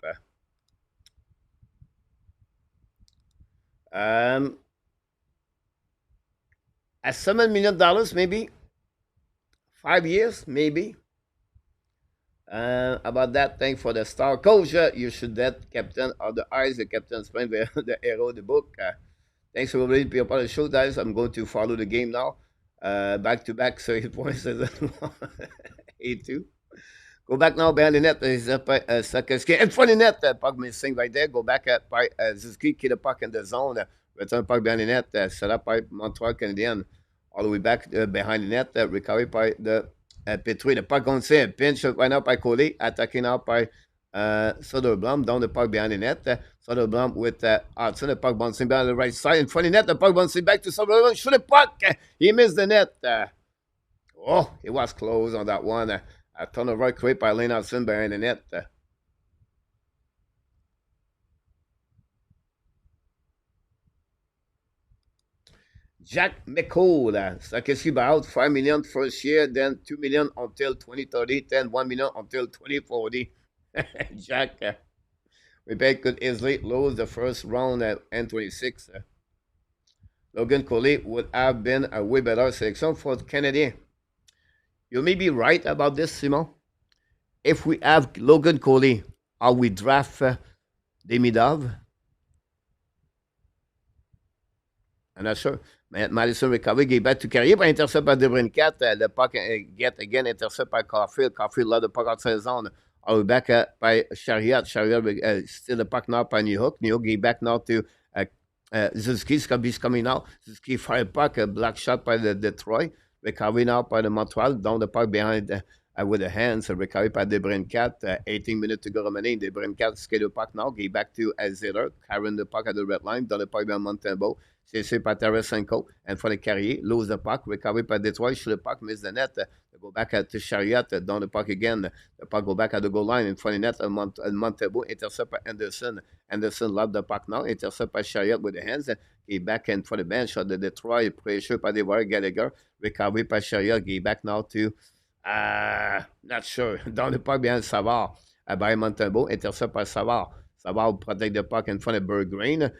Um, at $7 million, maybe 5 years, maybe. About that thing for the star coach, you should that captain of the eyes, the captain Spain, the hero of the book. Thanks for being part of the show, guys. I'm going to follow the game now. Back to back, so 8 points. 8-2. Go back now behind the net. Sakowski in front of the net. Puck missing right there. Go back at Suzuki, keep the puck in the zone. Return puck behind the net. Set up by Montreal Canadiens. All the way back behind the net. Recovery by the Petrie. The puck on say pinch right now by Coley. Attacking now by Soderblom down the puck behind the net. Soderblom with Hutson. The puck bouncing back on the right side in front of the net. The puck bouncing back to Soderblom. Shoot the puck. He missed the net. Oh, it was close on that one. A ton of right create by Lane Hutson behind the net. Jack McCall, Sakowski out 5 million first year, then 2 million until 2030, then 1 million until 2040. Jack, Rebecca could easily lose the first round at N26. Logan Coley would have been a way better selection for the Canadiens. You may be right about this, Simon. If we have Logan Coley, or we draft Demidov, I'm not sure. Madison recovery, get back to Carrier, by intercept by Debrincat. The puck get again intercept by Caulfield. Caulfield led the puck outside the zone. All the way back by Chariot. Chariot still the puck now by New Hook. New Hook get back now to Suzuki. Scubby's coming now. Suzuki fire puck. A black shot by the Detroit. Recovery now by the Montreal. Down the puck behind with the hands. Recovery by Debrincat. 18 minutes to go remaining. Debrincat skate the puck now. Get back to Ziller. Carrying the puck at the red line. Down the puck behind Montembeault. C'est par Tarasenko, and for the Carrier, lose the puck, recovery by Detroit, shoot the puck, miss the net, go back to Chariot, down the puck again, the puck go back at the goal line, in front of the net, Montembeault, intercept by Anderson, Anderson lost the puck now, intercept by Chariot with the hands, get back in for the bench of the Detroit, pressure by the Warrior Gallagher, recovery by Chariot, get back now to, not sure, down the puck behind Savard, by Montembeault, intercept by Savard. Savard protect the puck in front of Berggren.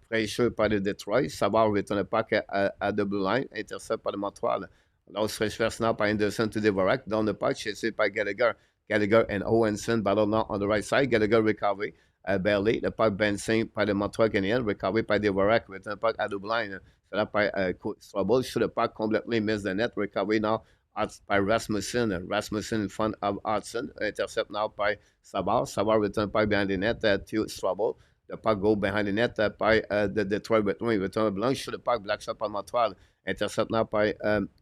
Pressure by the Detroit. Savard return the puck at the blue line. Intercept by the Montreal. Lost first now by Anderson to Dvorak. Down the puck, chased by Gallagher. Gallagher and Owenson battle now on the right side. Gallagher recovery. Barely. The puck bouncing by the Montreal Canadiens. Recovery by Dvorak. Return the puck at the blue line. Set up by Strobel. Shoot the puck completely miss the net. Recovery now by Rasmussen. Rasmussen in front of Hutson. Intercept now by Savard. Savard return puck behind the net to Strobel. The puck go behind the net by the Detroit Red return blank. Shoot the puck. Black shot by Montreal. Intercept now by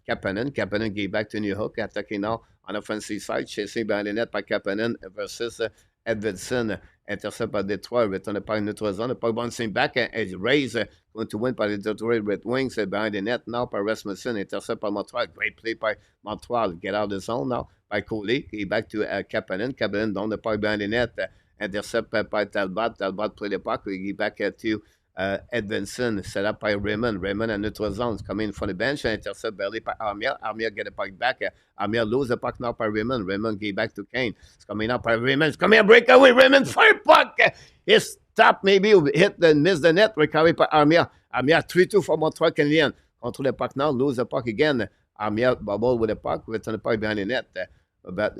Kapanen. Kapanen gave back to New Hook. Attacking now on the offensive side. Chasing behind the net by Kapanen versus Edvidson. Intercept by Detroit. Return the puck in neutral zone. The puck bouncing back and raise. Going to win by the Detroit Red Wings behind the net now by Rasmussen. Intercept by Montreal. Great play by Montreal. Get out of the zone now by Coley. He back to Kapanen. Kapanen down the puck behind the net. Intercept by Talbot. Talbot play the puck. We get back to Edvinson. Set up by Raymond. Raymond and neutral zones coming from the bench. Intercept barely by Armia. Armia get the puck back. Armia lose the puck now by Raymond. Raymond get back to Kane. It's coming up by Raymond. It's coming a breakaway. Raymond fire puck. It's tap, maybe, hit and miss the net. Recovery by Armia. Armia 3-2 for Montreal Canadiens. Control the puck now, lose the puck again. Armia bubble with the puck, return the puck behind the net. But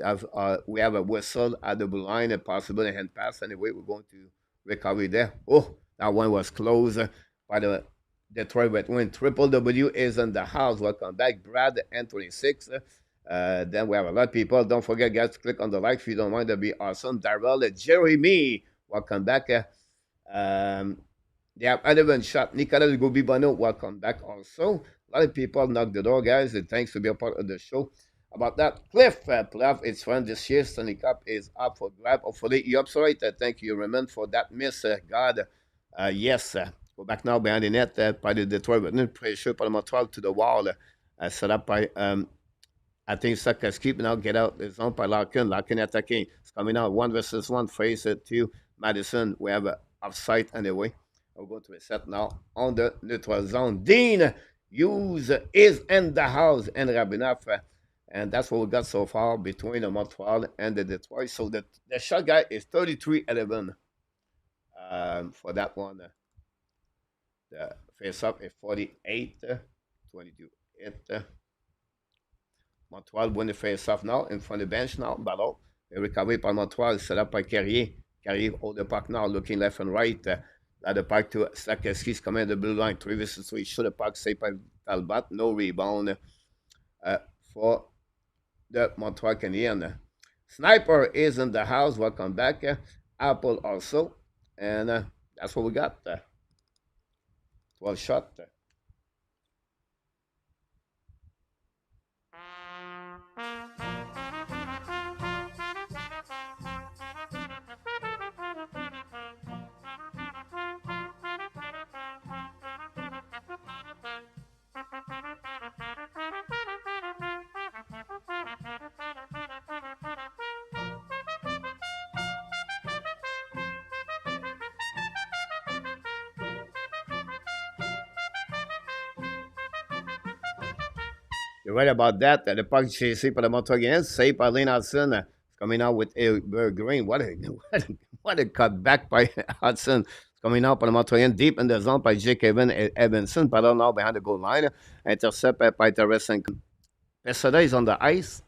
we have a whistle at the blue line, a possible hand pass. Anyway, we're going to recovery there. Oh, that one was close by the Detroit Red Wings. Triple W is in the house. Welcome back, Brad and 26. Then we have a lot of people. Don't forget, guys, to click on the like if you don't mind. That'd be awesome. Darrell, Jeremy, welcome back. Um, they have Evan Shot, Nicolas Gobi Bono, welcome back also. A lot of people knock the door, guys, and thanks for being a part of the show. About that, Cliff, playoff, it's fun this year. Stanley Cup is up for grab. Hopefully, you're up so right. Thank you, Raymond, for that miss. God, yes. Go back now behind the net by the Detroit Red Wings. Pressure by the Montreal to the wall. Set up by I think Saka's keeping out, get out. It's on by Larkin. Larkin attacking. It's coming out 1 versus 1. Face it to Madison. We have a offside anyway. We'll go to the set now on the neutral zone. Dean Hughes is in the house and Rabinov. And that's what we got so far between the Montreal and the Detroit. So the shot guy is 33-11 for that one. The face-up is 48-22. Montreal win the face-off now in front of the bench now. Battle. The recovery by Montreal set up by Carrier. Carrier hold the puck now, looking left and right. The puck to Sakeski's coming the blue line. 3 versus 3. Shoot the puck saved by Talbot. No rebound for the Montreal Canadiens. Sniper is in the house. Welcome back. Apple also. And that's what we got. 12 shot. You're right about that. The puck chasing by the Montreal Canadiens, saved by Lane Hutson. Coming out with a Green. What a cut back by Hudson. Coming out by the Montreal deep in the zone by Jake Evanson. Battle now behind the goal line. Intercept by Tarasenko. Pesada is on the ice.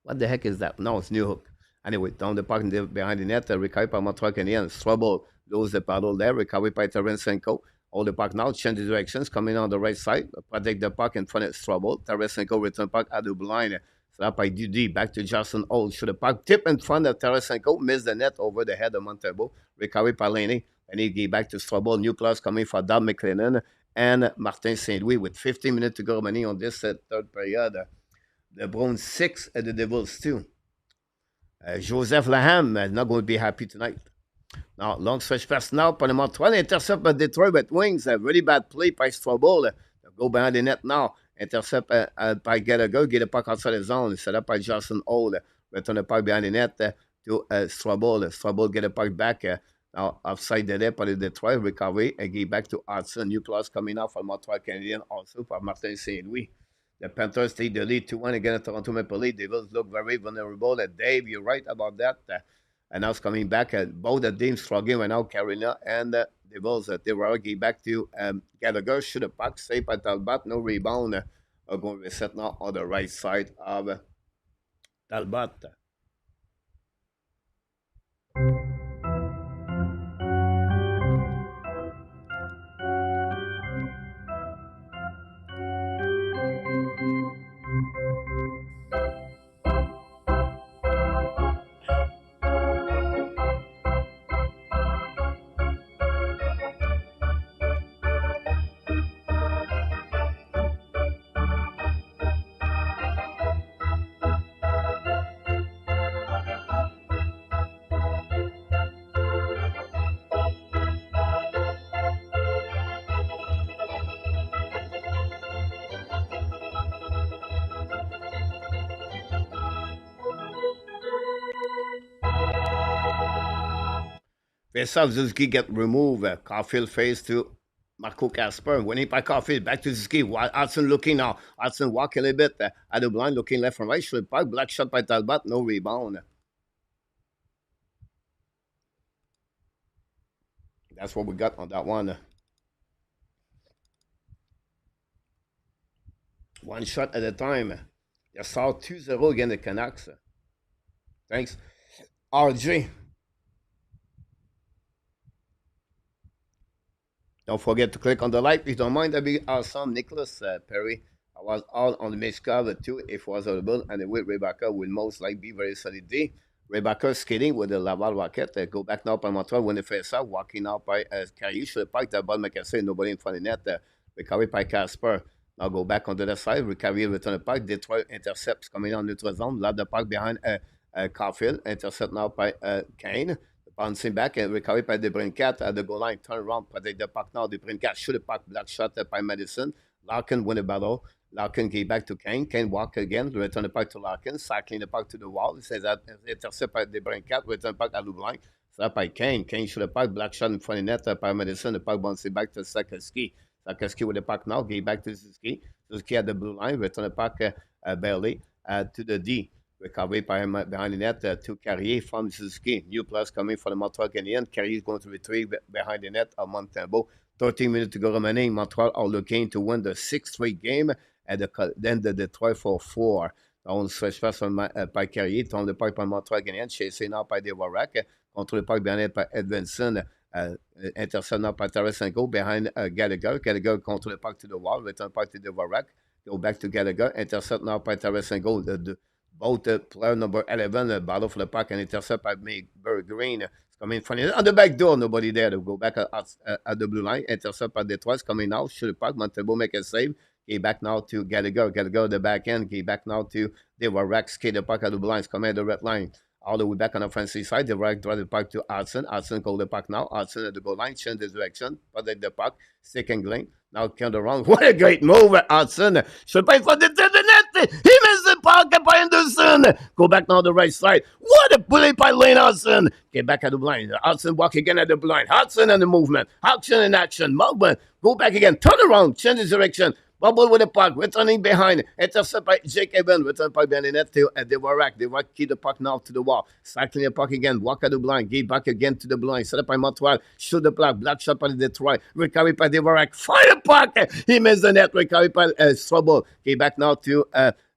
What the heck is that? No, it's New Hook. Anyway, down the puck behind the net. Recovery by Montreal Canadiens. Trouble. Lose the paddle there. Recovery by Tarasenko. Hold the puck now, change the directions, coming on the right side, protect the puck in front of trouble. Tarasenko return puck at the line. So up by Dudy, back to Justin Old. Should the puck tip in front of Tarasenko, miss the net over the head of Montembeault. Recovery by Laney. And he get back to Strobel. New plus coming for Dom McLennan and Martin St. Louis with 15 minutes to go remaining on this third period. The Browns 6 and the Devils 2. Joseph Laham not going to be happy tonight. Now, long stretch pass now by the Montreal. Intercept by Detroit Red Wings. A really bad play by Strobel. Go behind the net now. Intercept by Gallagher. Get the puck outside the zone. Set up by Justin Old. Return the puck behind the net to Strobel. Strobel get the puck back. Now, offside the net by the Detroit. Recovery. And get back to Hudson. New plus coming out from Montreal Canadiens also by Martin St. Louis. The Panthers take the lead 2-1 against Toronto Maple Leafs. Devils look very vulnerable. Dave, you're right about that. And now it's coming back. Both the teams struggling right now, Carolina and the Devils. They were getting back to Gallagher. Shoot a puck, saved by Talbot. No rebound. Are going to be set now on the right side of Talbot. Face-off, Suzuki get removed. Caulfield face to Marco Casper. Winning by Caulfield. Back to Suzuki. Hudson looking now. Hudson walk a little bit. At the blind, looking left and right. Should puck. Black shot by Talbot. No rebound. That's what we got on that one. One shot at a time. They saw 2-0 against the Canucks. Thanks. RJ. Don't forget to click on the like. If you don't mind, that'd be awesome. Nicholas Perry. I was all on the mix cover too, if was available. And with Rebecca will most likely be very solid day. Rebecca skating with the Laval Rocket. Go back now by Montreal when they face up. Walking out by Carrier. Should have parked that ball, make I say, nobody in front of the net. Recovery by Casper. Now go back on the left side. Recovery return the park. Detroit intercepts coming on neutral zone. Love the park behind Caulfield. Intercept now by Kane. Bouncing back and recovery by the Brincat at the goal line. Turn around, protect the puck now. The Brincat shoot the puck. Black shot by Madison. Larkin win the battle. Larkin gave back to Kane. Kane walk again. Return the puck to Larkin. Cycling the puck to the wall. It says that intercept by the Brincat. Return the puck at Lublin. So by Kane. Kane shoot the puck. Black shot in front of the net by Madison. The puck bouncing back to Sakoski. Sakoski with the puck now. Gave back to Suzuki. Suzuki at the blue line. Return the puck barely to the D. Recovery by him behind the net to Carrier from Suzuki. New plus coming from the Montreal Canadiens. Carrier is going to retrieve behind the net of Montembeault. 13 minutes to go remaining. Montreal are looking to win the 6th game and then the Detroit for 4. On stretch pass by Carrier. Tourne le puck par Montreal Canadiens. Chasé now by Devorak. Contre le puck behind it by Edvinson. Intercept now by Tarasenko behind Gallagher. Gallagher contre le puck to the wall. Return puck to Devorak. Go back to Gallagher. Intercept now by Tarasenko. Both player number 11, battle for the puck and intercept by Green. It's coming from on the back door, nobody there to go back at the blue line. Intercept by Detroit, coming now, shoot the puck. Montembeault make a save. Get back now to Gallagher. Gallagher the back end. Get back now to Devorak. Skate the puck at the blue line. It's coming at the red line. All the way back on the offensive side. Devorak drive the puck to Hudson. Hudson call the puck now. Hudson at the goal line. Change the direction. Protect the puck. Stick and Glenn. Now count around. What a great move, Hudson. Should play for the net. He missed the puck by Anderson. Go back now to the right side. What a play by Lane Hutson. Get back at the blind. Hudson walk again at the blind. Hudson in the movement. Hudson in action. Movement. Go back again. Turn around. Change the direction. Bubble with the puck, returning behind, intercept by Jake Evans, return by Benet to Devorak. Devorak keep the puck now to the wall, cycling the puck again, walk at the blind, give back again to the blind, set up by Montreal, shoot the puck, black shot by Detroit, recovery by Devorak, fire puck, he missed the net, recovery by Strobel, give back now to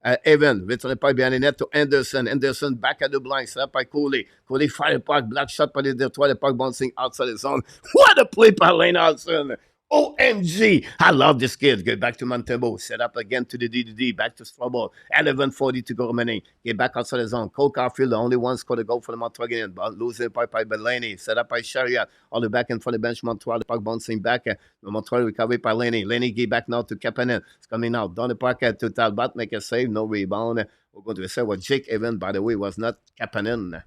Evan, return by behind the net to Anderson. Anderson back at the blind, set up by Cooley. Cooley fire puck, black shot by the Detroit, the puck bouncing outside the zone. What a play by Lane Hutson. OMG! I love this kid. Get back to Montembeault. Set up again to the DDD. Back to Strobel. 11:40 to go remaining. Get back outside the zone. Cole Caulfield, the only one scored a goal for the Montreal Canadiens. But losing by Delaney. Set up by Chariot. All the back in front of the bench. Montreal. The puck bouncing back. Montreal recovery by Laney. Laney get back now to Kapanen. It's coming out. Down the puck to Talbot. Make a save. No rebound. We're going to say what Jake Evans, by the way, was not Kapanen.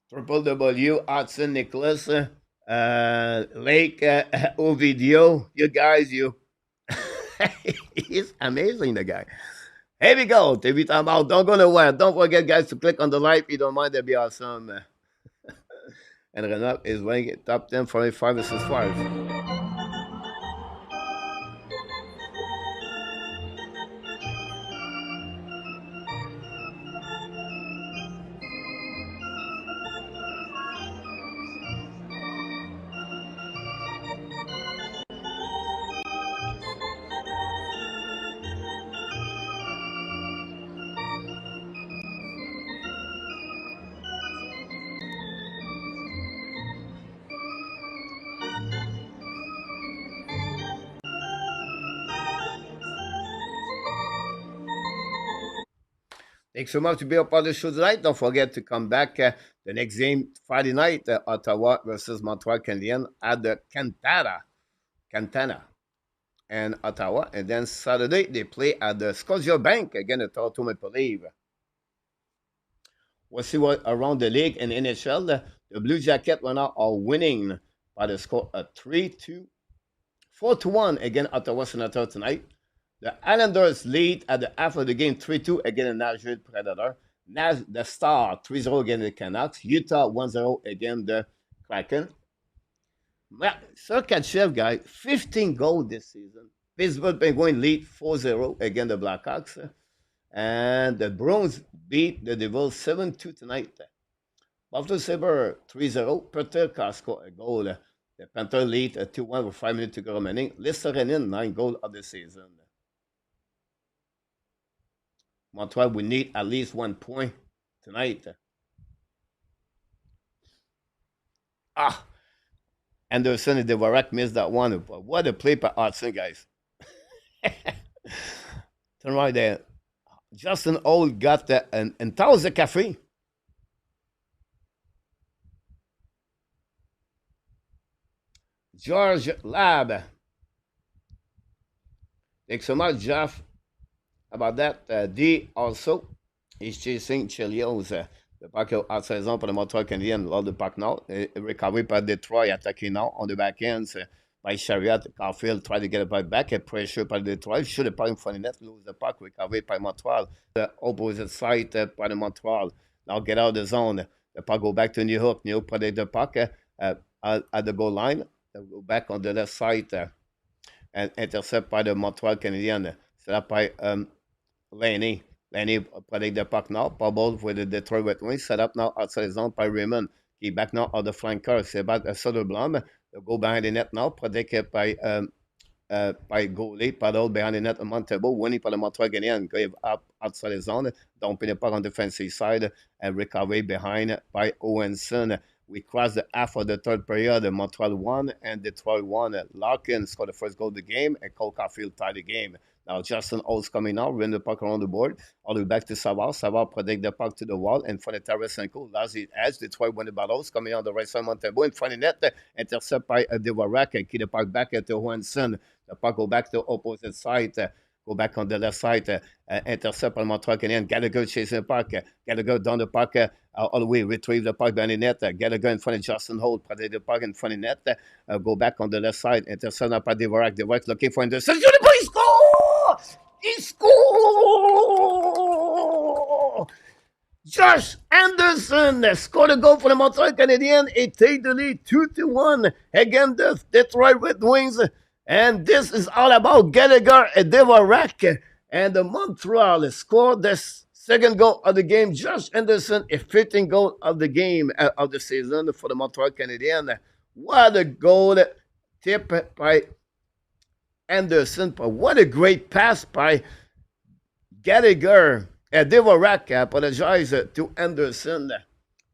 Triple W. Hudson Nicholas. Lake Ovidio, you guys, he's amazing, the guy. Here we go. TV time out. Don't go nowhere. Don't forget, guys, to click on the like. If you don't mind, that'd be awesome. And Renat is weighing top 10 for 5 versus 5. Thanks so much to be a part of the show tonight. Don't forget to come back the next game Friday night, Ottawa versus Montreal Canadiens at the Cantana, and Ottawa. And then Saturday they play at the Scotiabank again at Toronto Maple Leaf. We'll see what around the league and NHL. The Blue Jackets right now are winning by the score of 4-1 against Ottawa Senators tonight. The Islanders lead at the half of the game 3-2 against the Nashville Predator. The Star 3-0 against the Canucks. Utah 1-0 against the Kraken. Sergachev, guy, 15 goals this season. Pittsburgh Penguins lead 4-0 against the Blackhawks. And the Bruins beat the Devils 7-2 tonight. Buffalo Sabre 3-0. Peter score a goal. The Panther lead 2-1 with 5 minutes to go remaining. Listerinen, 9 goals of the season. Montreal, we need at least 1 point tonight. Ah, Anderson and Devarak missed that one. What a play by Hutson, guys. Turn right there. Justin Old got the and that was the cafe. George Lab. Thanks so much, Jeff, about that. D also is chasing Chelios. Le puck à saison pour le Montreal Canadiens lors du puck nord. Recovery par Detroit, attaqué nord on the back ends by Chariot. Caulfield tried to get it back. Pressure by Detroit. Should have put in front of net. Lose the puck. Recovery by Montreal. The opposite side by the Montreal. Now get out of the zone. The puck go back to New Hook. New Hook protect the puck at the goal line. Go back on the left side and intercept by the Montreal Canadiens. Set up by Lane. Lane protect the puck now. Bubble with the Detroit Red Wings. Set up now outside the zone by Raymond. He back now on the flanker. C'est about Soderblom. Go behind the net now. Protected by goalie. Paddle behind the net. Montembeault. Winning for the Montreal Canadiens. Go up outside the zone. Dumping the puck on the defensive side. And recovery behind by Owenson. We crossed the half of the third period. Montreal won and Detroit won. Larkin scored the first goal of the game, and Cole Caulfield tied the game. Now Justin Olds coming out, win the puck around the board, all the way back to Savard. Savard protect the puck to the wall in front of Tarasenko. Last edge, Detroit won the battles, coming on the right side, Montembeault in front of net, intercept by Devarak, and keep the puck back at the Johansson. The puck go back to the opposite side. Go back on the left side, intercept on Montreal Canadiens. Gallagher chasing the puck. Gallagher down the puck all the way, retrieve the puck behind the net. Gallagher in front of Justin Holt, protect the puck in front of net. Go back on the left side, intercept by Devarak. Devarak looking for Anderson. He score! He score! Josh Anderson scored a goal for the Montreal Canadiens. It take the lead 2-1 against the Detroit Red Wings. And this is all about Gallagher and Devarak. And the Montreal scored the second goal of the game. Josh Anderson, a 15th goal of the game of the season for the Montreal Canadiens. What a goal tip by Anderson. What a great pass by Gallagher. Devarak, I apologize to Anderson.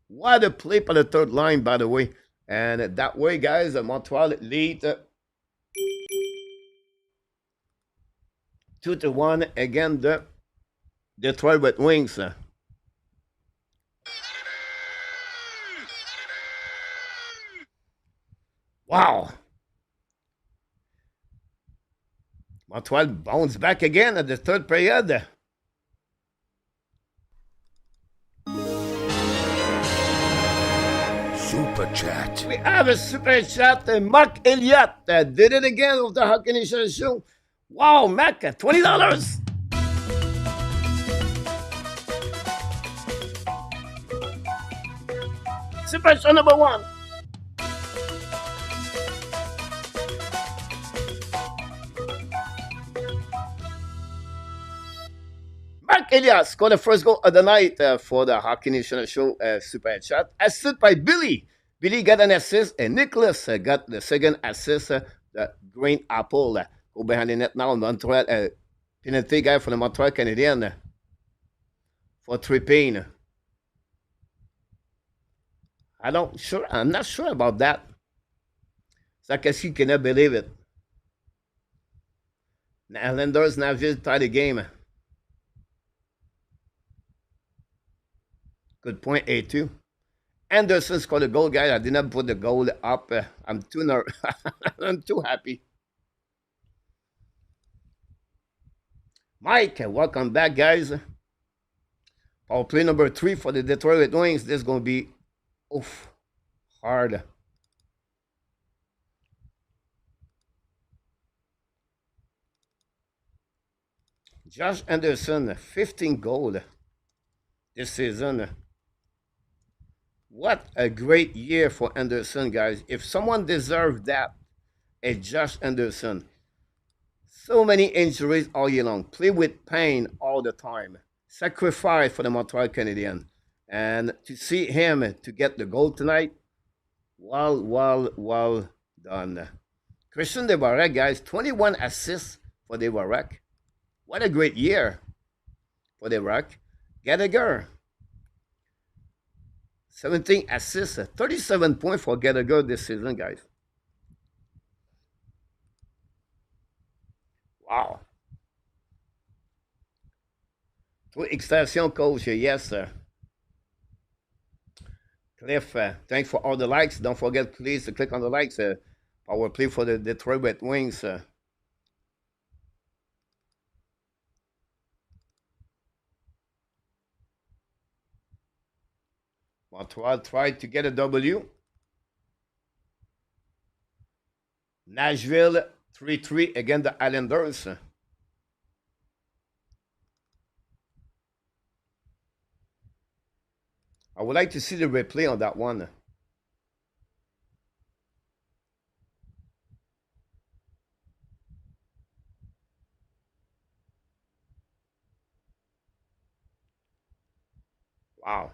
What a play for the third line, by the way. And that way, guys, Montreal lead 2-1 against the Detroit Red Wings. Wow. Montreal bounced back again at the third period. Super Chat. We have a super chat. Mark Elliott did it again with the Hockey Nation Show. Wow, Mac, $20. Super show number 1. Mark Elias scored the first goal of the night for the Hockey Nation Show super chat. Assisted by Billy. Billy got an assist, and Nicholas got the second assist. The Green Apple go behind the net now. Montreal penalty guy for the Montreal Canadiens for tripping. I'm not sure about that. Sakasi cannot believe it. The Islanders now just tied the game. Good point, A2. Anderson scored a goal, guys. I did not put the goal up. I'm too happy. Mike, welcome back, guys. Power play number 3 for the Detroit Red Wings. This is going to be hard. Josh Anderson, 15 goals this season. What a great year for Anderson, guys. If someone deserved that, it's Josh Anderson. So many injuries all year long. Play with pain all the time. Sacrifice for the Montreal Canadiens. And to see him to get the goal tonight, well done. Christian Devarek, guys, 21 assists for Devarek. What a great year for Devarek. Gallagher, 17 assists, 37 points for Gallagher this season, guys. Wow. Extension coach, yes, sir. Cliff, thanks for all the likes. Don't forget, please, to click on the likes. Power play for the Detroit Red Wings. Montreal tried to get a W. Nashville 3-3 against the Islanders. I would like to see the replay on that one. Wow.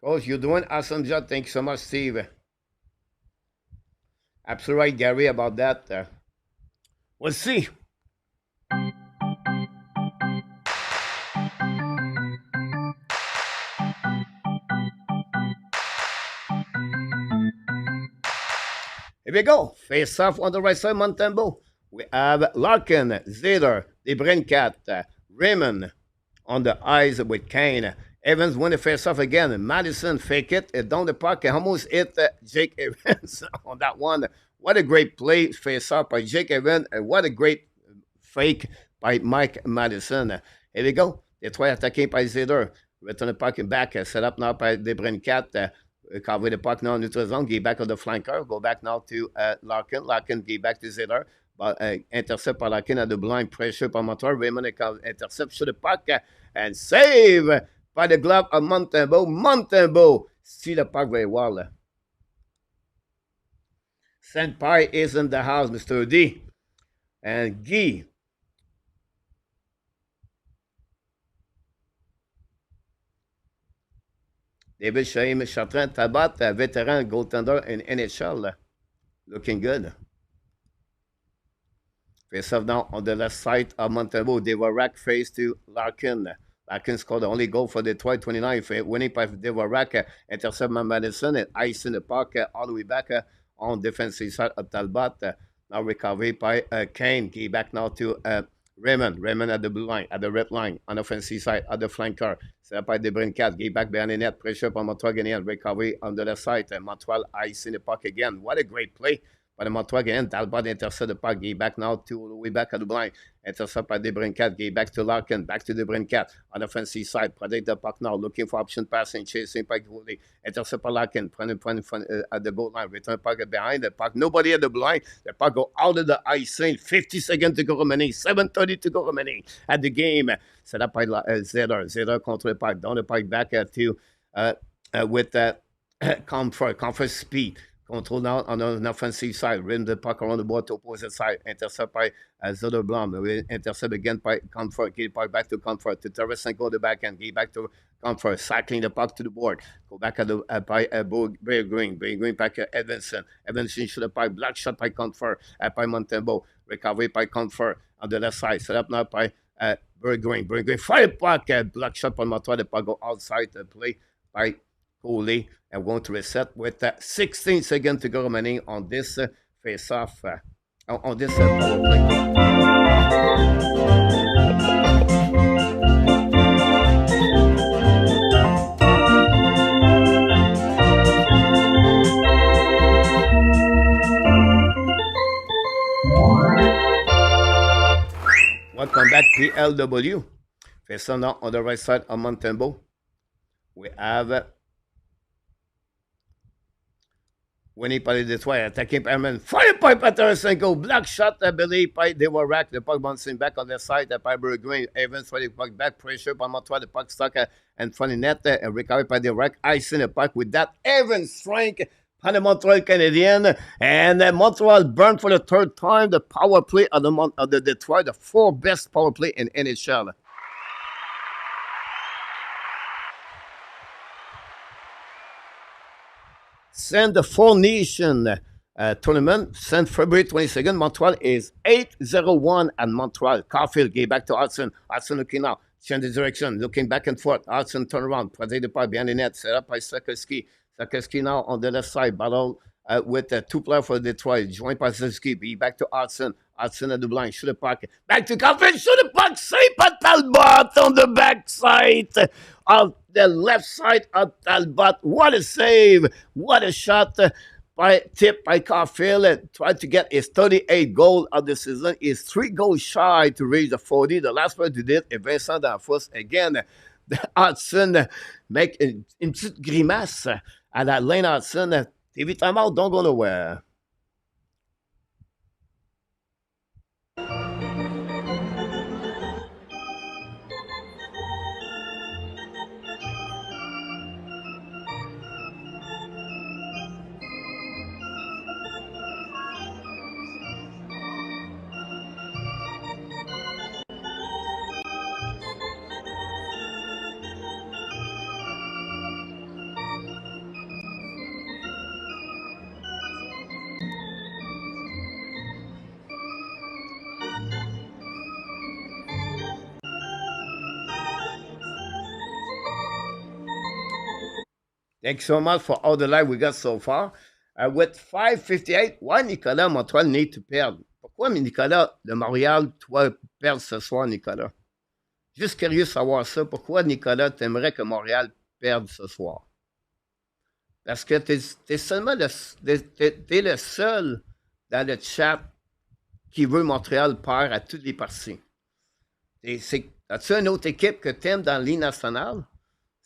Coach, you're doing awesome job. Thank you so much, Steve. Absolutely right, Gary, about that. We'll see. Here we go. Face off on the right side, Montembeault. We have Larkin, Zeder, DeBrincat, Raymond on the eyes with Kane. Evans win the face off again. Madison fake it down the puck and almost hit Jake Evans on that one. What a great play, face off by Jake Evans, and what a great fake by Mike Madison. Here we go. Detroit attaqué by Zeder. Return the puck back, set up now by DeBrincat. Cover the puck now in neutral zone, get back on the flanker, go back now to Larkin. Larkin get back to Zeder. But intercept par Larkin at the blind, pressure par Montreal. Raymond intercept sur le puck and save by the glove of Montembeault. Montembeault see the puck very well. Senpai is in the house, Mr. D. And Guy. David Chaim Chartrand, Talbot, veteran goaltender in NHL. Looking good. Face off now on the left side of Montembeault. Devarek face to Larkin. Larkin scored the only goal for Detroit, 29. Winning by Devarek, intercept Madison and icing the puck all the way back on defensive side of Talbot. Now recovery by Kane. Get back now to Raymond. Raymond at the blue line, at the red line, on the offensive side, at the flanker. Set up by DeBrincat. Get back behind the net. Pressure by Montreal Canadiens. Recovery on the left side. Montreal icing the puck again. What a great play by the Montreal Canadiens. Talbot intercept the puck. Get back now to the way back at the blind. Intercept by DeBrincat. Get back to Larkin. Back to DeBrincat. On the offensive side. Protect the puck now. Looking for option passing. Chasing puck. Intercept by Larkin. Point at the goal line. Return puck behind the puck. Nobody at the blind. The puck go out of the icing. 50 seconds to go remaining. 7:30 to go remaining at the game. Set up by Zeder. Zeder contre the puck. Down the puck back to with comfort speed. Control now on an offensive side. Rim the puck around the board to opposite side. Intercept by Zoderblom. Intercept again by Comfort. Get the puck back to Comfort. To Tarasenko the back end. Get back to Comfort. Cycling the puck to the board. Go back at the by Barry Green. Barry Green back at Edvinson. Edvinson shoot the puck. Black shot by Comfort. By Montembeault. Recovery by Comfort on the left side. Set up now by Barry Green. Barry Green. Fire puck. Black shot by Montreal. The puck go outside the play by Coley, and want to reset with 16 seconds to go remaining on this face-off, on this power play. Welcome back, PLW. Face-off now on the right side of Montembeault. We have winning par les Detroit, attaqué par Herman. Fire pipe at Tarasenko. Black shot, I believe, by Devarek. The puck bouncing back on the side by Barry Green. Evans for the puck back. Pressure by Montreal. The puck stuck in front of net. And recovered by Devarek. Icing the puck with that. Evans strike by the Montreal Canadiens. And Montreal burned for the third time the power play of the Detroit. The 4th best power play in NHL. Send the Four Nation tournament. Send February 22nd. Montreal is 8-0-1 at Montreal. Caulfield gave back to Hudson. Hudson looking now. Change the direction. Looking back and forth. Hudson turn around. Protect the part behind the net. Set up by Suzuki. Suzuki now on the left side. Battle with two players for Detroit. Joined by Suzuki. Be back to Hudson. Hudson at the blind. Shoot the puck. Back to Caulfield. Shoot the puck. Save by Talbot on the backside of the left side of Talbot. What a save. What a shot by tip by Caulfield. Tried to get his 38th goal of the season. He's 3 goals shy to reach the 40. The last one to did is Vincent D'Anfos. Again, the Hudson make une petite grimace à la Lane Hutson. TV timeout, don't go nowhere. Thanks so much for all the live we got so far. With 5:58, why Nicolas Montreal need to perdre? Pourquoi Nicolas de Montréal doit perdre ce soir, Nicolas? Juste curieux de savoir ça. Pourquoi Nicolas t'aimerais que Montréal perde ce soir? Parce que t'es seulement t'es le seul dans le chat qui veut Montréal perdre à toutes les parties. As-tu une autre équipe que t'aimes dans la Ligue nationale?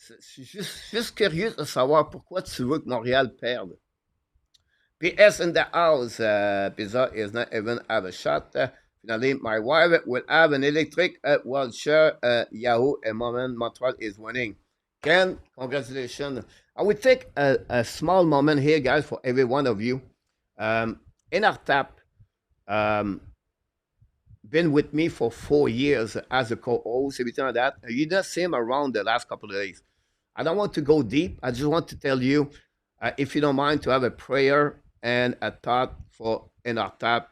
Je suis juste curieux de savoir pourquoi tu veux que Montréal perde. PS in the house. Pizza is not even have a shot. Finally, my wife will have an electric wheelchair. Yahoo! A moment Montreal is winning. Ken, congratulations. I will take a small moment here, guys, for every one of you. In our tap, been with me for 4 years as a co-host, everything like that. You just see him around the last couple of days. I don't want to go deep. I just want to tell you, if you don't mind, to have a prayer and a thought for in our tap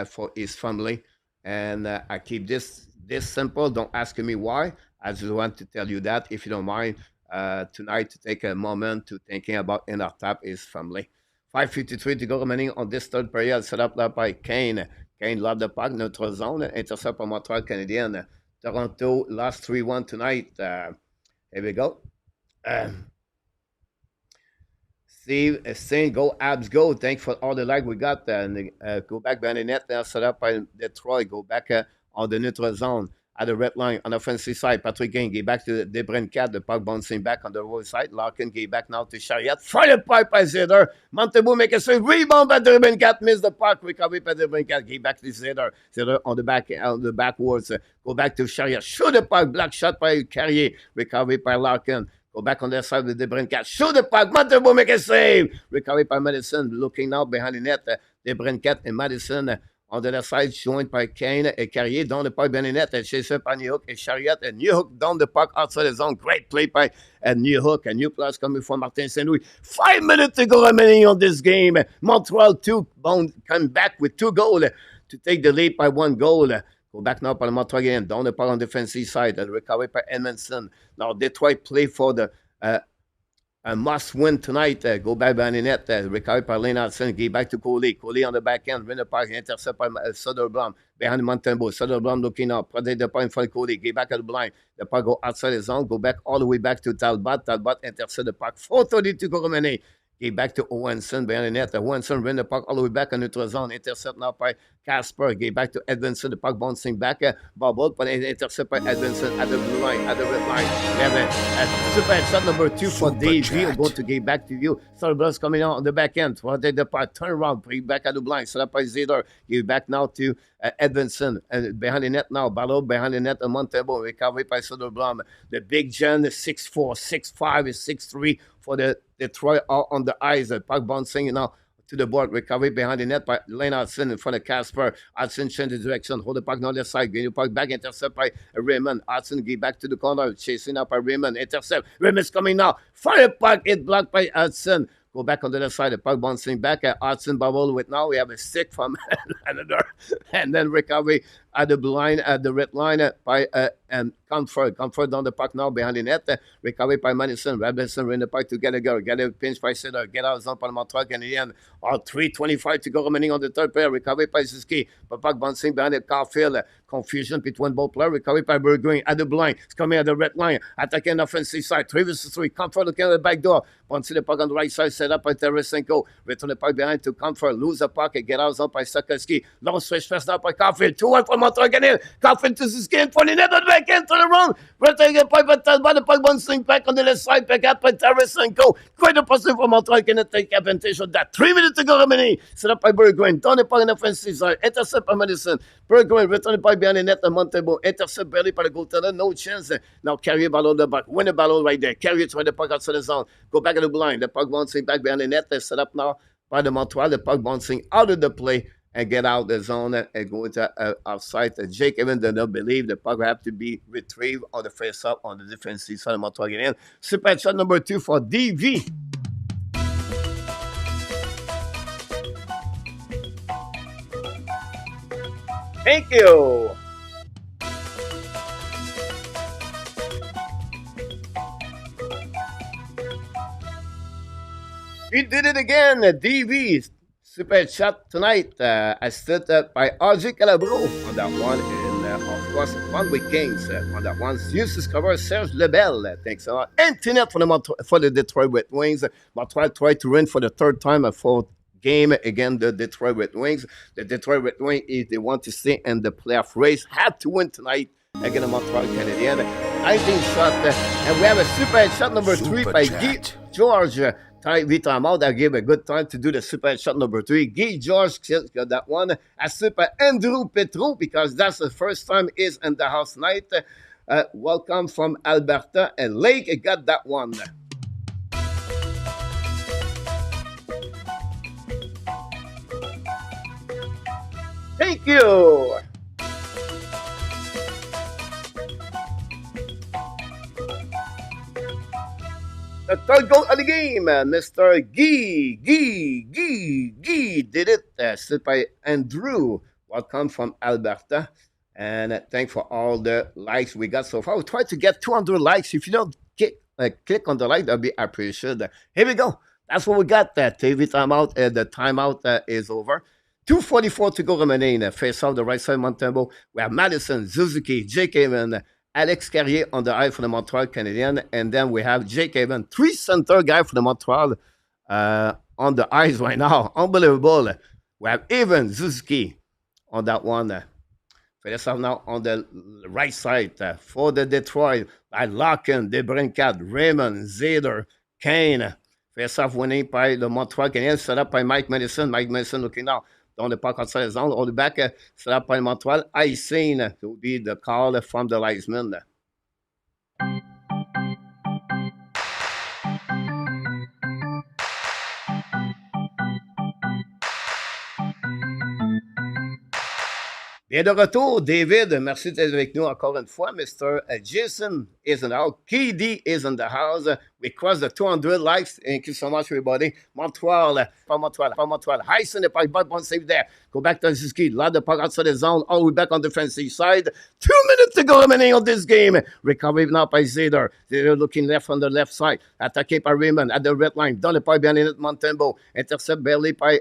for his family. And I keep this simple. Don't ask me why. I just want to tell you that, if you don't mind, tonight to take a moment to thinking about in our tap his family. 5:53 to go remaining on this third period, set up by Kane. Kane love the puck, notre zone, intercept par Montreal Canadiens. Toronto lost 3-1 tonight. Here we go. Steve is saying, go Abs, go. Thanks for all the like we got. Go back behind the net, set up by Detroit. Go back on the neutral zone at the red line on the offensive side. Patrick Gain get back to the Brincat. The puck bouncing back on the right side. Larkin get back now to Chariot. Fire the pipe by Zeder. Montembeault make a save. Rebound by the Brincat. Miss the puck. Recovery by the Brincat. Get back to Zeder. Zeder on the backwards. Go back to Chariot. Shoot the puck. Black shot by Carrier. Recovery by Larkin. Go back on the side with the Brincat. Shoot the puck. Montembeault make a save. Recovery by Madison. Looking now behind the net. The Brincat and Madison. On the left side, joined by Kane and Carrier, down the puck, Bennett, chased by New Hook and Chariot, and New Hook down the puck outside the zone. Great play by New Hook, a new plus coming from Martin St. Louis. 5 minutes to go remaining on this game. Montreal come back with 2 goals to take the lead by 1 goal. Go back now by Montreal again, down the puck on the defensive side, and recovery by Edmondson. Now Detroit play for the a must win tonight. Go back behind the net. Recovery by Lane Hutson. Get back to Coley. Coley on the back end. Win the puck. Intercept by Soderblom. Behind Montembeault. Soderblom looking up. Protect the puck in front of Coley. Get back at the blind. The puck go outside the zone. Go back all the way back to Talbot. Talbot intercept the puck. 4:30 to go remaining. Get back to Owenson behind the net. Owenson win the puck all the way back on neutral zone. Intercept now by Casper. Get back to Edvinson. The puck bouncing back. Bubble. But intercept by Edvinson at the blue line. At the red line. We have a super shot number 2 for Dave. We'll go to get back to you. Soderblom's coming out on the back end. Protect the puck. Turn around. Bring back at the blind. Set up by Zeder. Give back now to Edvinson. Behind the net now. Battle behind the net. Montembeault. Recovery by Soderblom. The big Jen is 6'4", 6'5", is 6'3" for the Detroit all on the ice. The puck bouncing now to the board. Recovery behind the net by Lane Hutson in front of Casper. Hutson changes direction. Hold the puck on the side. Getting the puck back. Intercept by Raymond. Hutson get back to the corner. Chasing up by Raymond. Intercept. Raymond's coming now. Fire puck. It blocked by Hutson. Go back on the left side. The puck bouncing back at Hudson bubble with now we have a stick from another. And then recovery at the blue line, at the red line by and Comfort. Comfort down the puck now behind the net. Recovery by Madison. Robinson in the puck to get a go. Get a pinch by Sitter. Get out on Montreal Canadiens. All 3:25 to go remaining on the third player. Recovery by Suzuki. But puck bouncing behind the Caulfield. Confusion between both players. Recovery by Burgoyne at the blind. It's coming at the red line. Attacking the offensive side. 3 versus 3. Comfort looking at the back door. Bouncing the puck on the right side. Set up by Tarasenko. Return the puck behind to Comfort. Lose the puck. Get out on by Sakoski. Long switch fast now by Caulfield. 2-1 for Montreal Canadiens. Caulfield to Suzuki in front of the net. But back into the run. Returning the puck by Talbot. The puck bouncing back on the left side. Back up by Tarasenko. Quite a position for Montreal Canadiens. Take advantage of that. 3 minutes to go remaining. Set up by Burgoyne. Down the puck on the offensive side. Intercept by Madison. Burgoyne return the puck behind the net. Montembeault. Intercept barely by the goaltender. No chance. Now carry a ball on the back. Win the ball right there. Carry it to the puck outside the zone. Go back at the blind. The puck bouncing back behind the net. Set up now by the Montreal. The puck bouncing out of the play and get out the zone and go into outside. Jake even did not believe the puck have to be retrieved on the face-up on the defensive side of Montreal again. Super shot number 2 for DV. Thank you. He did it again, DV. Super shot tonight, assisted by RJ Calabro on that one. And of course, one with Kings on that one. Used to discover Serge Lebel. Thanks a lot. Empty net for the Detroit Red Wings. Montreal tried to win for the third time, a fourth game against the Detroit Red Wings. The Detroit Red Wings, if they want to stay in the playoff race, have to win tonight against the Montreal Canadiens. 19 shot, and we have a super shot number 3 by Guy George. Ty Vitamau that gave a good time to do the super shot number 3. Guy George got that one. A super Andrew Petro, because that's the first time he's in the house tonight. Welcome from Alberta, and Lake got that one. Thank you. The third goal of the game, Mr. Guy did it. Set by Andrew. Welcome from Alberta. And thanks for all the likes we got so far. We tried to get 200 likes. If you don't click on the like, that'll be appreciated. Here we go. That's what we got. TV timeout. The timeout is over. 2:44 to go remaining. Face off the right side, Montembeault. We have Madison, Suzuki, Jake Haven, Alex Carrier on the eye for the Montreal Canadiens. And then we have Jake Haven, 3 center guy for the Montreal on the eyes right now. Unbelievable. We have Haven, Suzuki on that one. Face off now on the right side for the Detroit. By Larkin, DeBrincat, Raymond, Zader, Kane. Face off winning by the Montreal Canadiens. Set up by Mike Madison. Mike Madison looking now dans le parc outside the zone. On the back, set up by Montreal. Icing to be the call from the linesman. Bien de retour, David. Merci d'être avec nous encore une fois. Mr. Jason is in the house. KD is in the house. We crossed the 200 likes. Thank you so much, everybody. Montreal. Hutson, the puck, but one save there. Go back to Suzuki. Lot the puck outside the zone. All the way back on the defensive side. 2 minutes to go remaining on this game. Recovery now by Zader. Zader looking left on the left side. Attaqué by Raymond at the red line. Down the puck behind it, Montembeault. Intercept barely by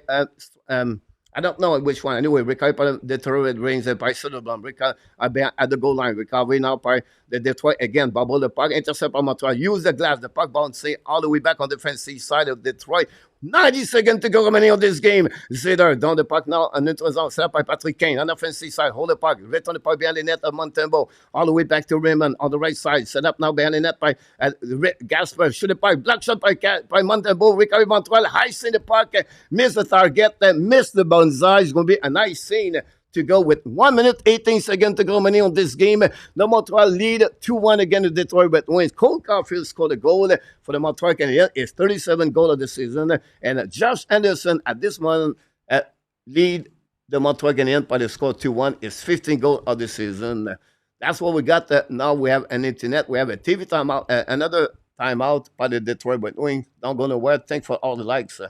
I don't know which one. Anyway, recovery by the Detroit Rangers by Soderblom. At the goal line. Recovery now by the Detroit again. Bubble the puck. Intercept by Montreal. Use the glass. The puck bouncing all the way back on the defensive side of Detroit. 90 seconds to go remaining on this game. Zader down the puck now. A neutral zone set up by Patrick Kane. On the offensive side. Hold the puck. Return the puck behind the net of Montembeault. All the way back to Raymond on the right side. Set up now behind the net by Gasper. Shoot the puck. Block shot by Montembeault. Recovery Montreal. High in the puck. Miss the target. Miss the bullseye. It's going to be a nice scene to go with 1 minute, 18 seconds to go remaining on this game. The Montreal lead 2-1 against the Detroit Red Wings. Cole Caulfield scored a goal for the Montreal Canadiens. It's 37 goal of the season. And Josh Anderson at this moment lead the Montreal Canadiens by the score 2-1. It's 15 goal of the season. That's what we got. Now we have an internet. We have a TV timeout, another timeout by the Detroit Red Wings. Don't go nowhere. Thanks for all the likes.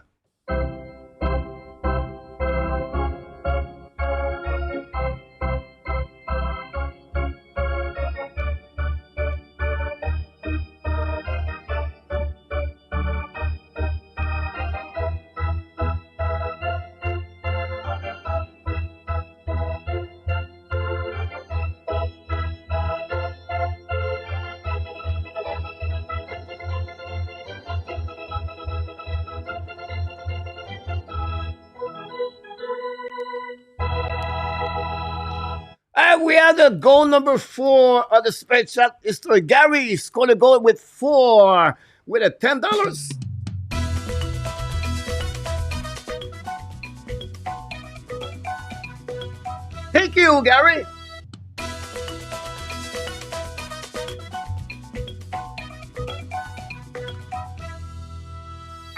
And we had a goal number 4 of the special history. Gary scored a goal with 4 with a $10. Thank you, Gary.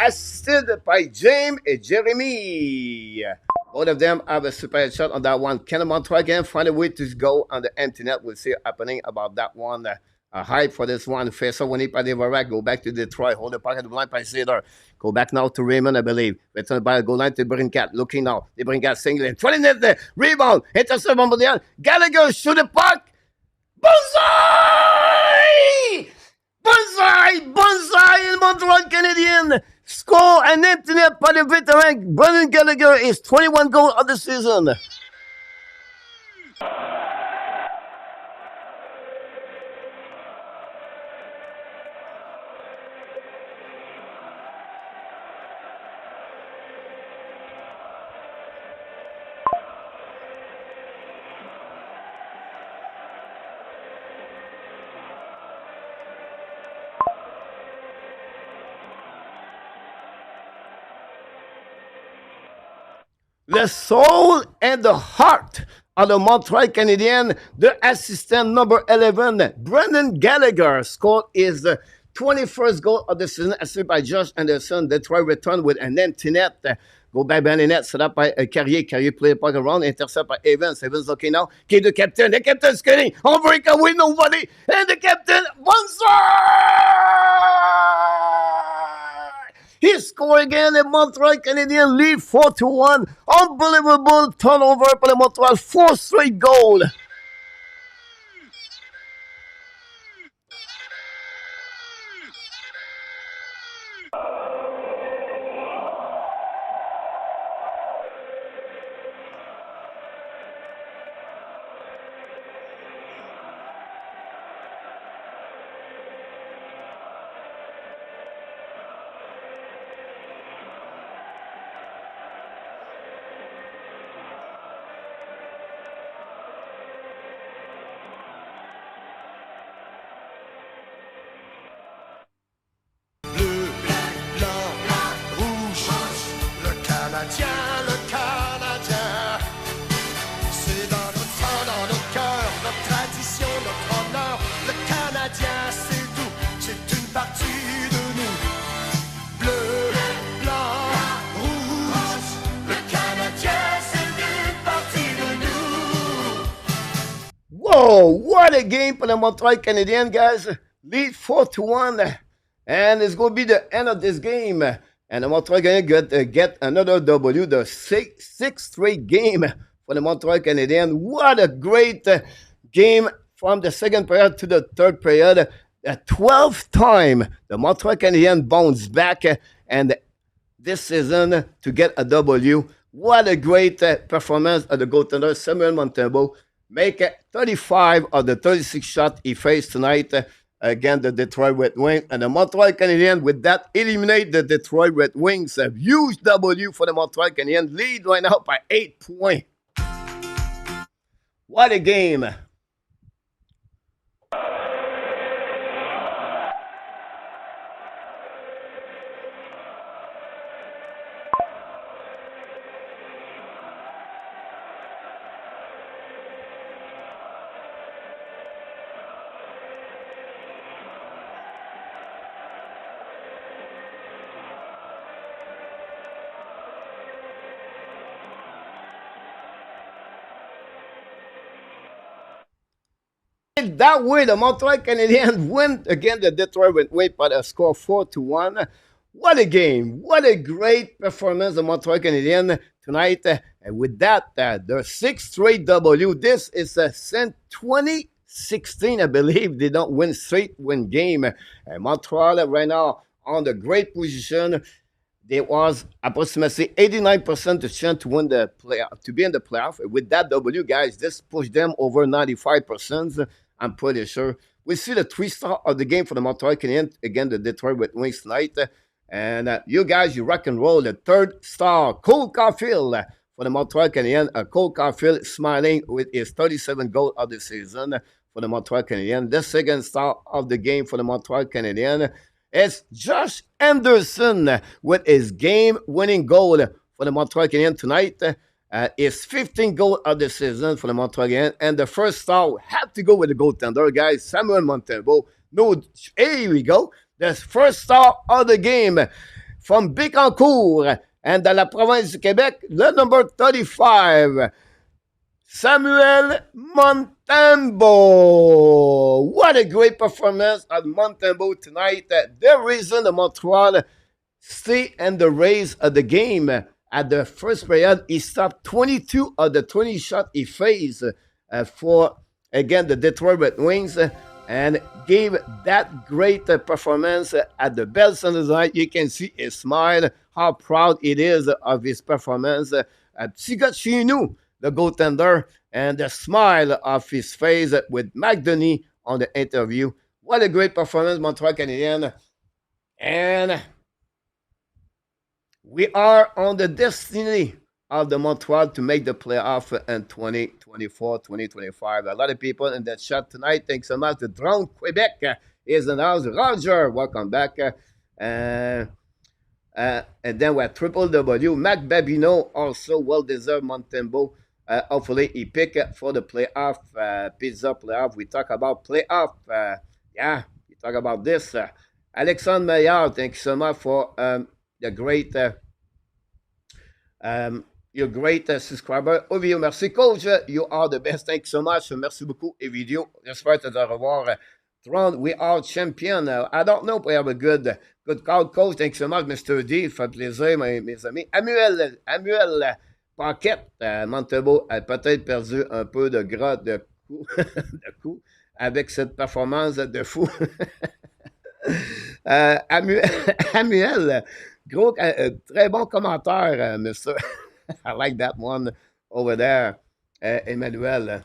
Assisted by James and Jeremy. Both of them have a super shot on that one. Can Montreal again find a way to go on the empty net? We'll see happening about that one. Hype for this one. Facer Winnie Padevarac. Go back to Detroit. Hold the puck at the line by Cedar. Go back now to Raymond, I believe. Return by the goal line to Brincat. Looking now. They bring out Singleton. 20 net there. Rebound. Intercept on the Gallagher shoot the puck. Bullseye! Bullseye! Bullseye in Montreal Canadiens. Score an empty net by the veteran Brendan Gallagher is 21 goals of the season. The soul and the heart of the Montreal Canadiens, the assistant number 11, Brendan Gallagher, scored his 21st goal of the season, assisted by Josh Anderson. Detroit returned with an empty net. Go back behind the net, set up by Carrier. Carrier play the puck around, intercept by Evans. Evans looking now. Keep the captain. The captain skating. On breakaway, nobody. And the captain, one side! He scored again. The Montreal Canadiens lead 4-1. Unbelievable turnover for the Montreal. 4th straight goal. Whoa, what a game for the Montreal Canadiens, guys. Lead 4-1. And it's going to be the end of this game. And the Montreal Canadiens get another W, the sixth straight game for the Montreal Canadiens. What a great game from the second period to the third period. The 12th time the Montreal Canadiens bounced back and this season to get a W. What a great performance of the goaltender Samuel Montembeault. Make 35 of the 36 shots he faced tonight against the Detroit Red Wings. And the Montreal Canadiens, with that, eliminate the Detroit Red Wings. A huge W for the Montreal Canadiens. Lead right now by 8 points. What a game. That way, the Montreal Canadiens win again the Detroit Red Wings by a score 4-1. What a game! What a great performance the Montreal Canadiens tonight. And with that, their sixth straight W. This is since 2016, I believe. They don't win straight win game. Montreal right now on the great position. There was approximately 89% of chance to win the playoff, to be in the playoff. With that W, guys, this pushed them over 95%. I'm pretty sure. We see the 3-star of the game for the Montreal Canadiens again, the Detroit Red Wings tonight. And you guys, you rock and roll. The third star, Cole Caulfield for the Montreal Canadiens. Cole Caulfield smiling with his 37 goal of the season for the Montreal Canadiens. The second star of the game for the Montreal Canadiens. It's Josh Anderson with his game-winning goal for the Montreal Canadiens tonight. His 15th goal of the season for the Montreal Canadiens. And the first star had to go with the goaltender, guys, Samuel Montembeault. No, here we go. The first star of the game from Bécancour and dans la province du Québec, le number 35, Samuel Montembeault. What a great performance at Montembeault tonight. The reason the Montreal stay in the race of the game at the first period, he stopped 22 of the 20 shots he faced for, again, the Detroit Red Wings and gave that great performance at the Bell Center tonight. You can see his smile, how proud it is of his performance. Petit gars chez nous, the goaltender, and the smile of his face with McDonough on the interview. What a great performance, Montreal Canadiens. And we are on the destiny of the Montreal to make the playoff in 2024, 2025. A lot of people in that chat tonight. Thanks so much. The Drone Quebec is in the house. Roger, welcome back. And then we're Triple W. Mac Babino, also well-deserved Montembeault. Hopefully, he pick for the playoff, pizza playoff. We talk about playoff. We talk about this. Alexandre Maillard, thank you so much for the great, your great subscriber. Ovio, merci, coach. You are the best. Thank you so much. Merci beaucoup, Evidio. J'espère te revoir. Tron, we are champion. I don't know if we have a good call, coach. Thank you so much, Mr. D. Ça fait plaisir, mes amis. Amuel Paquette, Montembeault a peut-être perdu un peu de gras de cou avec cette performance de fou. Amuel, gros, très bon commentaire, monsieur. I like that one over there, Emmanuel.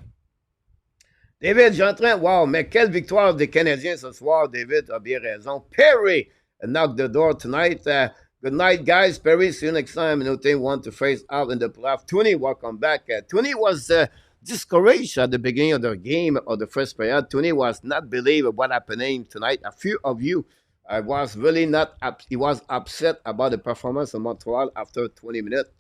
David, j'entends, wow, mais quelle victoire des Canadiens ce soir. David a bien raison. Perry knocked the door tonight. Good night, guys. Perry, see you next time. No team want to face out in the playoff. Tony, welcome back. Tony was discouraged at the beginning of the game of the first period. Tony was not believing what happening tonight. A few of you was really not. He was upset about the performance of Montreal after 20 minutes.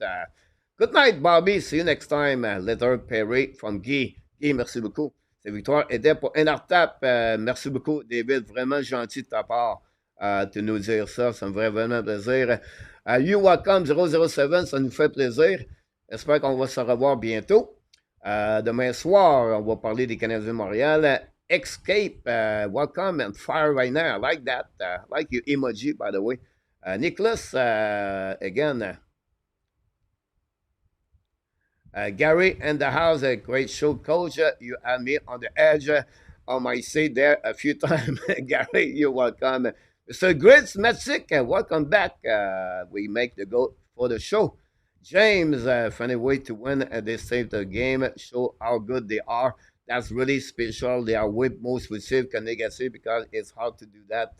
Good night, Bobby. See you next time. Letter Perry from Guy. Guy, merci beaucoup. Cette victoire était pour Enartap. Merci beaucoup, David. Vraiment gentil de ta part. De nous dire ça, ça me ferait vraiment plaisir. You Welcome 007, ça nous fait plaisir. J'espère qu'on va se revoir bientôt. Demain soir, on va parler des Canadiens de Montréal. Escape, welcome and fire right now. I like that. I like your emoji, by the way. Nicholas, again. Gary in the house, a great show, coach. You had me on the edge of my seat there a few times. Gary, you're welcome. Mr. Grits Metsic, welcome back. We make the goal for the show. James, find a way to win. They saved the game, show how good they are. That's really special. They are way most received can negative because it's hard to do that.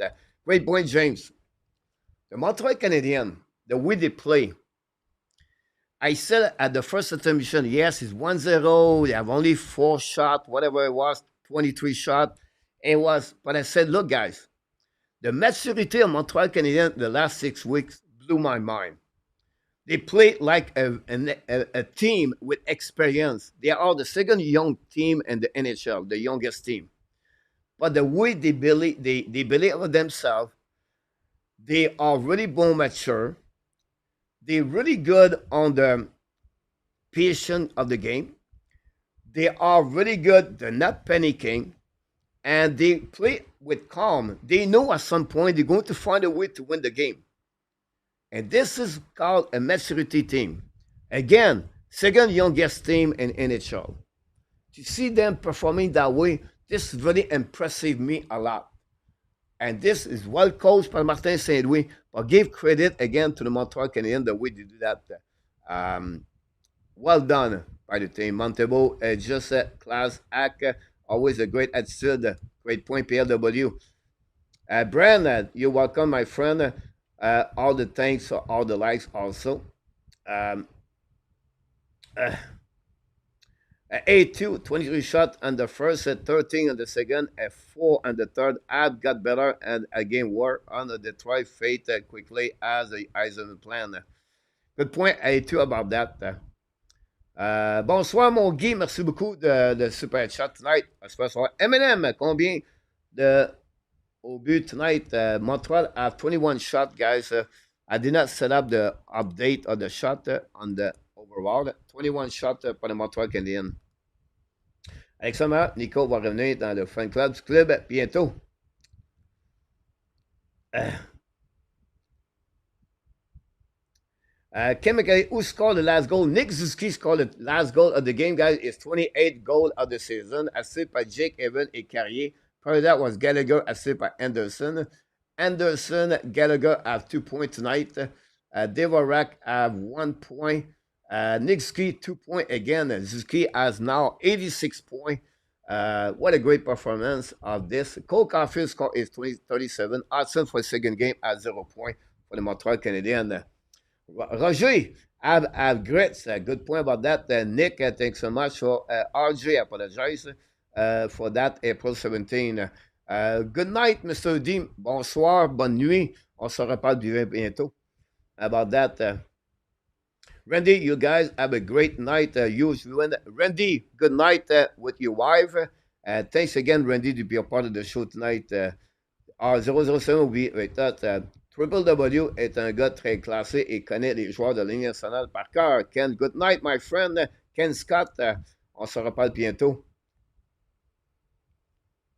Great point, James. The Montreal Canadiens, the way they play. I said at the first intermission, yes, it's 1-0. They have only 4 shots, whatever it was, 23 shots. It was, but I said, look, guys, the maturity of Montreal Canadiens the last 6 weeks blew my mind. They play like a team with experience. They are the second young team in the NHL, the youngest team. But the way they believe in themselves, they are really bon mature. They're really good on the patience of the game. They are really good. They're not panicking. and they play with calm. They know at some point they're going to find a way to win the game. And this is called a maturity team. Again, second youngest team in NHL. To see them performing that way, this really impresses me a lot. And this is well coached by Martin Saint Louis. But give credit again to the Montreal Canadiens the way they do that. Um, well done by the team. Montembeault, just a class act, always a great attitude, great point, PLW. Brian, you're welcome, my friend. All the thanks, all the likes also. Um, uh, 8-2, 23 shot on the first, 13 on the second, 4 on the third. Ab got better and again work on the Detroit fate quickly as the Eisenman plan. Good point, 8-2 about that. Bonsoir, mon Guy. Merci beaucoup de super chat tonight. Bonsoir. Eminem, combien de au but tonight? Montreal have 21 shots, guys. I did not set up the update of the shot on the overall. 21 shots pour le Montreal Canadiens. Alexandre, Nico va revenir dans le fan club du club bientôt. Kim McKay, who scored the last goal? Nick Suzuki scored the last goal of the game, guys. It's 28th goal of the season, assisted by Jake Evans et Carrier. Part of that was Gallagher, assisted by Anderson. Anderson, Gallagher have 2 points tonight. Devorak have 1 point. Nick Suzuki, 2 points again. Suzuki has now 86 points. What a great performance of this. Cole Caulfield's score is 37. Hudson for the second game at 0 points for the Montreal Canadiens. Roger, have grits. Good point about that. Nick, thanks so much for RJ. Apologize for that. April 17. Good night, Mr. D. Bonsoir, bonne nuit. On se reparle bientôt about that. Randy, you guys have a great night. Randy, good night with your wife. Thanks again, Randy, to be a part of the show tonight. R007 oui, Triple W est un gars très classé et connaît les joueurs de la Ligue nationale par cœur. Ken, good night, my friend. Ken Scott, on se reparle bientôt.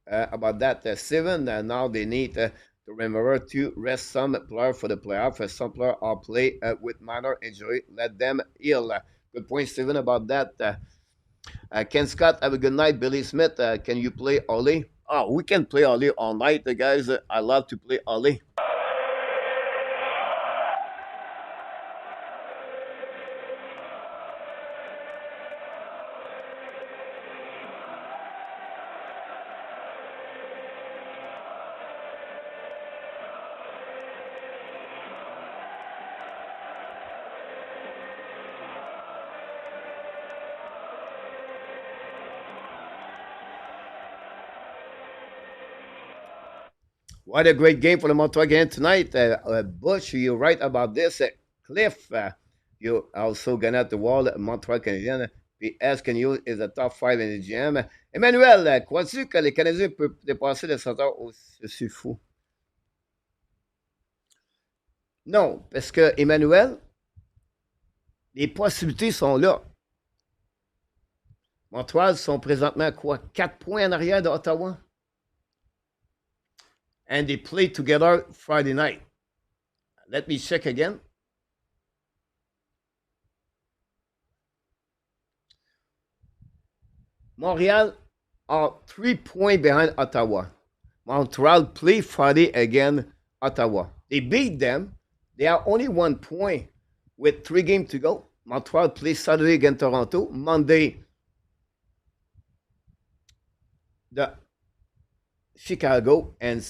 About that, Steven, now they need to remember to rest some players for the playoff. Some players are play with minor injury. Let them heal. Good point, Steven, about that. Ken Scott, have a good night. Billy Smith, can you play Ollie? Oh, we can play Ollie all night, guys. I love to play Ollie. What a great game for the Montreal Canadiens tonight. Bush, you're right about this. Cliff, you also gonna have the wall Montreal Canadiens. PS can use is a top 5 in the GM. Emmanuel, crois-tu que les Canadiens peuvent dépasser le centre aussi fou? Non, parce que, Emmanuel, les possibilités sont là. Montreal sont présentement à quoi? 4 points en arrière d'Ottawa? And they play together Friday night. Let me check again. Montreal are 3 points behind Ottawa. Montreal play Friday again, Ottawa. They beat them. They are only 1 point with 3 games to go. Montreal plays Saturday against Toronto. Monday, the Chicago, and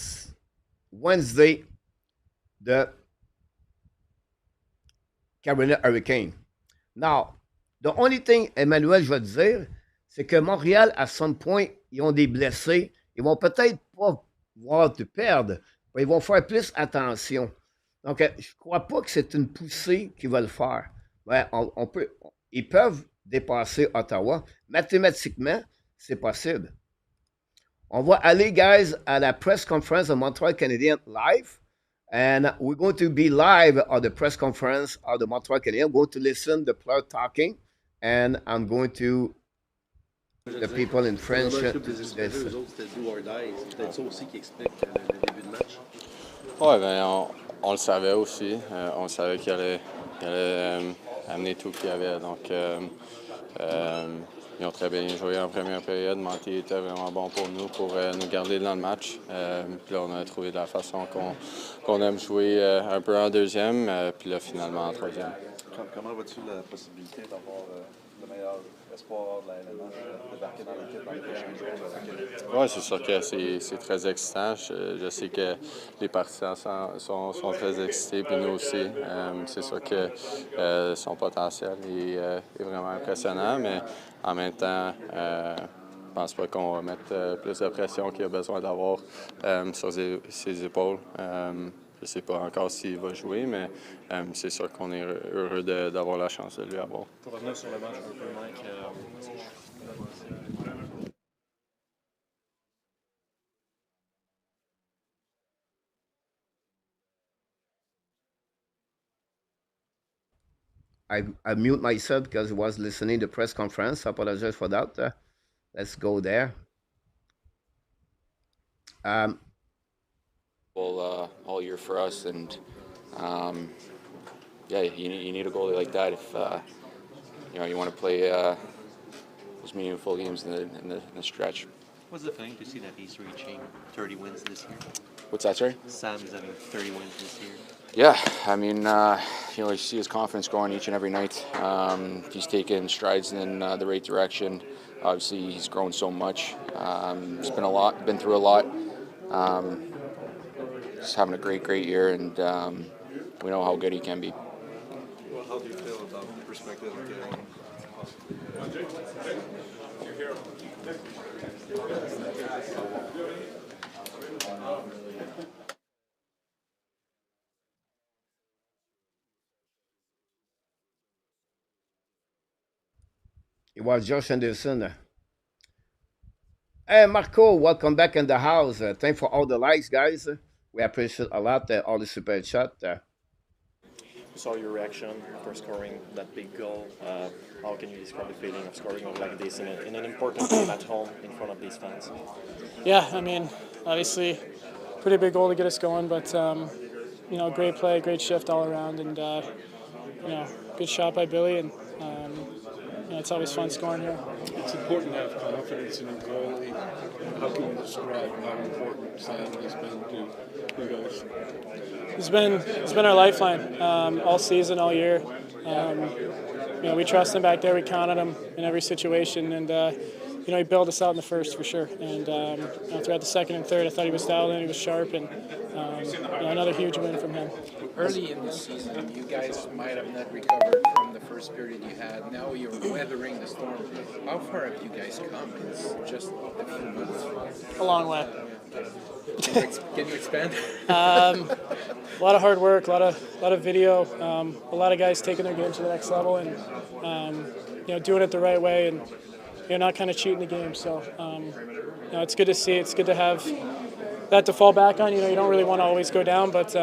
Wednesday, the Carolina Hurricane. Now, the only thing, Emmanuel, je vais te dire, c'est que Montréal, à some point, ils ont des blessés. Ils vont peut-être pas voir te perdre, mais ils vont faire plus attention. Donc, je ne crois pas que c'est une poussée qui va le faire. Ouais, ils peuvent dépasser Ottawa. Mathématiquement, c'est possible. On va aller, guys, à la press conference of Montreal Canadiens live. And we're going to be live at the press conference of the Montreal Canadiens. I'm going to listen to the player talking. And I'm going to the people in French. Probablement le club des espérés, eux autres, c'était do or die. C'est peut-être ça aussi qui explique le début de match. Ouais, ben on le savait aussi. On savait qu'il allait amener tout qu'il y avait. Donc, ils ont très bien joué en première période. Monty était vraiment bon pour nous, pour nous garder dans le match. Puis là, on a trouvé la façon qu'on aime jouer un peu en deuxième, puis là, finalement en troisième. Comment vois-tu la possibilité d'avoir le meilleur espoir de la LNH, débarquer dans l'équipe dans les prochains jours? Oui, c'est sûr que c'est très excitant. Je sais que les partisans sont très excités, puis nous aussi. C'est sûr que son potentiel est vraiment impressionnant, mais en même temps, je pense pas qu'on va mettre plus de pression qu'il a besoin d'avoir sur ses épaules. Je ne sais pas encore s'il va jouer, mais c'est sûr qu'on est heureux d'avoir la chance de lui avoir. Pour revenir sur le match un peu, Mike, I mute myself because I was listening to the press conference. I apologize for that. Let's go there. All year for us, and yeah, you need a goalie like that if you want to play those meaningful games in the stretch. What's the feeling to see that he's reaching 30 wins this year? What's that, sorry? Sam is having 30 wins this year. Yeah, I mean, you see his confidence growing each and every night. He's taken strides in the right direction. Obviously, he's grown so much. It's been through a lot. He's having a great year, and we know how good he can be. well, how do you feel about the perspective of the It was Josh Anderson. Hey, Marco, welcome back in the house. Thanks for all the likes, guys. We appreciate a lot all the super chat. We saw your reaction after scoring that big goal. How can you describe the feeling of scoring like this in an important game at home in front of these fans? Yeah, I mean, obviously, pretty big goal to get us going, but great play, great shift all around, and good shot by Billy, and it's always fun scoring here. It's important to have confidence in your goalie. How can you describe how important Sam has been to you guys? He's been our lifeline all season, all year. We trust him back there. We count on him in every situation, and he bailed us out in the first for sure. And throughout the second and third, I thought he was dialed in. He was sharp, and another huge win from him. Early in the season, you guys might have not recovered from the first period you had. Now you're weathering the storm. How far have you guys come? It's just a few months. A long way. Can you expand? A lot of hard work, a lot of video, a lot of guys taking their game to the next level, and doing it the right way, and not kind of cheating the game. So it's good to see. It's good to have that to fall back on. You don't really want to always go down, but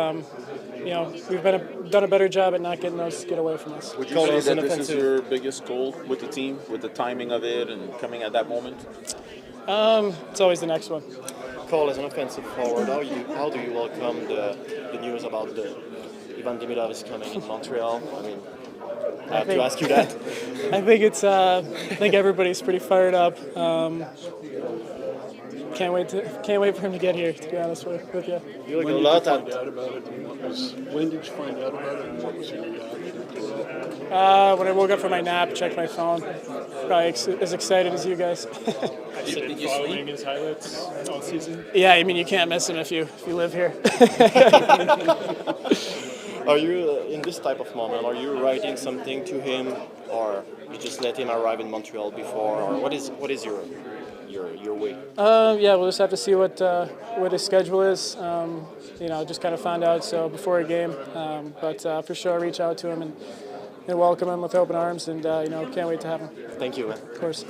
we've done a better job at not getting those get away from us. Would you say that this is your biggest goal with the team, with the timing of it and coming at that moment? It's always the next one. Cole, as an offensive forward, how do you welcome the news about the Ivan Demidov is coming in Montreal? I mean, I have to ask you that. I think everybody's pretty fired up. Can't wait for him to get here, to be honest with you. When did you find out about it, and when did you find out about it, and what was your reaction? When I woke up from my nap, checked my phone, probably as excited as you guys. Have you been following his highlights all season? Yeah, I mean, you can't miss him if you live here. Are you in this type of moment? Are you writing something to him, or you just let him arrive in Montreal before, or what is your way? Yeah, we'll just have to see what his schedule is. Just kind of find out so before a game. But for sure, I'll reach out to him and welcome him with open arms, and can't wait to have him. Thank you, man. Of course.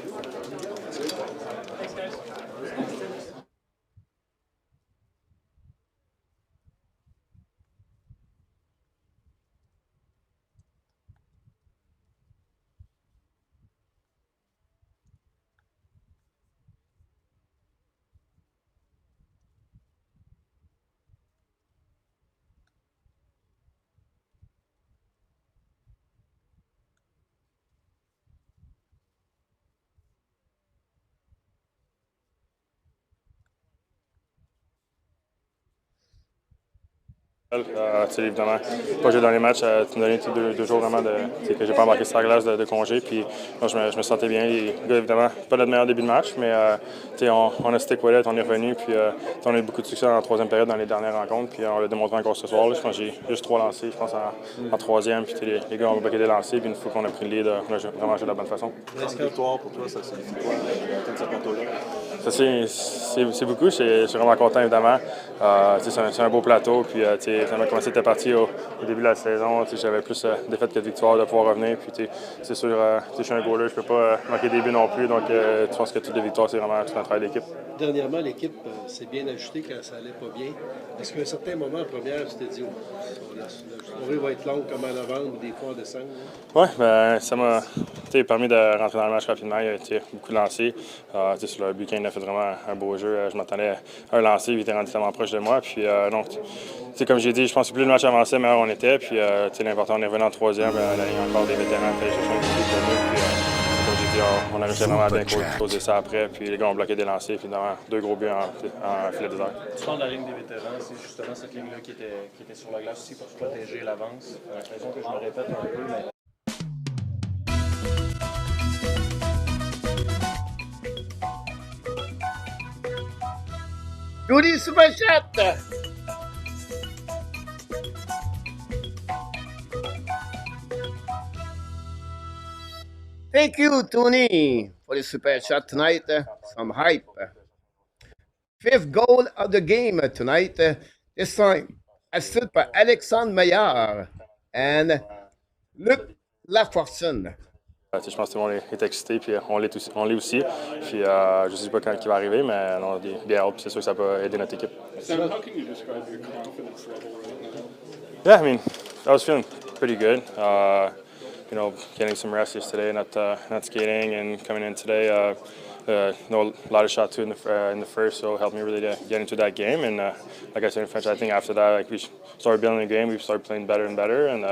Évidemment, pas joué dans les matchs, tu me donnais deux jours vraiment que j'ai pas embarqué sur la glace de congé, puis moi, je me sentais bien. Les gars, évidemment, pas notre meilleur début de match, mais on a stick with it, on est revenu, puis on a eu beaucoup de succès en troisième période dans les dernières rencontres, puis on l'a démontré encore ce soir. Là, je pense que j'ai juste 3 lancés, je pense, en troisième, puis les gars ont bloqué des lancers, puis une fois qu'on a pris le lead, on a vraiment joué de la bonne façon. Est-ce que victoire pour toi, ça signifie quoi, comme cette plateau-là? C'est beaucoup, je suis vraiment content, évidemment. C'est un beau plateau, puis quand c'était parti au début de la saison, j'avais plus de défaites que de victoires de pouvoir revenir. Puis c'est sûr, je suis un goaler, je peux pas manquer des buts non plus. Donc je pense que toutes les victoires, c'est vraiment tout un travail d'équipe. Dernièrement, l'équipe s'est bien ajustée quand ça allait pas bien. Est-ce qu'à un certain moment en première, tu t'es dit, la soirée va être longue comme en novembre ou des fois en décembre? Oui, ben, ça m'a permis de rentrer dans le match rapidement. Il y a été beaucoup de lancers. Sur le but, il a fait vraiment un beau jeu. Je m'attendais à un lancer, il était rendu tellement proche de moi. Puis donc, comme j'ai dit, je pense que plus le match avançait, meilleur on était. Puis l'important, on est revenu en troisième. Il y a encore des vétérans qui allaient chercher un coup de nous. Puis comme j'ai dit, on a réussi vraiment à bien causer ça après. Puis les gars ont bloqué des lancers. Finalement, 2 gros buts en filet désert. Tu parles de la ligne des vétérans, c'est justement cette ligne-là qui était sur la glace aussi pour protéger l'avance. J'ai l'impression que je me répète un peu, mais... Tony Super Chat! Thank you, Tony, for the Super Chat tonight. Some hype. 5th goal of the game tonight. This time, assisted by Alexandre Maillard and Luc Lafortune. Je pense que tout le monde est excité, puis on l'est aussi. Puis je ne sais pas quand il va arriver, mais on a bien hâte, puis c'est sûr que ça peut aider notre équipe. Sam, how can you describe your confidence level right now? Yeah, I mean, I was feeling pretty good. Getting some rest yesterday, not skating, and coming in today. A lot of shots too in the first, so it helped me really to get into that game. And like I said in French, I think after that, we started building the game. We started playing better and better. And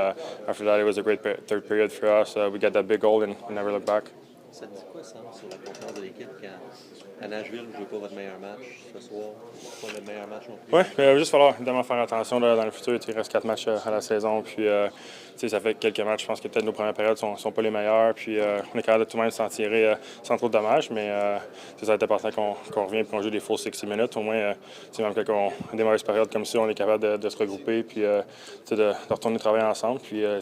after that, it was a great third period for us. We got that big goal and we never looked back. Ça te dit quoi, Sam, sur la confiance de l'équipe quand à Nashville, vous ne jouez pas votre meilleur match ce soir? Pas le meilleur match non plus? Oui, il va juste falloir évidemment faire attention dans le futur. Il reste 4 matchs à la saison. Puis, ça fait quelques matchs. Je pense que peut-être nos premières périodes ne sont pas les meilleures. Puis, on est capable de tout de même s'en tirer sans trop de dommages. Mais ça va être important qu'on revienne et qu'on joue des full 60 minutes. Au moins, même quand on a des mauvaises périodes comme ça, on est capable de se regrouper puis de retourner travailler ensemble. Puis, je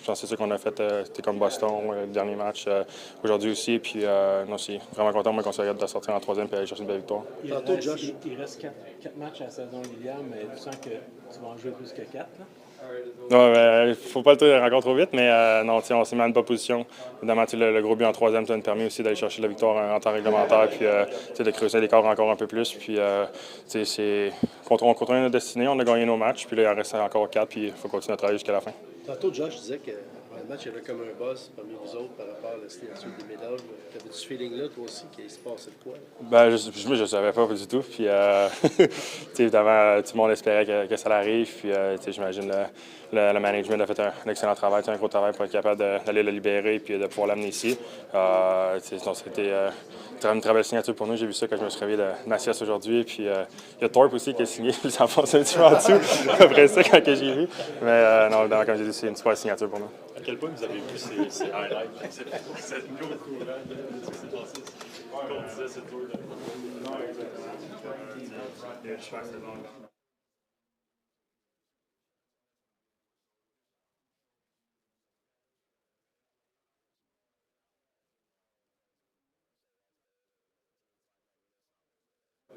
pense que c'est ça qu'on a fait comme Boston, le dernier match aujourd'hui aussi. Puis, non, c'est vraiment content moi, qu'on soit capable de sortir en troisième et aller chercher une belle victoire. Il reste 4 matchs à la saison régulière, mais tu sens que tu vas en jouer plus que 4, là? Non, il ne faut pas le tour encore trop vite, mais non, on s'est mis en une bonne position. Évidemment, le gros but en troisième, ça nous a permis aussi d'aller chercher la victoire en temps réglementaire, puis de creuser l'écart encore un peu plus. Puis, on continue notre destinée, on a gagné nos matchs, puis là, il en reste encore 4, puis il faut continuer à travailler jusqu'à la fin. Tantôt, Josh disait que le match, il y avait comme un buzz parmi vous autres par rapport à la signature des médailles. T'avais-tu ce feeling-là, toi aussi, qu'il se passait de quoi? Ben, je ne savais pas du tout. Puis, évidemment, tout le monde espérait que ça arrive. Puis, j'imagine le management a fait un excellent travail, un gros travail pour être capable d'aller le libérer et de pouvoir l'amener ici. C'était une très belle signature pour nous. J'ai vu ça quand je me suis réveillé de ma sieste aujourd'hui. Puis, il y a Talbot aussi qui est signé. Il s'enfonce un petit peu en dessous après ça quand j'ai vu. Mais non, comme j'ai dit, c'est une super signature pour nous. À quel point vous avez vu ces highlights, cette mise au courant de ce qui s'est passé? Qu'on disait cette tour de... Non, exactement.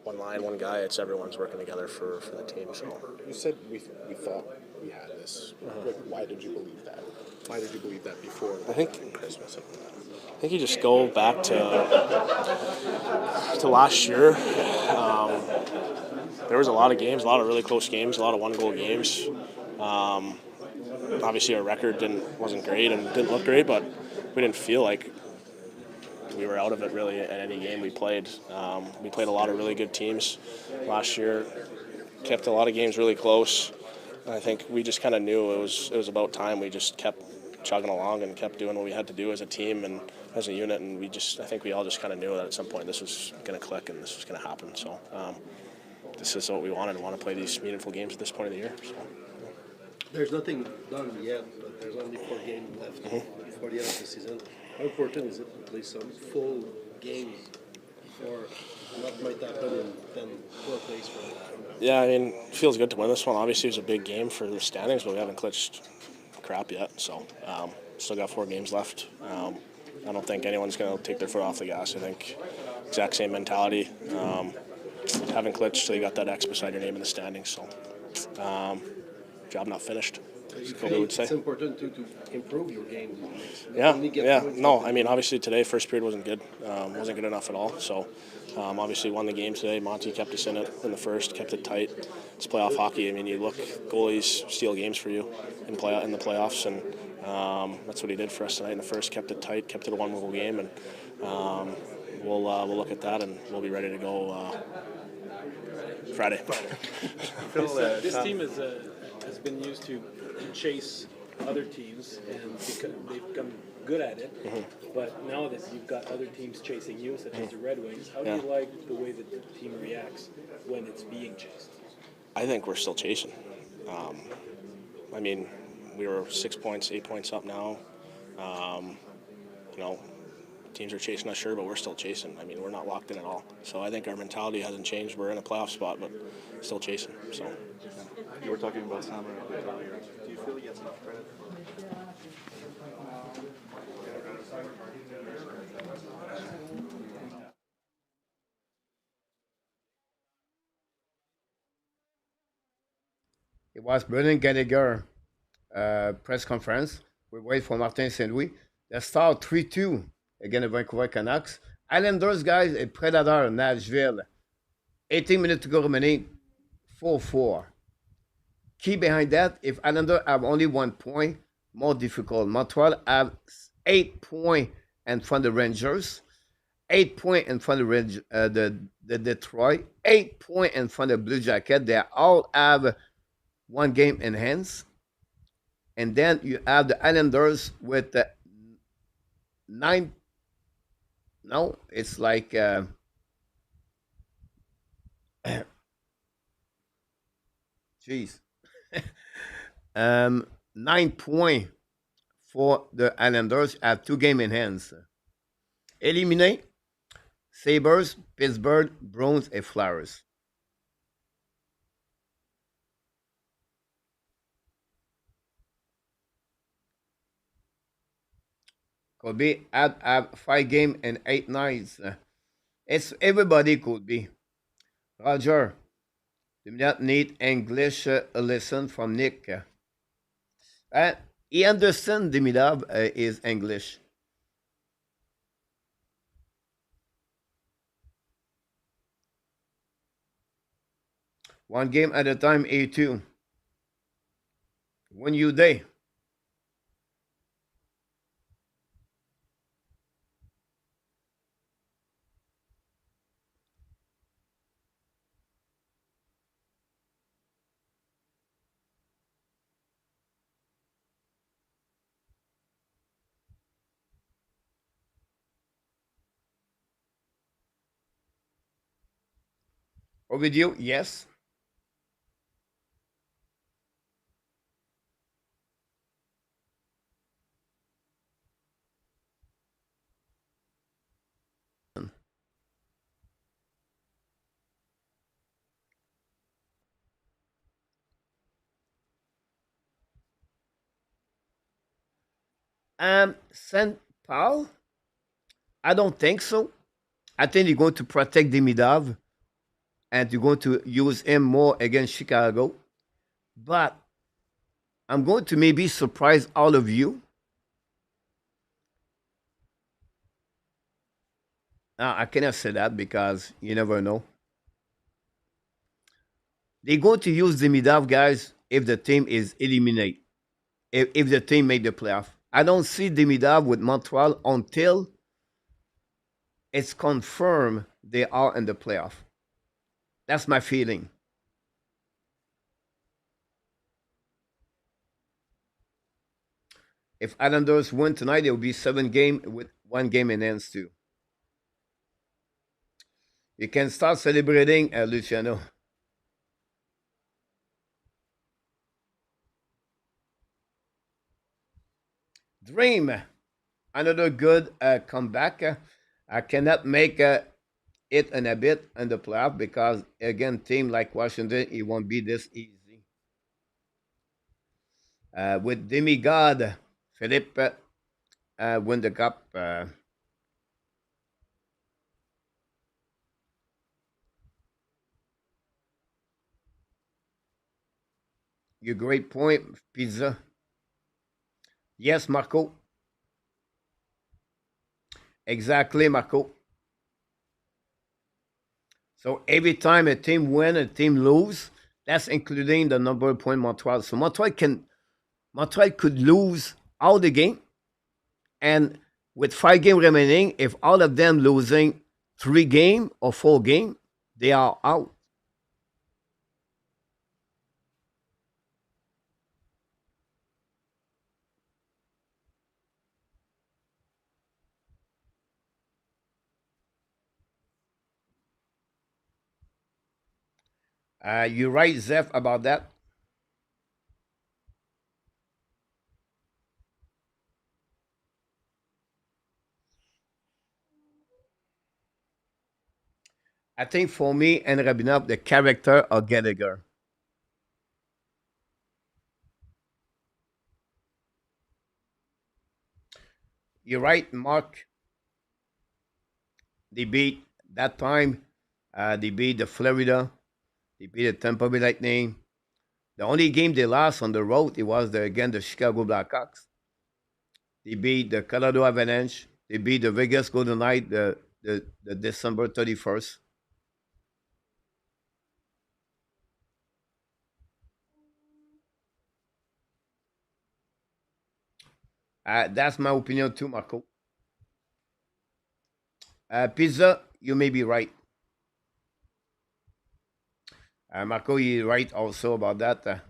One line, one guy, it's everyone's working together for the team. So you said we thought we had this. Why did you believe that? Why did you believe that before? I think Christmas. I think you just go back to last year. There was a lot of games, a lot of really close games, a lot of one-goal games. Obviously, our record wasn't great and didn't look great, but we didn't feel like we were out of it really at any game we played. We played a lot of really good teams last year, kept a lot of games really close. I think we just kind of knew it was about time. We just kept chugging along and kept doing what we had to do as a team and as a unit, and I think we all just kind of knew that at some point this was going to click and this was going to happen. So this is what we wanted. We want to play these meaningful games at this point of the year. So. There's nothing done yet, but there's only 4 games left before the end of the season. How important is it to play some full games for what might happen in 10, 12 days from now? Yeah, I mean, it feels good to win this one. Obviously, it was a big game for the standings, but we haven't clinched crap yet. So, still got 4 games left. I don't think anyone's going to take their foot off the gas. I think exact same mentality. Haven't clinched, so you got that X beside your name in the standings. So, job not finished. It's important to improve your game. Yeah. No, I mean, obviously today, first period wasn't good. Wasn't good enough at all. So, obviously won the game today. Monty kept us in it in the first, kept it tight. It's playoff hockey. I mean, you look, goalies steal games for you in the playoffs, and that's what he did for us tonight in the first. Kept it tight, kept it a one-goal game, and we'll look at that and we'll be ready to go Friday. This team has been used to chase other teams, and they've become good at it. But now that you've got other teams chasing you, such as the Red Wings, how do you like the way that the team reacts when it's being chased? I think we're still chasing. I mean, we were 6 points, 8 points up now. Teams are chasing us, sure, but we're still chasing. I mean, we're not locked in at all. So I think our mentality hasn't changed. We're in a playoff spot, but still chasing. So. You were talking about Sam earlier. Do you feel he gets enough credit? It was Brendan Gallagher press conference. We wait for Martin St. Louis. They start 3-2 against the Vancouver Canucks. Islanders, guys, a Predator, Nashville. 18 minutes to go remaining, 4-4. Key behind that, if Islanders have only 1 point, more difficult. Montreal have 8 points in front of the Rangers, 8 points in front of the Detroit, 8 points in front of Blue Jacket. They all have 1 game in hands. And then you have the Islanders with 9. No, it's like jeez. 9 points for the Islanders have 2 games in hands. Eliminate Sabres, Pittsburgh, Bruins, and Flyers. Could be have 5 games and 8 nights. It's everybody could be. Roger, do not need English lesson from Nick. He understands Demidov is English. One game at a time, A2. When you day. Ovidio, yes. St. Paul? I don't think so. I think they're going to protect Demidov and they're going to use him more against Chicago. But I'm going to maybe surprise all of you. I cannot say that because you never know. They're going to use Demidov, guys, if the team is eliminated, if the team made the playoff. I don't see Demidov with Montreal until it's confirmed they are in the playoff. That's my feeling. If Islanders win tonight, it will be 7 games with 1 game in hands too. You can start celebrating, Luciano. Dream, another good comeback. I cannot make it in a bit in the playoff because, again, team like Washington, it won't be this easy. With Demigod, Philippe win the cup. Your great point, Pizza. Yes, Marco. Exactly, Marco. So every time a team win, a team lose, that's including the number of point Montreal. So Montreal could lose all the game, and with 5 games remaining, if all of them losing 3 game or 4 game, they are out. You're right, Zeph, about that. I think for me and Rabinov, the character of Gallagher. You're right, Mark. They beat that time. They beat the Florida. They beat the Tampa Bay Lightning. The only game they lost on the road it was again the Chicago Blackhawks. They beat the Colorado Avalanche. They beat the Vegas Golden Knight the December 31st. That's my opinion too, Marco. Pizza, you may be right. Marco, you're right also about that.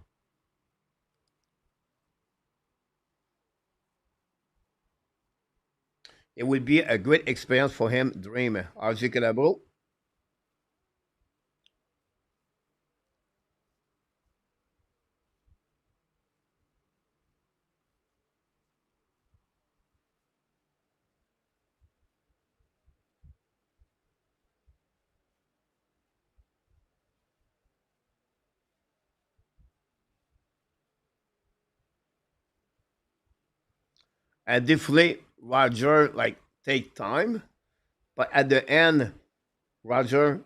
It will be a great experience for him, Dream. RJ Calabro. And definitely, Roger, like, take time. But at the end, Roger,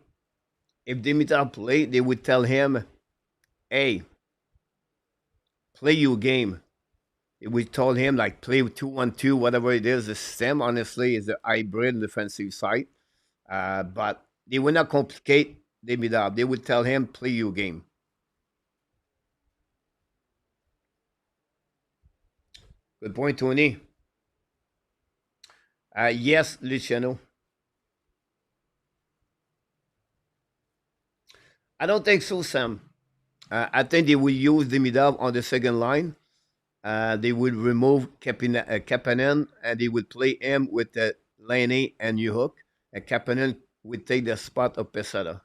if Dimitar play, they would tell him, hey, play your game. We told him like play 2-1-2, whatever it is. The system honestly is a hybrid defensive side, but they would not complicate Dimitar. They would tell him play your game. Good point, Tony. Yes, Luciano. I don't think so, Sam. I think they will use Demidov on the second line. They will remove Kapanen and they would play him with Lane and Newhook. And Kapanen would take the spot of Pesada.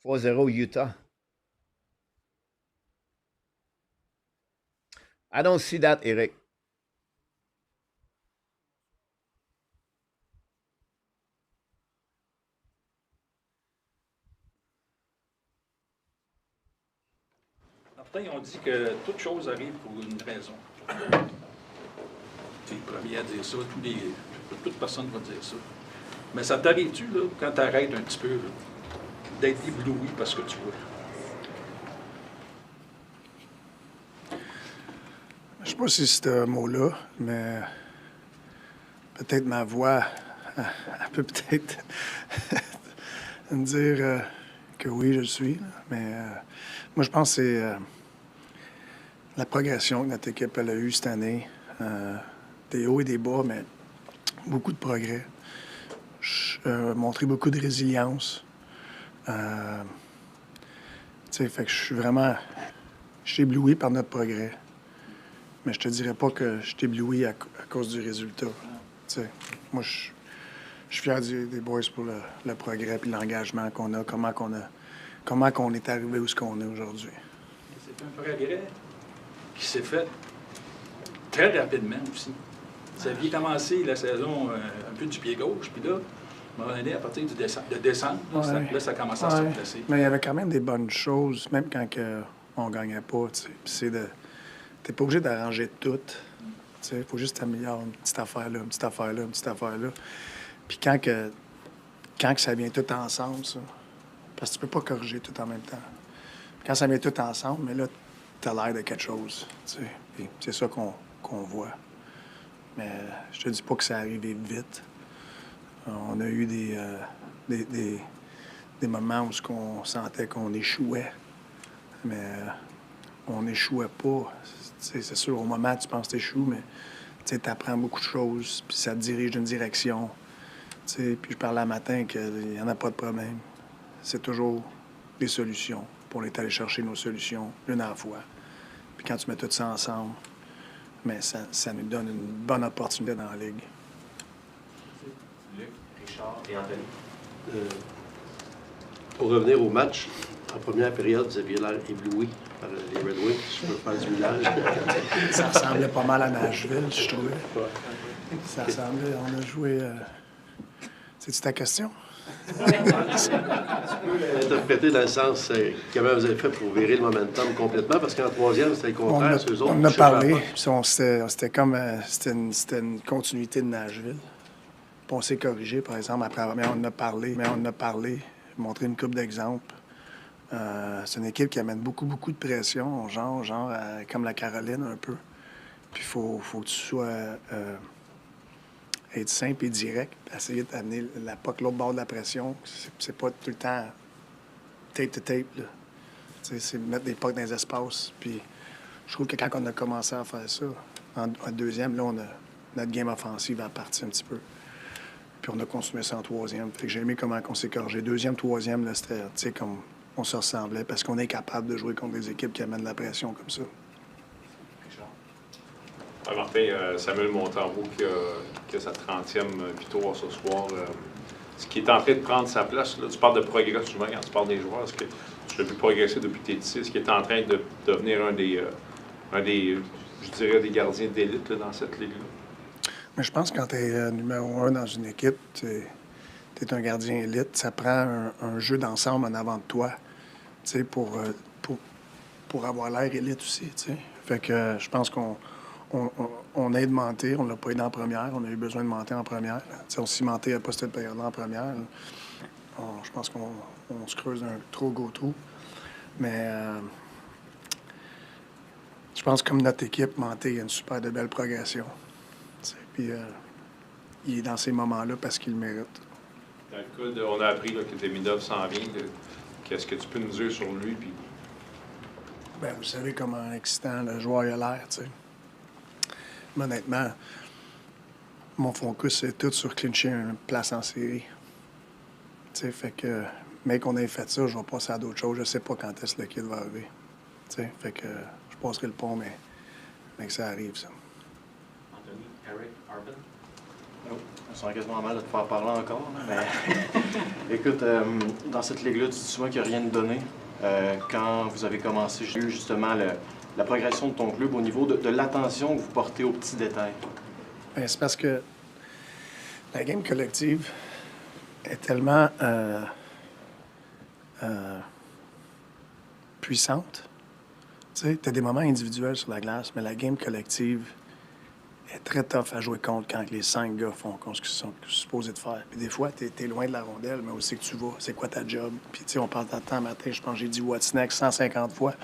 4-0 Utah. I don't see that, Eric. Certains ont dit que toute chose arrive pour une raison. Tu es le premier à dire ça, toute personne va dire ça. Mais ça t'arrive-tu, là, quand tu arrêtes un petit peu, d'être ébloui parce que tu vois? Je ne sais pas si c'est ce mot-là, mais peut-être ma voix, elle peut peut-être me dire que oui, je le suis. Mais moi, je pense que c'est la progression que notre équipe elle a eue cette année. Des hauts et des bas, mais beaucoup de progrès. Montré beaucoup de résilience. Tu sais, fait que je suis ébloui par notre progrès. Mais je te dirais pas que je suis ébloui à cause du résultat. Tu sais, moi, je suis fier des boys pour le progrès et l'engagement qu'on a, comment qu'on est arrivé où ce qu'on est aujourd'hui. C'est un progrès qui s'est fait très rapidement aussi. Vous aviez commencé la saison un peu du pied gauche, puis là, à un moment donné, à partir de décembre, là, ça commence à se replacer. Mais il y avait quand même des bonnes choses, même quand on ne gagnait pas. Tu n'es pas obligé d'arranger tout. Il faut juste t'améliorer une petite affaire là, une petite affaire là, une petite affaire là. Puis quand que ça vient tout ensemble, ça, parce que tu peux pas corriger tout en même temps. Quand ça vient tout ensemble, mais là, tu as l'air de quelque chose. C'est ça qu'on voit. Mais je te dis pas que ça arrivé vite. On a eu des moments où on sentait qu'on échouait, mais on n'échouait pas. C'est sûr, au moment, tu penses que tu échoues, mais tu apprends beaucoup de choses, puis ça te dirige d'une direction. Puis je parlais un matin qu'il n'y en a pas de problème. C'est toujours des solutions. Pour aller chercher nos solutions, une à la fois. Puis quand tu mets tout ça ensemble, mais ça nous donne une bonne opportunité dans la Ligue. Luc, Richard et Anthony. Pour revenir au match, en première période, vous aviez l'air ébloui par les Red Wings. Je peux faire du village. Ça ressemblait pas mal à Nashville, je trouvais. Ça ressemblait, on a joué... C'est-tu ta question? Tu peux l'interpréter dans le sens comment vous avez fait pour virer le momentum complètement, parce qu'en troisième, c'était le contraire. On en a parlé. C'était comme c'était une continuité de Nashville. Puis on s'est corrigé, par exemple, après. Mais on en a parlé. Montré une couple d'exemples. C'est une équipe qui amène beaucoup de pression, genre comme la Caroline un peu. Puis il faut que tu sois... être simple et direct, essayer d'amener la puck l'autre bord de la pression. C'est pas tout le temps tape. C'est mettre des pucks dans les espaces. Puis je trouve que quand on a commencé à faire ça, en deuxième, là, notre game offensive a parti un petit peu. Puis on a consumé ça en troisième. Fait que j'ai aimé comment on s'est corrigé. Deuxième, troisième, là, c'était comme on se ressemblait parce qu'on est capable de jouer contre des équipes qui amènent de la pression comme ça. Martin, Samuel Montembeault qui a sa 30e victoire ce soir. Ce qui est en train de prendre sa place, là, tu parles de progrès souvent quand tu parles des joueurs. Est-ce que tu l'as vu progresser depuis que tu es ici? Est-ce qu'il est en train de devenir un des je dirais, des gardiens d'élite dans cette ligue-là? Mais je pense que quand tu es numéro 1 dans une équipe, tu es un gardien élite. Ça prend un jeu d'ensemble en avant de toi pour avoir l'air élite aussi. T'sais. Fait que je pense qu'on a aimanté, on ne l'a pas aidé en première, on a eu besoin de monter en première. On cimentait à pas cette période-là en première. Je pense qu'on se creuse un trop gros trou. Mais je pense que comme notre équipe, Manté, il y a une super de belle progression. Puis il est dans ces moments-là parce qu'il le mérite. Dans le cas on a appris là, que Demidov s'en vient. Qu'est-ce que tu peux nous dire sur lui? Puis... Bien, vous savez comment excitant le joueur a l'air, tu sais. Mais honnêtement, mon focus, c'est tout sur clincher une place en série. Tu sais, fait que, mais qu'on ait fait ça, je vais passer à d'autres choses. Je sais pas quand est-ce que le kid va arriver. Tu sais, fait que je passerai le pont, mais que ça arrive, ça. Anthony, Eric, Arvin? Oh, on sent quasiment mal de te faire parler encore, là, mais écoute, dans cette ligue-là, tu dis souvent qu'il n'y a rien de donné. Quand vous avez commencé, j'ai eu justement la progression de ton club au niveau de l'attention que vous portez aux petits détails. Bien, c'est parce que la game collective est tellement puissante. Tu sais, tu as des moments individuels sur la glace, mais la game collective est très tough à jouer contre quand les 5 gars font ce qu'ils sont supposés de faire. Puis des fois, tu es loin de la rondelle, mais où c'est que tu vas? C'est quoi ta job? Puis tu sais, on parle de temps matin, je pense que j'ai dit « What's next » 150 fois.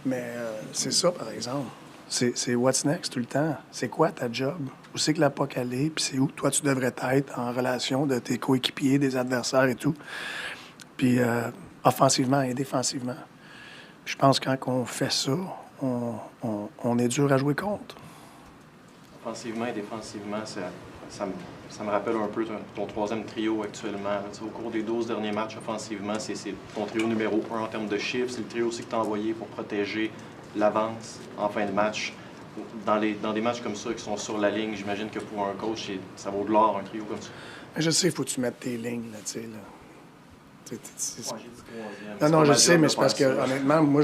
Mais c'est ça, par exemple. C'est « What's next » tout le temps. C'est quoi ta job? Où c'est que la puck allait? Puis c'est où toi tu devrais être en relation de tes coéquipiers, des adversaires et tout. Puis offensivement et défensivement. Je pense que quand on fait ça, on est dur à jouer contre. Offensivement et défensivement, ça me rappelle un peu ton troisième trio actuellement. Là, au cours des 12 derniers matchs, offensivement, c'est ton trio numéro 1 en termes de chiffres. C'est le trio aussi que tu as envoyé pour protéger l'avance en fin de match. Dans des matchs comme ça qui sont sur la ligne, j'imagine que pour un coach, ça vaut de l'or, un trio comme ça. Mais je sais, il faut que tu mettes tes lignes, là, tu sais, là. Ouais, Non, je sais, mais c'est parce que, honnêtement, moi,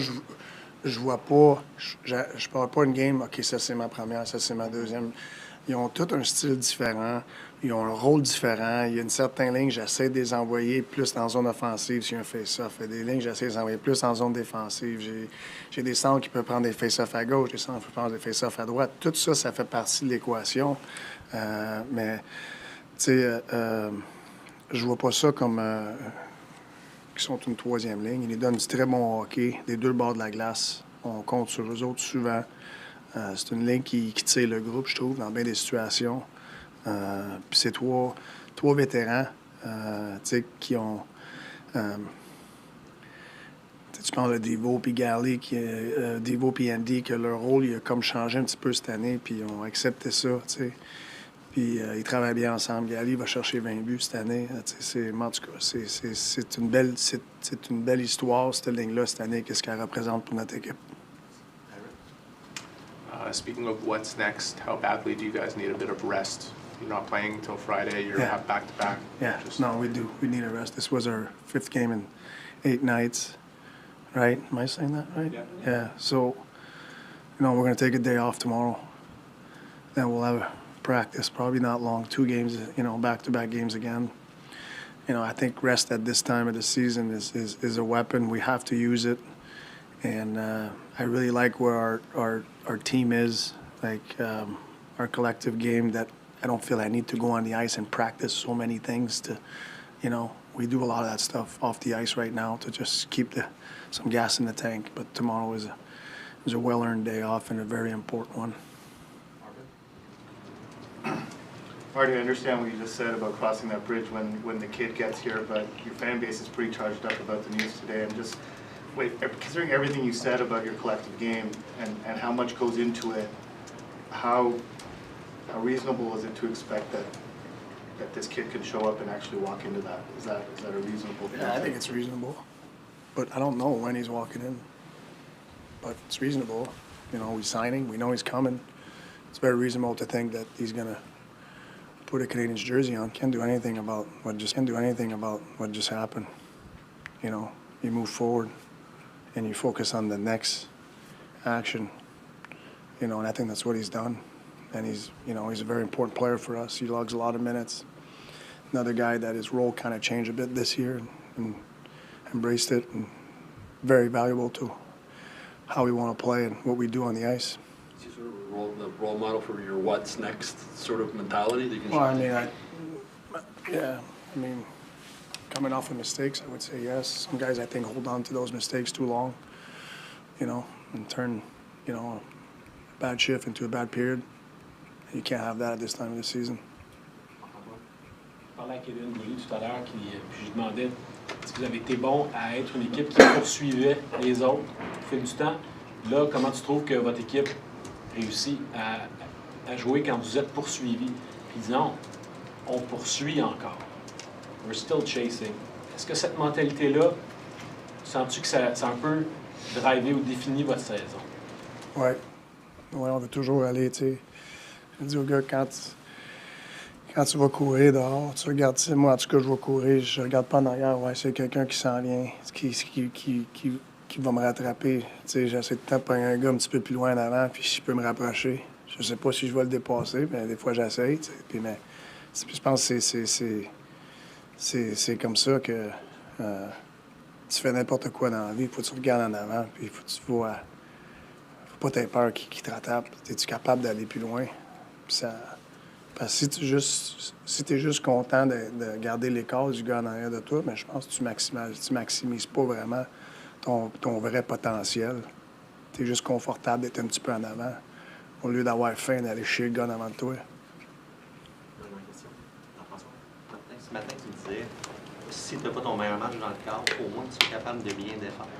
je vois pas, je parle pas une game, OK, ça c'est ma première, ça c'est ma deuxième. Ils ont tous un style différent, ils ont un rôle différent. Il y a une certaine ligne, j'essaie de les envoyer plus dans la zone offensive si un face-off. Il y a des lignes, j'essaie de les envoyer plus en zone défensive. J'ai des centres qui peuvent prendre des face-offs à gauche, des centres qui peuvent prendre des face-offs à droite. Tout ça, ça fait partie de l'équation. Mais, tu sais, je vois pas ça comme qui sont une troisième ligne. Ils nous donnent du très bon hockey des deux bords de la glace. On compte sur eux autres souvent. C'est une ligne qui tire le groupe, je trouve, dans bien des situations. Puis c'est trois vétérans qui ont... tu parles de Devo puis Garley, Devo puis Andy, que leur rôle il a comme changé un petit peu cette année, puis ils ont accepté ça, tu sais. Puis ils travaillent bien ensemble. Garley va chercher 20 buts cette année. En tout cas, c'est une belle histoire, cette ligne-là, cette année, qu'est-ce qu'elle représente pour notre équipe. Speaking of what's next, how badly do you guys need a bit of rest? You're not playing until Friday. You're have back-to-back. Yeah, no, we do. We need a rest. This was our 5th game in 8 nights, right? Am I saying that right? Yeah. So, we're going to take a day off tomorrow. Then we'll have a practice, probably not long, 2 games, back-to-back games again. I think rest at this time of the season is a weapon. We have to use it. And I really like where our team is, our collective game, that I don't feel I need to go on the ice and practice so many things to, we do a lot of that stuff off the ice right now to just keep some gas in the tank. But tomorrow is a well-earned day off and a very important one. Marty, I understand what you just said about crossing that bridge when the kid gets here, but your fan base is pretty charged up about the news today. Considering everything you said about your collective game and how much goes into it, how reasonable is it to expect that this kid can show up and actually walk into that? Is that a reasonable thing? Yeah, I think it's reasonable. But I don't know when he's walking in. But it's reasonable. He's signing. We know he's coming. It's very reasonable to think that he's going to put a Canadiens jersey on. Can't do anything about what just happened. You move forward and you focus on the next action. And I think that's what he's done. And he's a very important player for us. He logs a lot of minutes. Another guy that his role kind of changed a bit this year and embraced it, and very valuable to how we want to play and what we do on the ice. Is he sort of the role model for your what's next sort of mentality that you can coming off of mistakes, I would say yes. Some guys, I think, hold on to those mistakes too long, and turn, a bad shift into a bad period. And you can't have that at this time of the season. Je parlais à Kevin Boulay tout à l'heure, puis je lui demandais si vous avez été bon à être une équipe qui poursuivait les autres au fil du temps. Là, comment tu trouves que votre équipe réussit à jouer quand vous êtes poursuivi? Puis disons, on poursuit encore. We're still chasing. Est-ce que cette mentalité-là, sens-tu que ça a un peu drivé ou défini votre saison? Oui. Ouais, on veut toujours aller, tu sais. Je dis aux gars, quand tu vas courir dehors, tu regardes, moi, en tout cas, je vais courir, je regarde pas en arrière, ouais, c'est quelqu'un qui s'en vient, qui va me rattraper. Tu sais, j'essaie de taper un gars un petit peu plus loin en avant, puis s'il peut me rapprocher. Je sais pas si je vais le dépasser, mais des fois, j'essaie, tu sais. Puis, mais je pense que c'est comme ça que tu fais n'importe quoi dans la vie. Il faut que tu regardes en avant, puis il faut que tu vois. Faut pas t'aies peur qu'il te rattrape. Es-tu capable d'aller plus loin? Puis parce que si tu es juste content de garder l'écart du gars en arrière de toi, mais je pense que tu maximises pas vraiment ton vrai potentiel. Tu es juste confortable d'être un petit peu en avant, au lieu d'avoir faim d'aller chez le gars en avant de toi. Ce matin, tu disais, si tu n'as pas ton meilleur match dans le cadre, au moins tu es capable de bien défendre.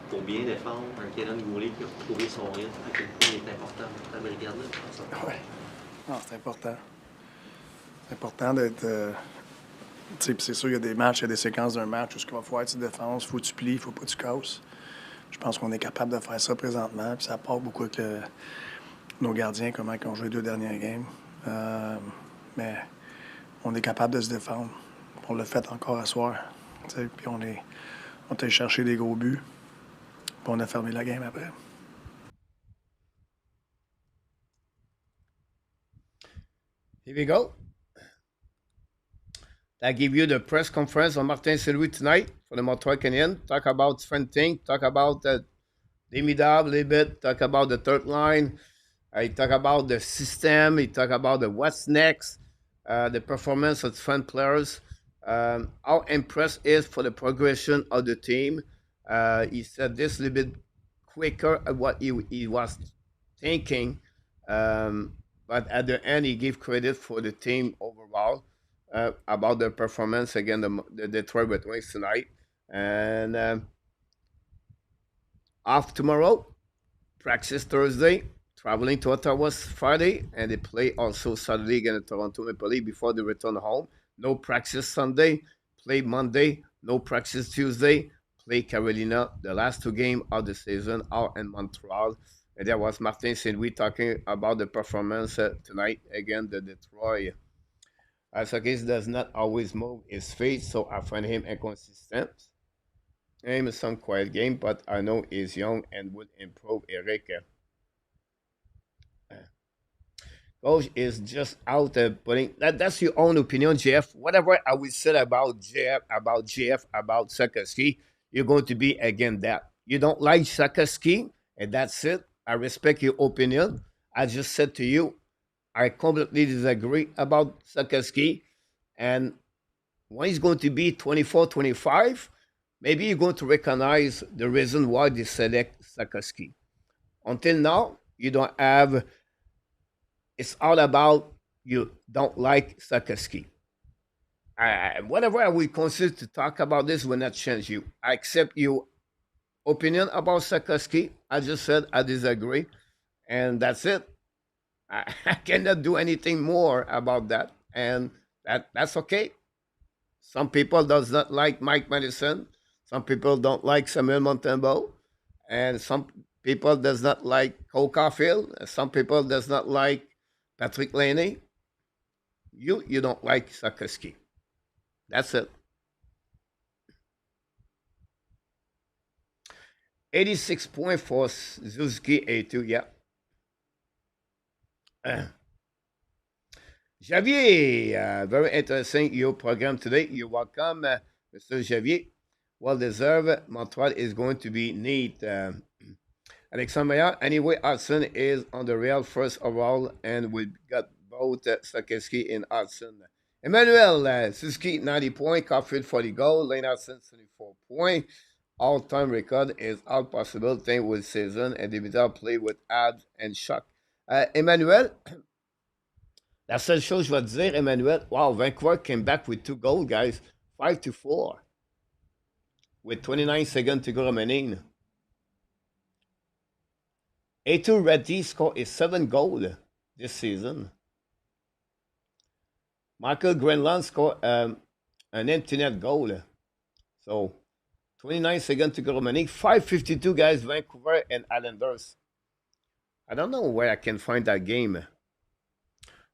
Pour bien défendre, un Kevin Boulay qui a retrouvé son rythme, à quel point il est important. Tu as regardé, je pense. Oui. Non, c'est important. C'est important d'être... tu sais, c'est sûr, il y a des matchs, il y a des séquences d'un match où il va falloir que tu défenses, il faut que tu plies, il ne faut pas que tu casses. Je pense qu'on est capable de faire ça présentement, puis ça part beaucoup avec nos gardiens, comment ils ont joué les 2 dernières games. Mais on est capable de se défendre. On l'a fait encore à soir. Puis on est allé chercher des gros buts. Puis on a fermé la game après. Here we go. I give you the press conference on Martin Saint-Louis tonight for the Montreal Canadiens. Talk about different things. Talk about the Demidab a little bit. Talk about the third line. I talk about the system. He talk about the what's next, the performance of different players. How impressed is for the progression of the team. He said this a little bit quicker at what he was thinking. But at the end, he gave credit for the team overall about their performance against the Detroit Red Wings tonight. And off tomorrow, practice Thursday, traveling to Ottawa Friday, and they play also Saturday against the Toronto Maple Leafs before they return home. No practice Sunday, play Monday, no practice Tuesday, play Carolina. The last 2 games of the season are in Montreal. And there was Martin Saint-Louis talking about the performance tonight against the Detroit. Suzuki does not always move his feet, so I find him inconsistent. Him is some quiet game, but I know he's young and would improve. Eric. Coach is just out putting that's your own opinion, Jeff. Whatever I will say about Jeff, about Suzuki, you're going to be against that. You don't like Suzuki, and that's it. I respect your opinion. I just said to you, I completely disagree about Suzuki. And when he's going to be 24, 25, maybe you're going to recognize the reason why they select Suzuki. Until now, you don't have. It's all about you don't like Suzuki. Whatever I will consider to talk about this will not change you. I accept your opinion about Suzuki. I just said I disagree, and that's it. I cannot do anything more about that, and that's okay. Some people does not like Mike Madison. Some people don't like Samuel Montembeault, and some people does not like Cole Caulfield. Some people does not like Patrick Lane. You don't like Suzuki. That's it. 86 points for Suzuki A2, yeah. Javier, very interesting your program today. You're welcome, Mr. Javier. Well deserved. Montreal is going to be neat. Alexandre Maillard, anyway, Hudson is on the Real first overall, and we got both Suzuki and Hudson. Emmanuel, Suzuki 90 points, Caulfield 40 goals, Lane Hutson 74 points. All-time record is all possible thing with season, and David play with Habs and Shock. Emmanuel, la seule chose je vais te dire, Emmanuel, wow, Vancouver came back with 2 goals, guys. 5-4. With 29 seconds to go remaining. A2 Reddy scored 7 goals this season. Michael Grenland scored an empty net goal. So, 29 seconds to go remaining. 5:52, guys, Vancouver and Islanders. I don't know where I can find that game.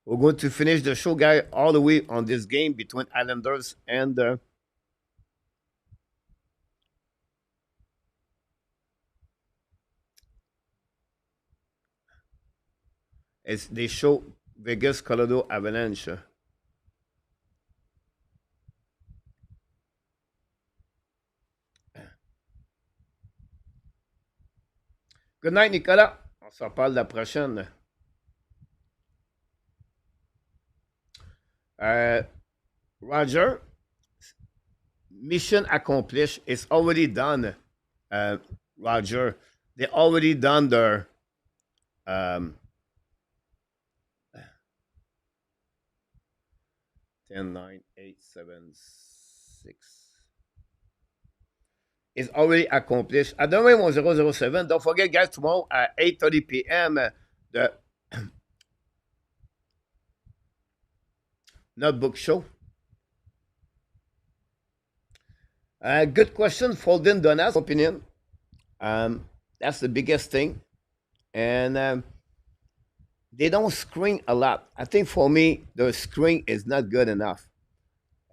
We're going to finish the show, guys, all the way on this game between Islanders and they show Vegas, Colorado Avalanche. Good night, Nicolas. On se reparle la prochaine. Roger, mission accomplished. It's already done, Roger. They already done their 10, 9, 8, 7, 6. It's already accomplished. At the way, 1007. Don't forget, guys, tomorrow at 8:30 p.m. the Notebook Show. Good question, Folden Donna's opinion. That's the biggest thing. And they don't screen a lot. I think for me, the screen is not good enough.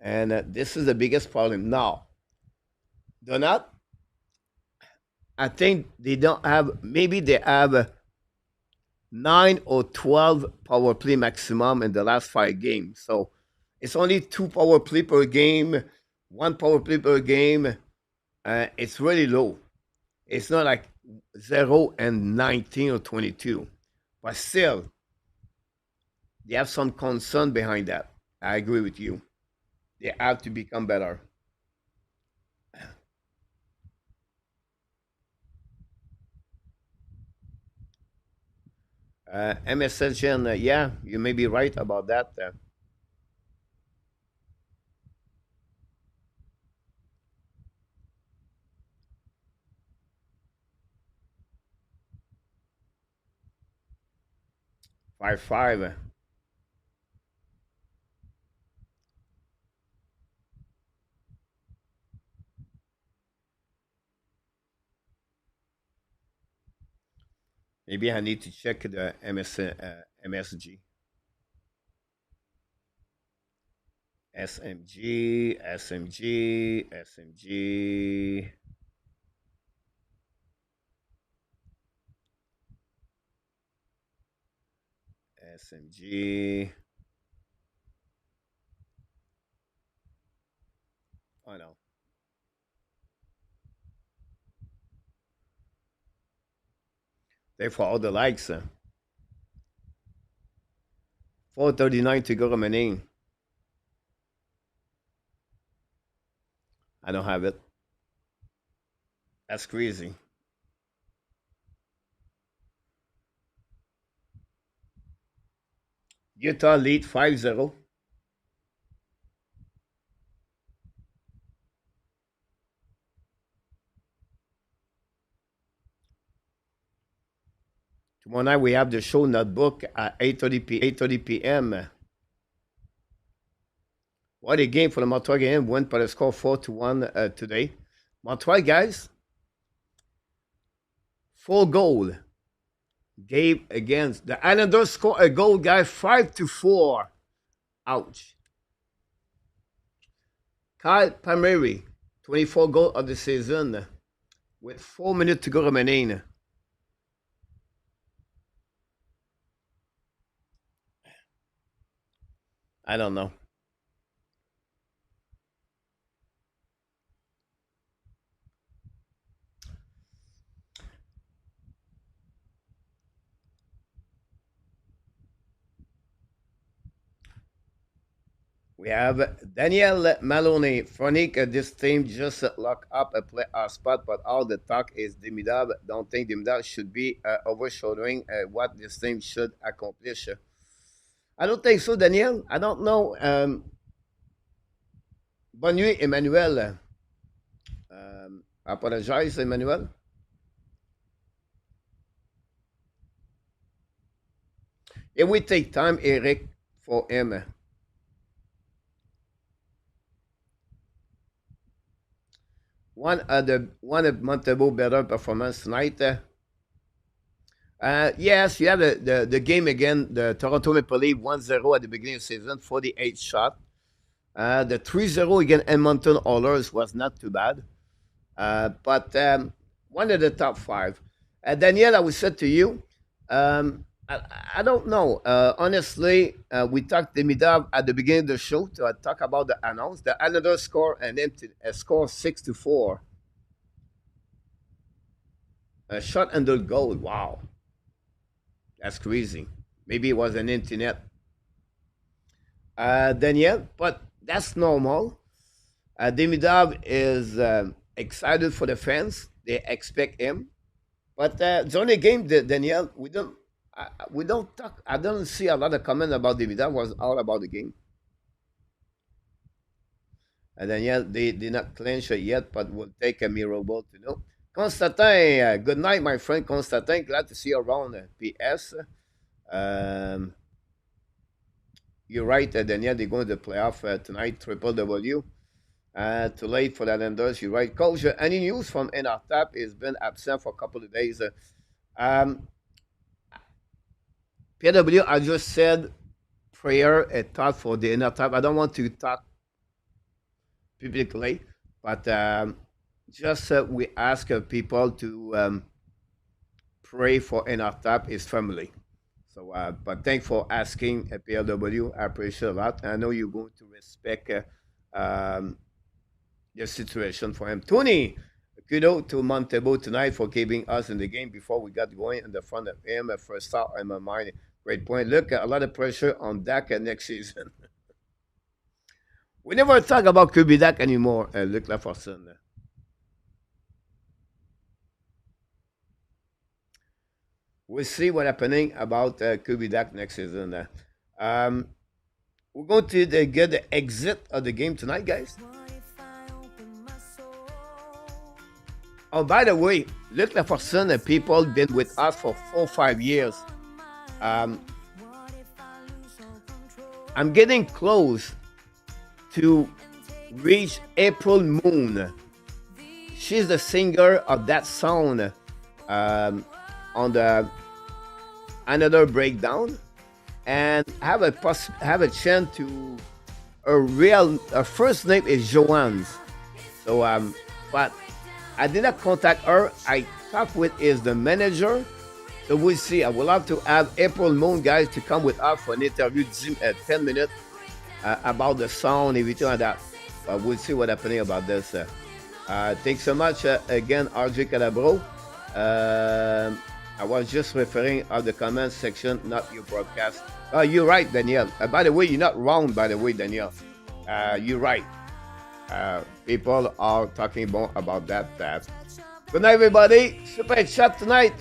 And this is the biggest problem. Now, Donat, I think they don't have, maybe they have 9 or 12 power play maximum in the last 5 games. So it's only 2 power play per game, 1 power play per game. It's really low. It's not like 0 and 19 or 22. But still, they have some concern behind that. I agree with you. They have to become better. MSSN, yeah, you may be right about that. Five five. Maybe I need to check the MSG. SMG, SMG, SMG. SMG. Oh no. They for all the likes. 439 to go remaining. I don't have it. That's crazy. Utah lead 5-0. Tomorrow night we have the show notebook at 8:30 p.m. What a game for the Montreal Canadiens. Win by the score 4-1 today. Montreal guys, 4 goal. Game against the Islanders score a goal, guys, 5-4. Ouch. Kyle Palmieri, 24 goal of the season with 4 minutes to go remaining. I don't know. We have Daniel Maloney. Funny, this team just lock up a play spot, but all the talk is Demidov. Don't think Demidov should be overshadowing what this team should accomplish. I don't think so, Daniel. I don't know. Bonne nuit, Emmanuel. I apologize, Emmanuel. It will take time, Eric, for him. One of Montembeault better performance tonight. Yes, you have the game again. The Toronto Maple Leafs 1-0 at the beginning of the season, 48 shot. The 3-0 against Edmonton Oilers was not too bad. But one of the top 5. Daniel, I will say to you, I don't know. Honestly, we talked Demidov at the beginning of the show to talk about the announce. The Islanders score and then score 6-4. A shot under goal. Wow. That's crazy. Maybe it was an internet. Daniel, but that's normal. Demidov is excited for the fans. They expect him. But it's only game, Daniel. We don't talk. I don't see a lot of comment about Demidov. Was all about the game. And Daniel, they did not clinch it yet, but will take a miracle to know. Constantin, good night, my friend Constantin. Glad to see you around. PS. You're right, Daniel. They're going to the playoff tonight. Triple W. Too late for the Islanders. You're right, Coach. Any news from NRTAP? Has been absent for a couple of days. PW, I just said prayer a thought for the NRTAP. I don't want to talk publicly, but just we ask people to pray for Enartap, his family. So, but thanks for asking, PLW. I appreciate a lot. I know you're going to respect the situation for him. Tony, kudos to Montembeault tonight for keeping us in the game before we got going in the front of him. First start in my mind. Great point. Look, a lot of pressure on Dak next season. We never talk about Kirby Dak anymore. Luc Laforson. We'll see what's happening about Kirby Dak next season. We're going to get the exit of the game tonight, guys. Oh, by the way, Luc Laforson and people been with us for 4 or 5 years. I'm getting close to reach April Moon. She's the singer of that song on the Another Breakdown, and have a chance to her first name is Joanne. So but I did not contact her. I talked with the manager. So we'll see. I would love to have April Moon guys to come with us for an interview 10 minutes about the sound, everything like that. But we'll see what's happening about this. Thanks so much again, RJ Calabro. I was just referring to the comment section, not your broadcast. Oh, you're right, Danielle. By the way, you're not wrong, by the way, Danielle. You're right. People are talking about that. Good night, everybody. Super chat tonight.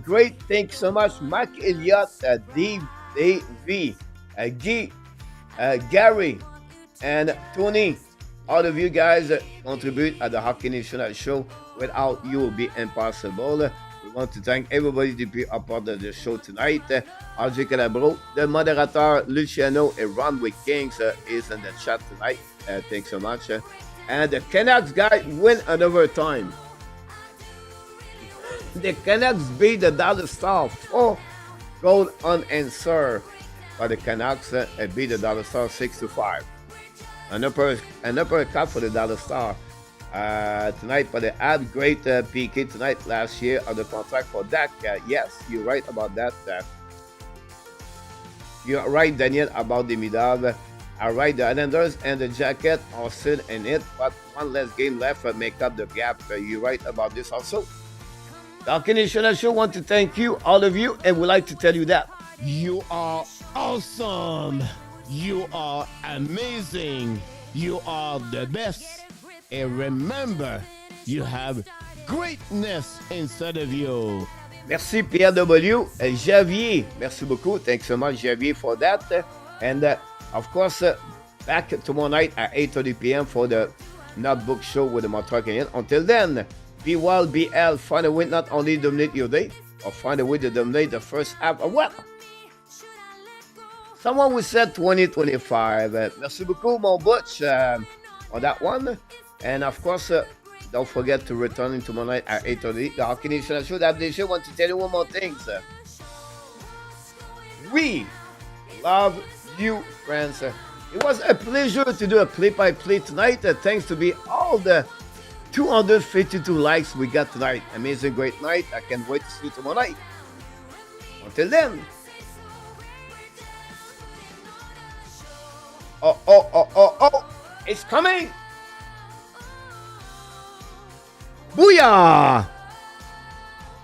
Great. Thanks so much. Mike Elliott, Dave, V, Guy, Gary, and Tony. All of you guys contribute at the Hockey National Show. Without you, it will be impossible. We want to thank everybody to be a part of the show tonight. RJ Calabro, the moderator Luciano and Ron with Kings is in the chat tonight. Thanks so much. And the Canucks guy win another time. The Canucks beat the Dallas Stars 4 goal unanswered. But the Canucks beat the Dallas Stars 6-5. An upper cut for the Dallas Stars tonight. But they had great PK tonight last year on the contract for Dak. Yes, you're right about that. You're right, Daniel, about the Midab. All right, the Islanders and the Jacket are still in it, but one less game left make up the gap. You're right about this also. The Hockey National Show want to thank you, all of you, and would like to tell you that you are awesome. You are amazing. You are the best. And remember, you have greatness inside of you. Merci, PRW. Javier, merci beaucoup. Thanks so much, Javier, for that. And of course, back tomorrow night at 8:30 p.m. for the Notebook Show with the Montreal Canadiens. Until then, be well, be healthy. Find a way not only to dominate your day, or find a way to dominate the first half of what? Someone will say 2025. Merci beaucoup, mon Butch, on that one. And of course, don't forget to return tomorrow night at 8:30. The Hockey National Show. That they want to tell you one more thing, sir. We love you, friends. It was a pleasure to do a play-by-play tonight. Thanks to be all the 252 likes we got tonight. Amazing, great night. I can't wait to see you tomorrow night. Until then. Oh. It's coming. Booyah!